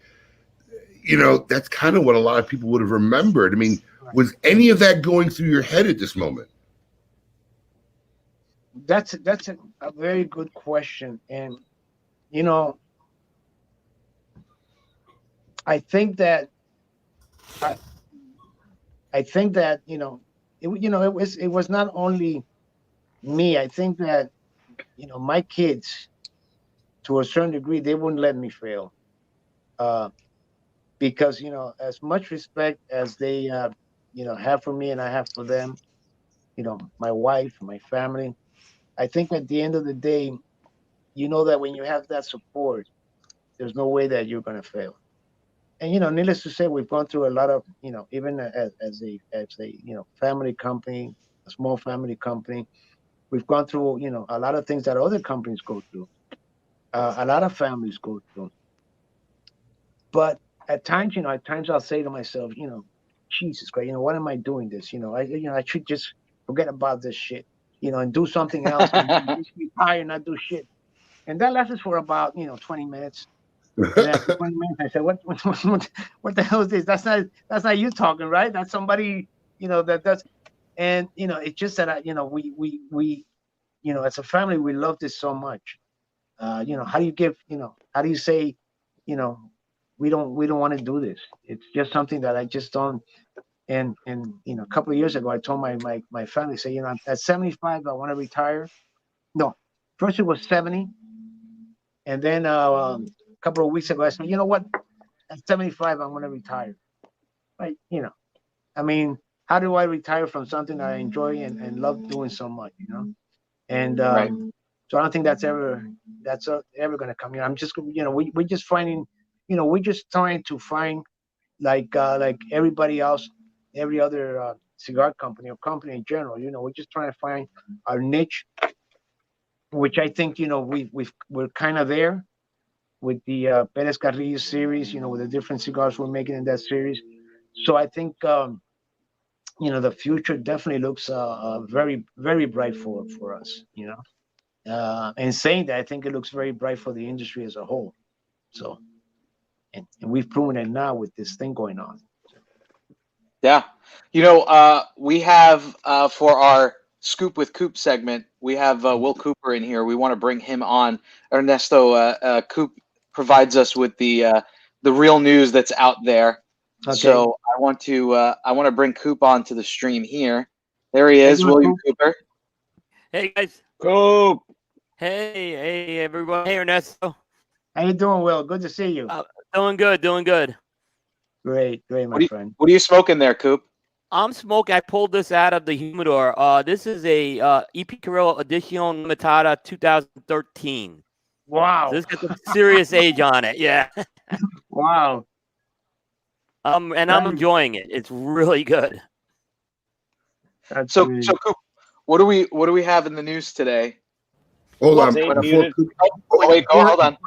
that's kind of what a lot of people would have remembered. I mean, was any of that going through your head at this moment? That's a very good question. And, I think that, it was not only me. I think that, my kids, to a certain degree, they wouldn't let me fail. Because, as much respect as they, have for me and I have for them, my wife, my family, I think at the end of the day, that when you have that support, there's no way that you're going to fail. And, needless to say, we've gone through a lot of, even as a family company, a small family company, we've gone through, a lot of things that other companies go through, a lot of families go through. But at times I'll say to myself, Jesus Christ, why am I doing this? I should just forget about this shit, and do something else, and just retire and not do shit. And that lasts for about, 20 minutes. And after 20 minutes, I said, what the hell is this? That's not you talking, right? That's somebody, that does. And, it's just that, we, as a family, we love this so much. How do you how do you say, we don't want to do this. It's just something that I just don't. And a couple of years ago, I told my family, say, at 75, I want to retire. No, first it was 70. And then a couple of weeks ago, I said, you know what? At 75, I'm going to retire. Right? I mean, how do I retire from something that I enjoy and love doing so much, And so I don't think that's ever going to come. I'm just, we're just finding, we're just trying to find like everybody else, every other cigar company or company in general, we're just trying to find our niche which I think we're kind of there with the Perez Carrillo series. With the different cigars we're making in that series. So I think the future definitely looks very very bright for us. And saying that, I think it looks very bright for the industry as a whole. So, and we've proven it now with this thing going on. Yeah. We have for our Scoop with Coop segment, we have Will Cooper in here. We want to bring him on. Ernesto, Coop provides us with the real news that's out there. Okay. So I want to bring Coop onto the stream here. There he is, William Cooper. Hey guys. Coop. Hey everyone. Hey Ernesto. How you doing, Will? Good to see you. Doing good. Great, my friend. What are you smoking there, Coop? I'm smoking. I pulled this out of the humidor. This is a EP Carrillo Edición Limitada 2013. Wow. So this got some serious age on it. Yeah. Wow. I'm enjoying it. It's really good. So Coop, what do we have in the news today? Hold on. Hold on.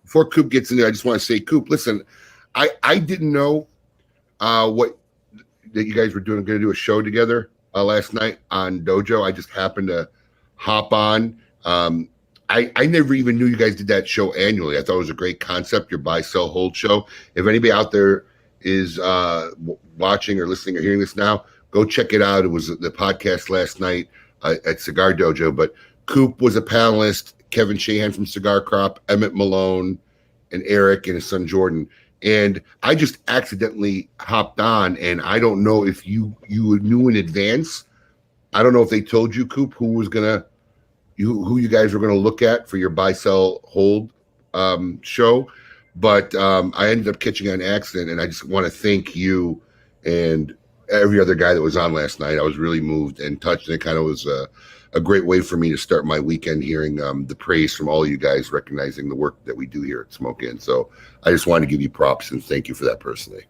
Before Coop gets in there, I just want to say, Coop, listen, I didn't know that you guys were going to do a show together last night on Dojo. I just happened to hop on. I never even knew you guys did that show annually. I thought it was a great concept, your buy, sell, hold show. If anybody out there is watching or listening or hearing this now, go check it out. It was the podcast last night at Cigar Dojo. But Coop was a panelist, Kevin Shahan from Cigar Crop, Emmett Malone, and Eric and his son Jordan. And I just accidentally hopped on, and I don't know if you knew in advance. I don't know if they told you, Coop, who you guys were gonna look at for your buy, sell, hold show. But I ended up catching on accident, and I just want to thank you and every other guy that was on last night. I was really moved and touched, and it kind of was a great way for me to start my weekend hearing the praise from all you guys, recognizing the work that we do here at Smoke Inn. So I just wanted to give you props and thank you for that personally.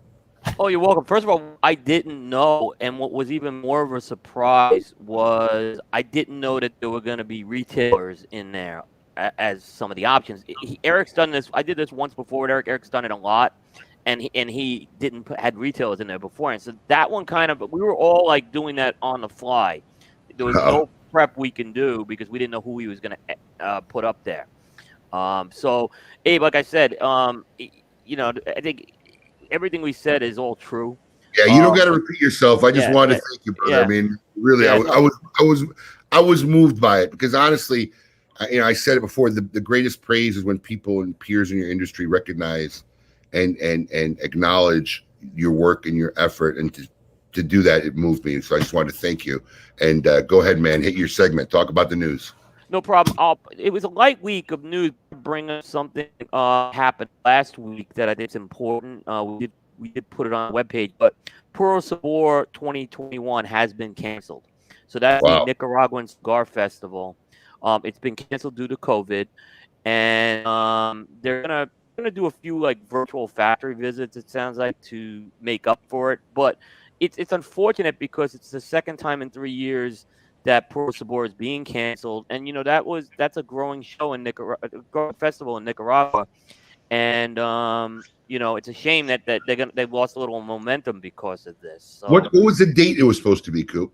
Oh, you're welcome. First of all, I didn't know, and what was even more of a surprise was I didn't know that there were going to be retailers in there as some of the options. Eric's done this. I did this once before with Eric. Eric's done it a lot, and he had retailers in there before, and so that one we were all like doing that on the fly. There was no prep we can do because we didn't know who he was going to put up there. So Abe, like I said, I think everything we said is all true. Yeah, you don't got to repeat yourself. I just wanted to thank you, brother. Yeah. I mean, really, I was moved by it because honestly, I said it before. The greatest praise is when people and peers in your industry recognize and acknowledge your work and your effort, and to do that, it moved me. So I just wanted to thank you. And go ahead, man, hit your segment. Talk about the news. No problem. It was a light week of news. Bring up something happened last week that I think is important. We did put it on the webpage, but Puro Sabor 2021 has been canceled. So that's the Nicaraguan Cigar Festival. It's been canceled due to COVID, and they're gonna do a few like virtual factory visits. It sounds like to make up for it, but it's unfortunate because it's the second time in 3 years that Puro Sabor is being canceled, and that's a growing show in Nicaragua, a growing festival in Nicaragua, and it's a shame that they've lost a little momentum because of this. So, what was the date it was supposed to be, Coop?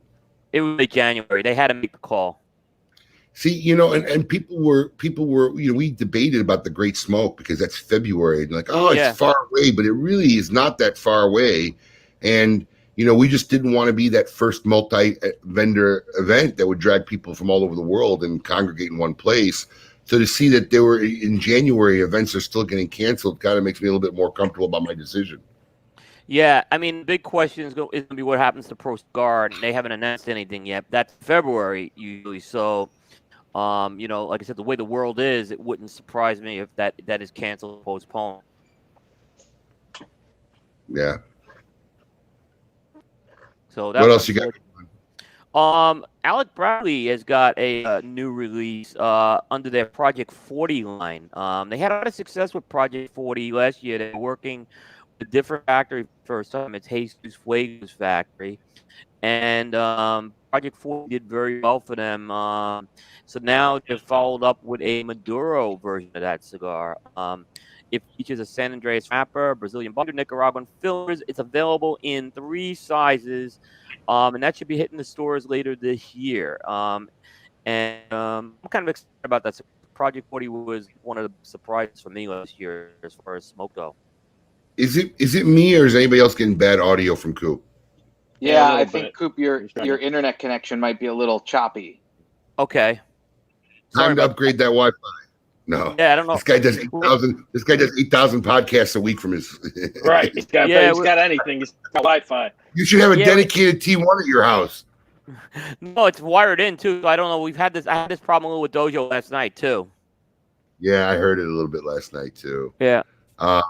It was like January. They had to make the call. See, and people were, we debated about the Great Smoke because that's February, and like, it's far away, but it really is not that far away, and we just didn't want to be that first multi-vendor event that would drag people from all over the world and congregate in one place. So to see that there were in January events are still getting canceled kind of makes me a little bit more comfortable about my decision. Yeah, I mean, the big question is going to be what happens to Pro Cigar. They haven't announced anything yet. That's February usually. So, like I said, the way the world is, it wouldn't surprise me if that is canceled, postponed. Yeah. So that's what else you got? Alec Bradley has got a new release under their Project 40 line. They had a lot of success with Project 40 last year. They're working a different factory first time. It's Jesus Fuego's factory, and Project 40 did very well for them. So now they've followed up with a Maduro version of that cigar. It features a San Andreas wrapper, Brazilian binder, Nicaraguan fillers. It's available in 3 sizes, and that should be hitting the stores later this year. I'm kind of excited about that. Project 40 was one of the surprises for me last year as far as smoke go. Is it me or is anybody else getting bad audio from Coop? Yeah, I think Coop, your internet connection might be a little choppy. Okay. Time to upgrade that Wi-Fi. No. Yeah, I don't know. This guy does 8,000. This guy does 8,000 podcasts a week from his. Right. He's got anything. He's got Wi-Fi. You should have a dedicated T1 at your house. No, it's wired in too. I don't know. I had this problem with Dojo last night too. Yeah, I heard it a little bit last night too. Yeah. Yeah.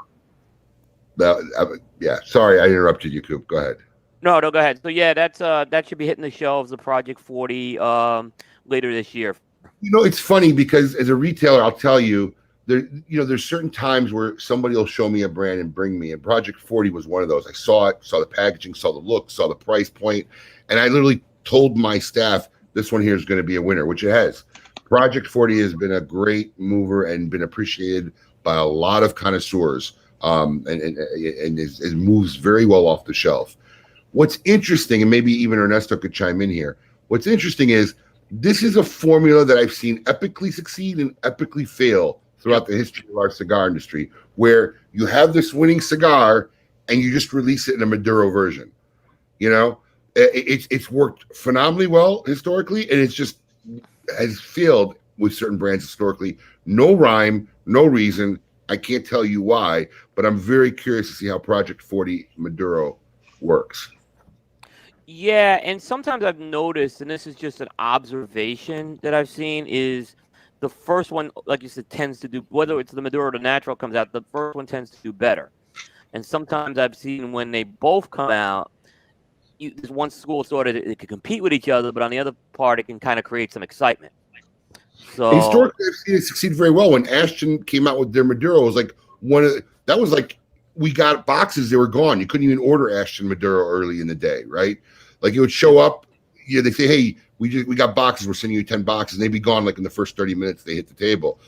Sorry, I interrupted you, Coop. Go ahead. No, go ahead. So yeah, that should be hitting the shelves of Project 40 later this year. You know, it's funny because as a retailer, I'll tell you, there's certain times where somebody will show me a brand and bring me, and Project 40 was one of those. I saw it, saw the packaging, saw the look, saw the price point, and I literally told my staff, this one here is going to be a winner, which it has. Project 40 has been a great mover and been appreciated by a lot of connoisseurs, and it moves very well off the shelf. What's interesting, and maybe even Ernesto could chime in here, what's interesting is this is a formula that I've seen epically succeed and epically fail throughout the history of our cigar industry, where you have this winning cigar and you just release it in a Maduro version. You know, it's worked phenomenally well historically, and it's just has failed with certain brands historically. No rhyme, no reason. I can't tell you why, but I'm very curious to see how Project 40 Maduro works. Yeah, and sometimes I've noticed, and this is just an observation that I've seen, is the first one, like you said, tends to do, whether it's the Maduro or the natural comes out, the first one tends to do better. And sometimes I've seen when they both come out, there's one school of thought it can compete with each other, but on the other part, it can kind of create some excitement. So historically, I've seen it succeed very well. When Ashton came out with their Maduro, it was like that was like, we got boxes, they were gone. You couldn't even order Ashton Maduro early in the day, right? Like it would show up, they say, hey, we got boxes, we're sending you 10 boxes, and they'd be gone like in the first 30 minutes they hit the table.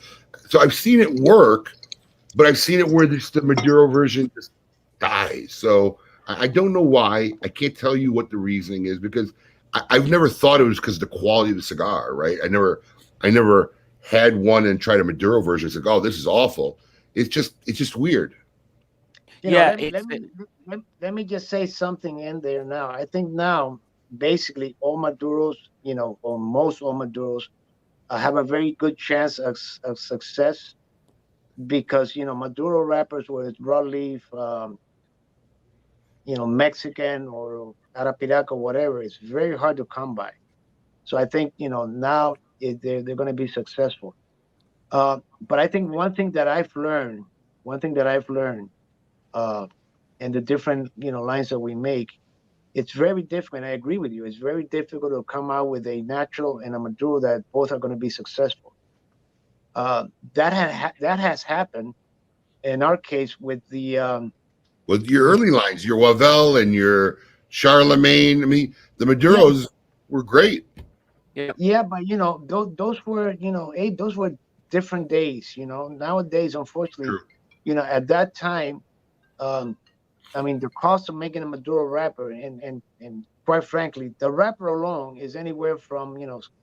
So I've seen it work, but I've seen it where the Maduro version just dies. So I don't know why. I can't tell you what the reasoning is, because I've never thought it was because of the quality of the cigar, right? I never had one and tried a Maduro version. It's like, oh, this is awful. It's just weird. Let me just say something in there now. I think now, basically, all Maduros, or most all Maduros, have a very good chance of success because, Maduro wrappers, whether it's broadleaf, Mexican or Arapiraca, whatever, it's very hard to come by. So I think, now they're going to be successful. But I think one thing that I've learned, and the different lines that we make, it's very different. I agree with you. It's very difficult to come out with a natural and a Maduro that both are going to be successful. That has happened in our case with the with your early lines, your Wavel and your Charlemagne. I mean, the Maduros were great. Yeah, but those were those were different days. Nowadays, unfortunately, at that time. I mean, the cost of making a Maduro wrapper and quite frankly, the wrapper alone is anywhere from,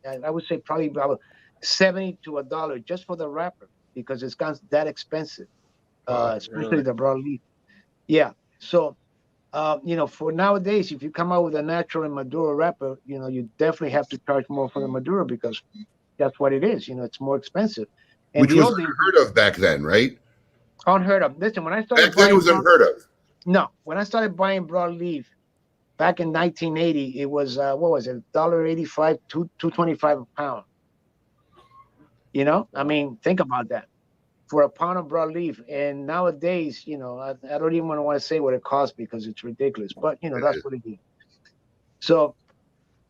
I would say probably about $70 to $1 just for the wrapper because it's gotten that expensive, especially the broadleaf. Yeah. So, for nowadays, if you come out with a natural and Maduro wrapper, you definitely have to charge more for the Maduro because that's what it is. It's more expensive. And which was unheard of back then, right? Unheard of. Listen, when I started back then, it was unheard of. No, when I started buying broadleaf back in 1980, it was what was it, $1.85, $2.25 a pound. I mean, think about that for a pound of broadleaf. And nowadays, I don't even want to say what it costs because it's ridiculous. But that's what it is. So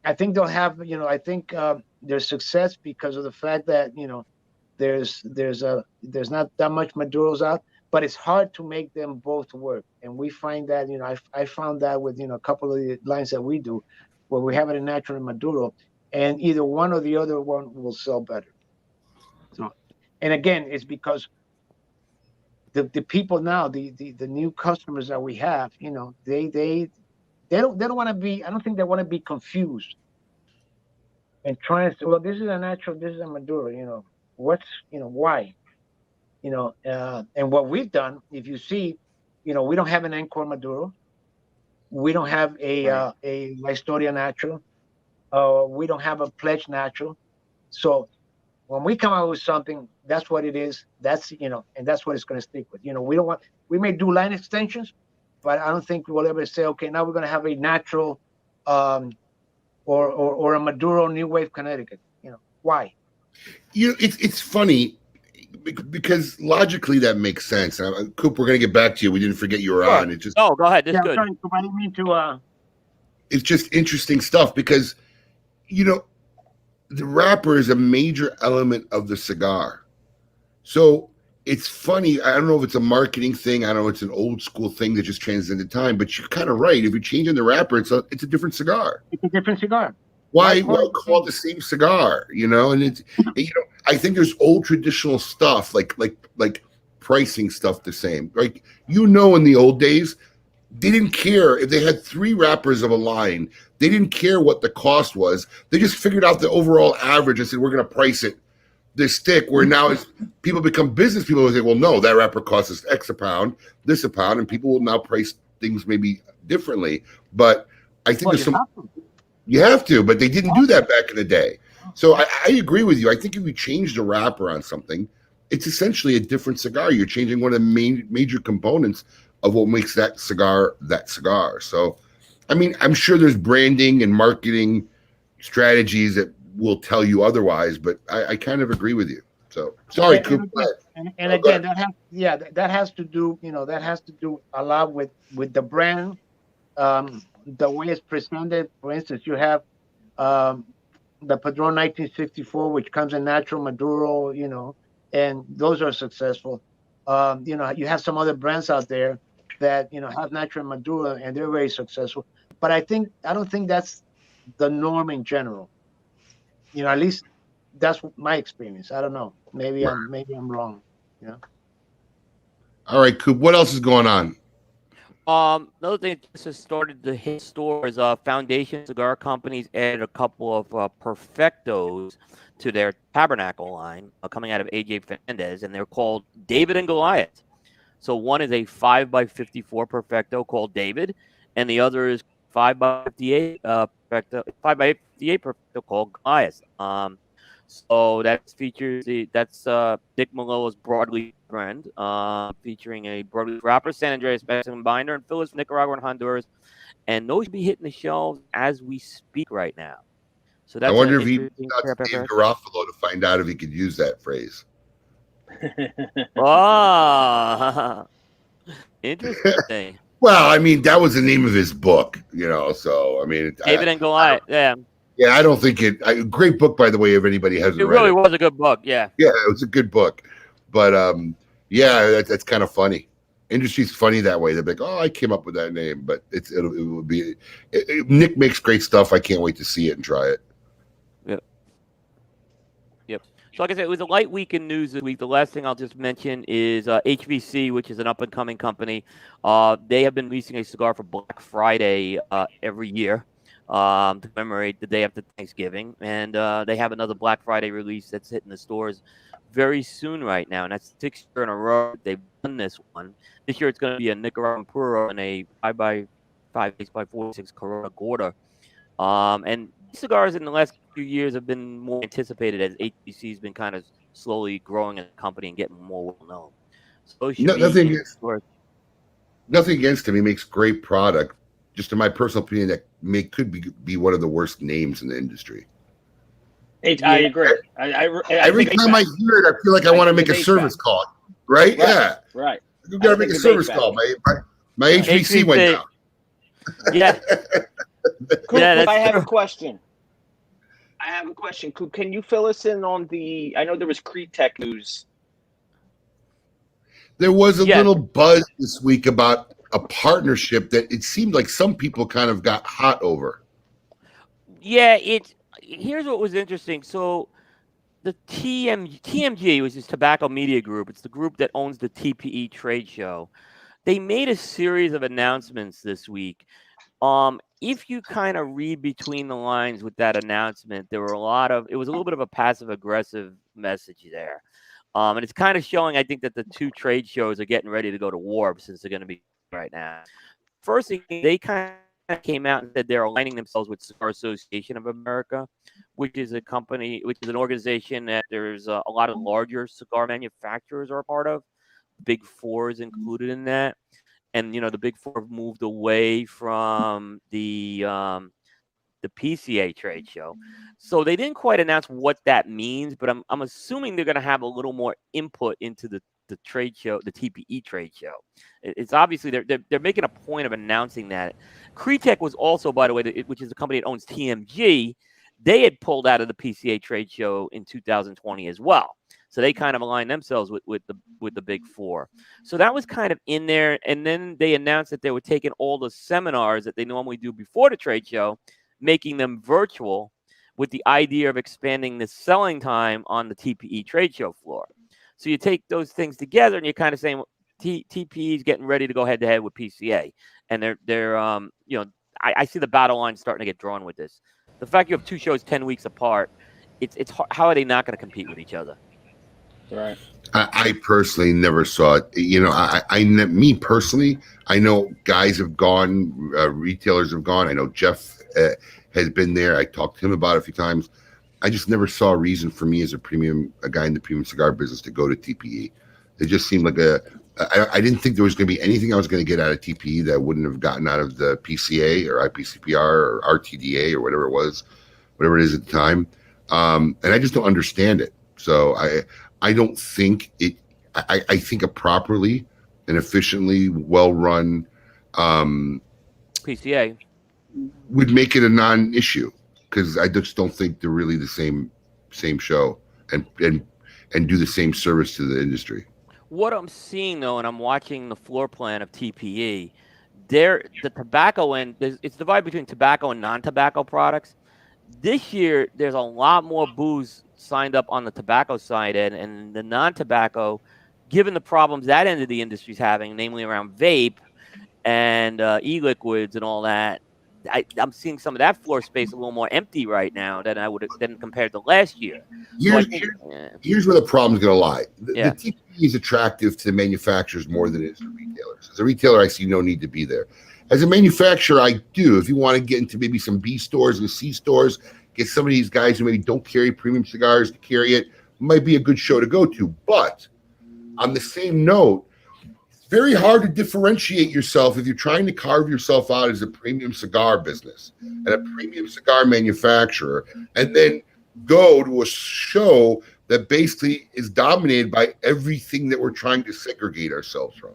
I think they'll have, I think their success because of the fact that there's not that much Maduros out. but it's hard to make them both work. And we find that, I found that with, a couple of the lines that we do, where we have it in natural and Maduro, and either one or the other one will sell better. So, and again, it's because the people now, the new customers that we have, they don't want to be, I don't think they want to be confused and trying to say, well, this is a natural, this is a Maduro, what's, why? And what we've done, if you see, we don't have an Encore Maduro. We don't have a La Historia Natural. We don't have a Pledge Natural. So when we come out with something, that's what it is. That's, and that's what it's going to stick with. We may do line extensions, but I don't think we'll ever say, okay, now we're going to have a natural or a Maduro New Wave Connecticut. Why? It's funny because logically that makes sense. Coop, we're going to get back to you. We didn't forget you were on. It just go ahead. That's good. Sorry, Coop, I didn't mean to. It's just interesting stuff because, the wrapper is a major element of the cigar. So it's funny. I don't know if it's a marketing thing. I don't know if it's an old school thing that just transcended time, but you're kind of right. If you're changing the wrapper, it's a different cigar. It's a different cigar. Why call it the same cigar? And it's, I think there's old traditional stuff like pricing stuff the same. Like, in the old days, they didn't care if they had 3 wrappers of a line. They didn't care what the cost was. They just figured out the overall average and said, we're going to price it this stick. Where now as people become business people, will say, well, no, that wrapper costs us X a pound, this a pound, and people will now price things maybe differently. But I think you have to, but they didn't do that back in the day. So I agree with you. I think if you change the wrapper on something, it's essentially a different cigar. You're changing one of the major components of what makes that cigar that cigar. So, I mean, I'm sure there's branding and marketing strategies that will tell you otherwise, but I kind of agree with you. So, sorry, Coop. And again, that has to do, that has to do a lot with the brand, the way it's presented. For instance, you have the Padron 1964, which comes in natural Maduro, and those are successful. You have some other brands out there that have natural Maduro, and they're very successful. But I don't think that's the norm in general. At least that's my experience. I don't know. Maybe I'm wrong. All right, Coop. What else is going on? Another thing that just has started to hit stores. Foundation Cigar Companies added a couple of Perfectos to their Tabernacle line coming out of AJ Fernandez, and they're called David and Goliath. So one is a 5x54 Perfecto called David, and the other is 5x58 Perfecto, 5x58 Perfecto called Goliath. So that features that's Dick Malolo's Broadleaf brand, featuring a Broadleaf wrapper, San Andreas Mexican binder, and fillers from Nicaragua and Honduras. And those should be hitting the shelves as we speak right now. So that's I wonder if he got Dave Garofalo to find out if he could use that phrase. Interesting. Well, I mean, that was the name of his book, so I mean, David and Goliath. Yeah, I don't think great book, by the way, if anybody hasn't read it. It really was a good book. Yeah, it was a good book, but that's kind of funny. Industry's funny that way. They're like, oh, I came up with that name, but it would be Nick makes great stuff. I can't wait to see it and try it. Yep. So like I said, it was a light week in news this week. The last thing I'll just mention is HVC, which is an up-and-coming company. They have been releasing a cigar for Black Friday every year to commemorate the day after Thanksgiving. And they have another Black Friday release that's hitting the stores very soon right now. And that's 6 years in a row they've done this one. This year it's going to be a Nicaraguan Puro and a 5x5, 6x46 Corona Gorda. And cigars in the last few years have been more anticipated as HBC has been kind of slowly growing as a company and getting more well known. So nothing against him. He makes great product. Just in my personal opinion, that could be one of the worst names in the industry. I agree. Every time I hear it, I feel like I want to make a service call. Right? Yeah. Right. You got to make a service call. My HVC went down. Yeah. Coop, I have a question. Coop, can you fill us in on I know there was Cretech news. There was a Yes. little buzz this week about a partnership that it seemed like some people kind of got hot over. Yeah, here's what was interesting. So the TMG, which is Tobacco Media Group, it's the group that owns the TPE trade show. They made a series of announcements this week. If you kind of read between the lines with that announcement, there were it was a little bit of a passive aggressive message there. And it's kind of showing, I think, that the two trade shows are getting ready to go to war since they're going to be right now. First thing, they kind of came out and said they're aligning themselves with Cigar Association of America, which is an organization that there's a lot of larger cigar manufacturers are a part of. Big Four is included in that. And, the Big Four have moved away from the PCA trade show. So they didn't quite announce what that means, but I'm assuming they're going to have a little more input into the trade show, the TPE trade show. It's obviously they're making a point of announcing that. Cretech was also, by the way, which is the company that owns TMG, they had pulled out of the PCA trade show in 2020 as well. So they kind of aligned themselves with the Big Four. So that was kind of in there. And then they announced that they were taking all the seminars that they normally do before the trade show, making them virtual, with the idea of expanding the selling time on the TPE trade show floor. So you take those things together and you're kind of saying, well, TPE is getting ready to go head to head with PCA. And they're I see the battle line starting to get drawn with this. The fact you have two shows 10 weeks apart, it's how are they not going to compete with each other? Right. I personally never saw it. Me personally, I know guys have gone, retailers have gone. I know Jeff has been there. I talked to him about it a few times. I just never saw a reason for me as a guy in the premium cigar business to go to TPE. It just seemed like I didn't think there was going to be anything I was going to get out of TPE that I wouldn't have gotten out of the PCA or IPCPR or RTDA or whatever it is at the time. And I just don't understand it. So I don't think it. I think a properly and efficiently well-run PCA would make it a non-issue, because I just don't think they're really the same show and do the same service to the industry. What I'm seeing, though, and I'm watching the floor plan of TPE, the tobacco end, it's divided between tobacco and non-tobacco products. This year, there's a lot more booze signed up on the tobacco side and the non-tobacco, given the problems that end of the industry is having, namely around vape and e-liquids and all that. I'm seeing some of that floor space a little more empty right now than compared to last year. Here's where the problem's going to lie. The TPE is attractive to the manufacturers more than it is to retailers. As a retailer, I see no need to be there. As a manufacturer, I do. If you want to get into maybe some B stores and C stores, get some of these guys who maybe don't carry premium cigars to carry it, might be a good show to go to. But on the same note, it's very hard to differentiate yourself if you're trying to carve yourself out as a premium cigar business and a premium cigar manufacturer, and then go to a show that basically is dominated by everything that we're trying to segregate ourselves from.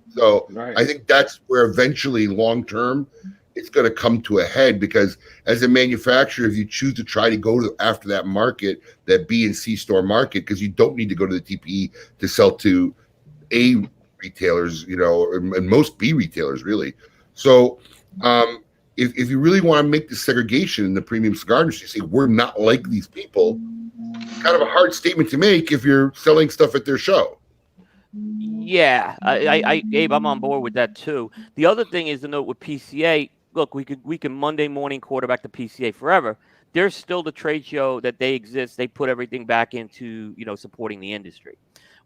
So I think that's where eventually long-term it's going to come to a head, because as a manufacturer, if you choose to try to go after that market, that B and C store market, because you don't need to go to the TPE to sell to A retailers, and most B retailers really. So if you really want to make the segregation in the premium cigar industry, say we're not like these people, kind of a hard statement to make if you're selling stuff at their show. Yeah, Abe, I'm on board with that too. The other thing is to note with PCA. Look, we can Monday morning quarterback the PCA forever. There's still the trade show that they exist. They put everything back into supporting the industry,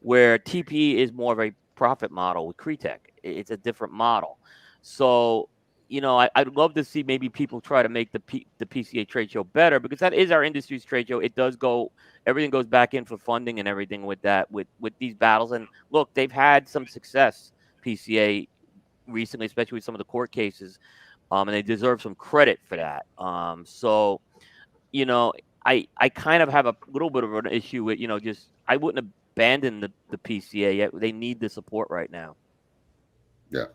where TPE is more of a profit model with Cretech. It's a different model. So I'd love to see maybe people try to make the PCA trade show better, because that is our industry's trade show. It does everything goes back in for funding and everything with that, with these battles. And look, they've had some success, PCA, recently, especially with some of the court cases, and they deserve some credit for that. So, I kind of have a little bit of an issue with, I wouldn't abandon the PCA yet. They need the support right now. Yeah.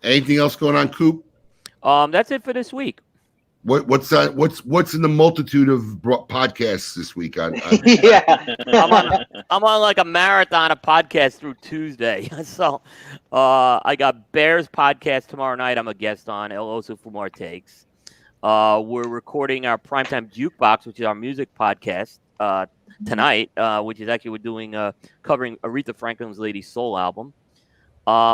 Anything else going on, Coop? That's it for this week. What's in the multitude of podcasts this week? Yeah, I'm on like a marathon of podcasts through Tuesday. So I got Bears podcast tomorrow night. I'm a guest on El Oso Fumar Takes. We're recording our Primetime Jukebox, which is our music podcast tonight, which is actually we're doing covering Aretha Franklin's Lady Soul album.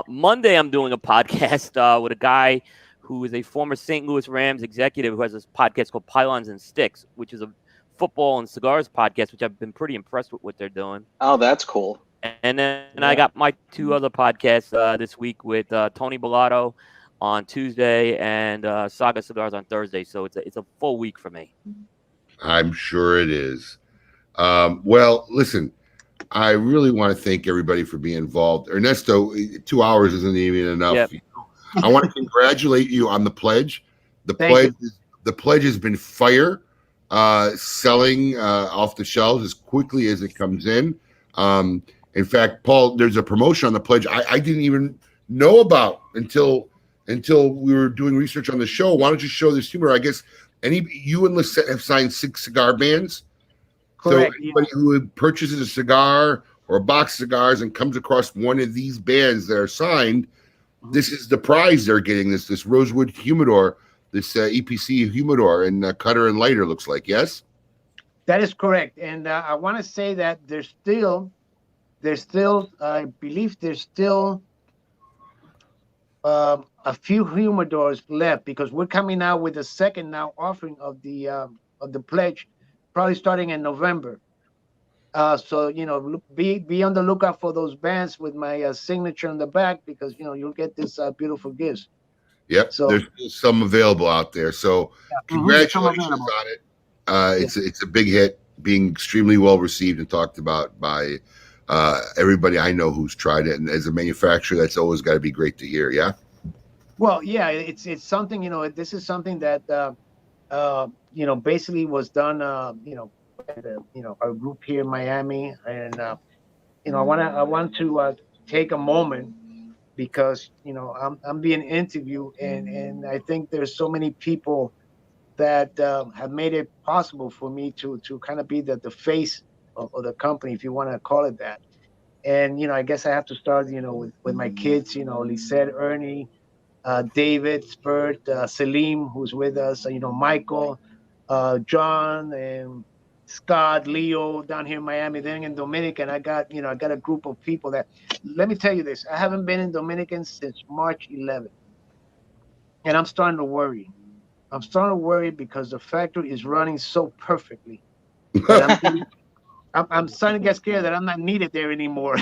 Monday, I'm doing a podcast with a guy who is a former St. Louis Rams executive who has this podcast called Pylons and Sticks, which is a football and cigars podcast, which I've been pretty impressed with what they're doing. Oh, that's cool. And then I got my two other podcasts this week with Tony Bellato on Tuesday and Saga Cigars on Thursday. So it's a full week for me. I'm sure it is. Well, listen, I really want to thank everybody for being involved. Ernesto, 2 hours isn't even enough. Yep. I want to congratulate you on the pledge. The pledge has been fire, selling off the shelves as quickly as it comes in. In fact, Paul, there's a promotion on the pledge I didn't even know about until we were doing research on the show. Why don't you show this humor? I guess you and Lisette have signed 6 cigar bands. Correct, So anybody who purchases a cigar or a box of cigars and comes across one of these bands that are signed, this is the prize they're getting. This Rosewood Humidor, this EPC Humidor and Cutter and Lighter looks like. Yes, that is correct. And I want to say that there's still, I believe there's still a few humidors left because we're coming out with a second now offering of the pledge, probably starting in November. So be on the lookout for those bands with my signature on the back because you'll get this beautiful gifts. Yep. So there's some available out there. So congratulations on it. It's a big hit, being extremely well received and talked about by everybody I know who's tried it. And as a manufacturer, that's always got to be great to hear. Yeah. Well, yeah, it's something. This is something that basically was done. Our group here in Miami, and I want to take a moment because I'm being interviewed, and I think there's so many people that have made it possible for me to kind of be the face of the company, if you want to call it that. And I guess I have to start with my kids, Lisette, Ernie, David, Spurt, Salim, who's with us, Michael, John, and Scott, Leo down here in Miami, then in Dominican. I got a group of people that, let me tell you this, I haven't been in Dominican since March 11th. And I'm starting to worry. I'm starting to worry because the factory is running so perfectly. I'm starting to get scared that I'm not needed there anymore.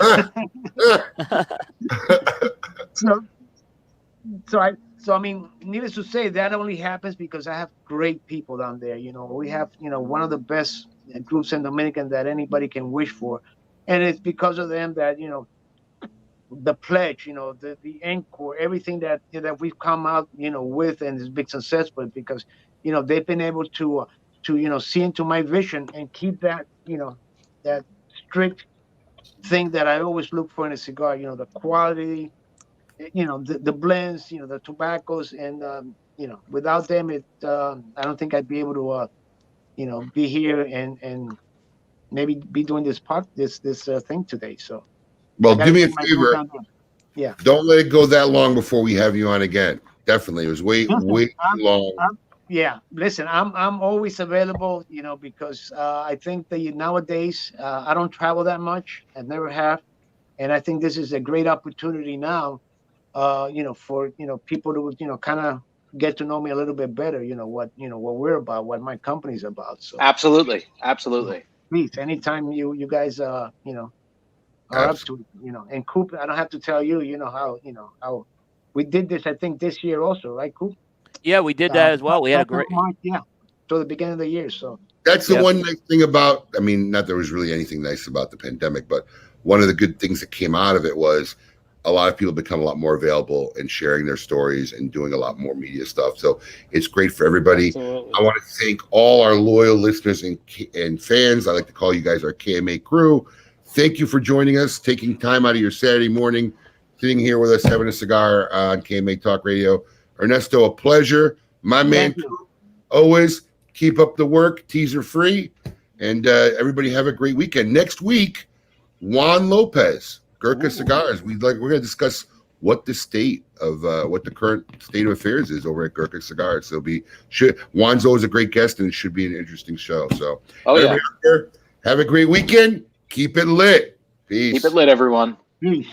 So I mean, needless to say, that only happens because I have great people down there. We have, one of the best groups in Dominican that anybody can wish for. And it's because of them that, the pledge, the encore, everything that we've come out, with and is big success with because, they've been able to see into my vision and keep that, that strict thing that I always look for in a cigar, the quality, the blends, the tobaccos, and without them, I don't think I'd be able to, be here and maybe be doing this thing today. So, well, do me a favor. Yeah. Don't let it go that long before we have you on again. Definitely, it was way too long. Yeah, listen, I'm always available, because I think that nowadays I don't travel that much. I never have, and I think this is a great opportunity now. For people to kind of get to know me a little bit better. What we're about, what my company's about. So absolutely. Please, anytime you guys are up to it, and Coop, I don't have to tell you, how we did this. I think this year also, right, Coop? Yeah, we did that as well. We had a great to the beginning of the year. So that's the one nice thing about. I mean, not there was really anything nice about the pandemic, but one of the good things that came out of it was a lot of people become a lot more available and sharing their stories and doing a lot more media stuff. So it's great for everybody. Absolutely. I want to thank all our loyal listeners and fans. I like to call you guys our KMA crew. Thank you for joining us, taking time out of your Saturday morning, sitting here with us, having a cigar on KMA Talk Radio. Ernesto, a pleasure. My man, always keep up the work, teaser free, and everybody have a great weekend. Next week, Juan Lopez, Gurkha Cigars. We're going to discuss what the state of what the current state of affairs is over at Gurkha Cigars. So Juan's always a great guest, and it should be an interesting show. So everybody out there, have a great weekend. Keep it lit. Peace. Keep it lit, everyone. Peace.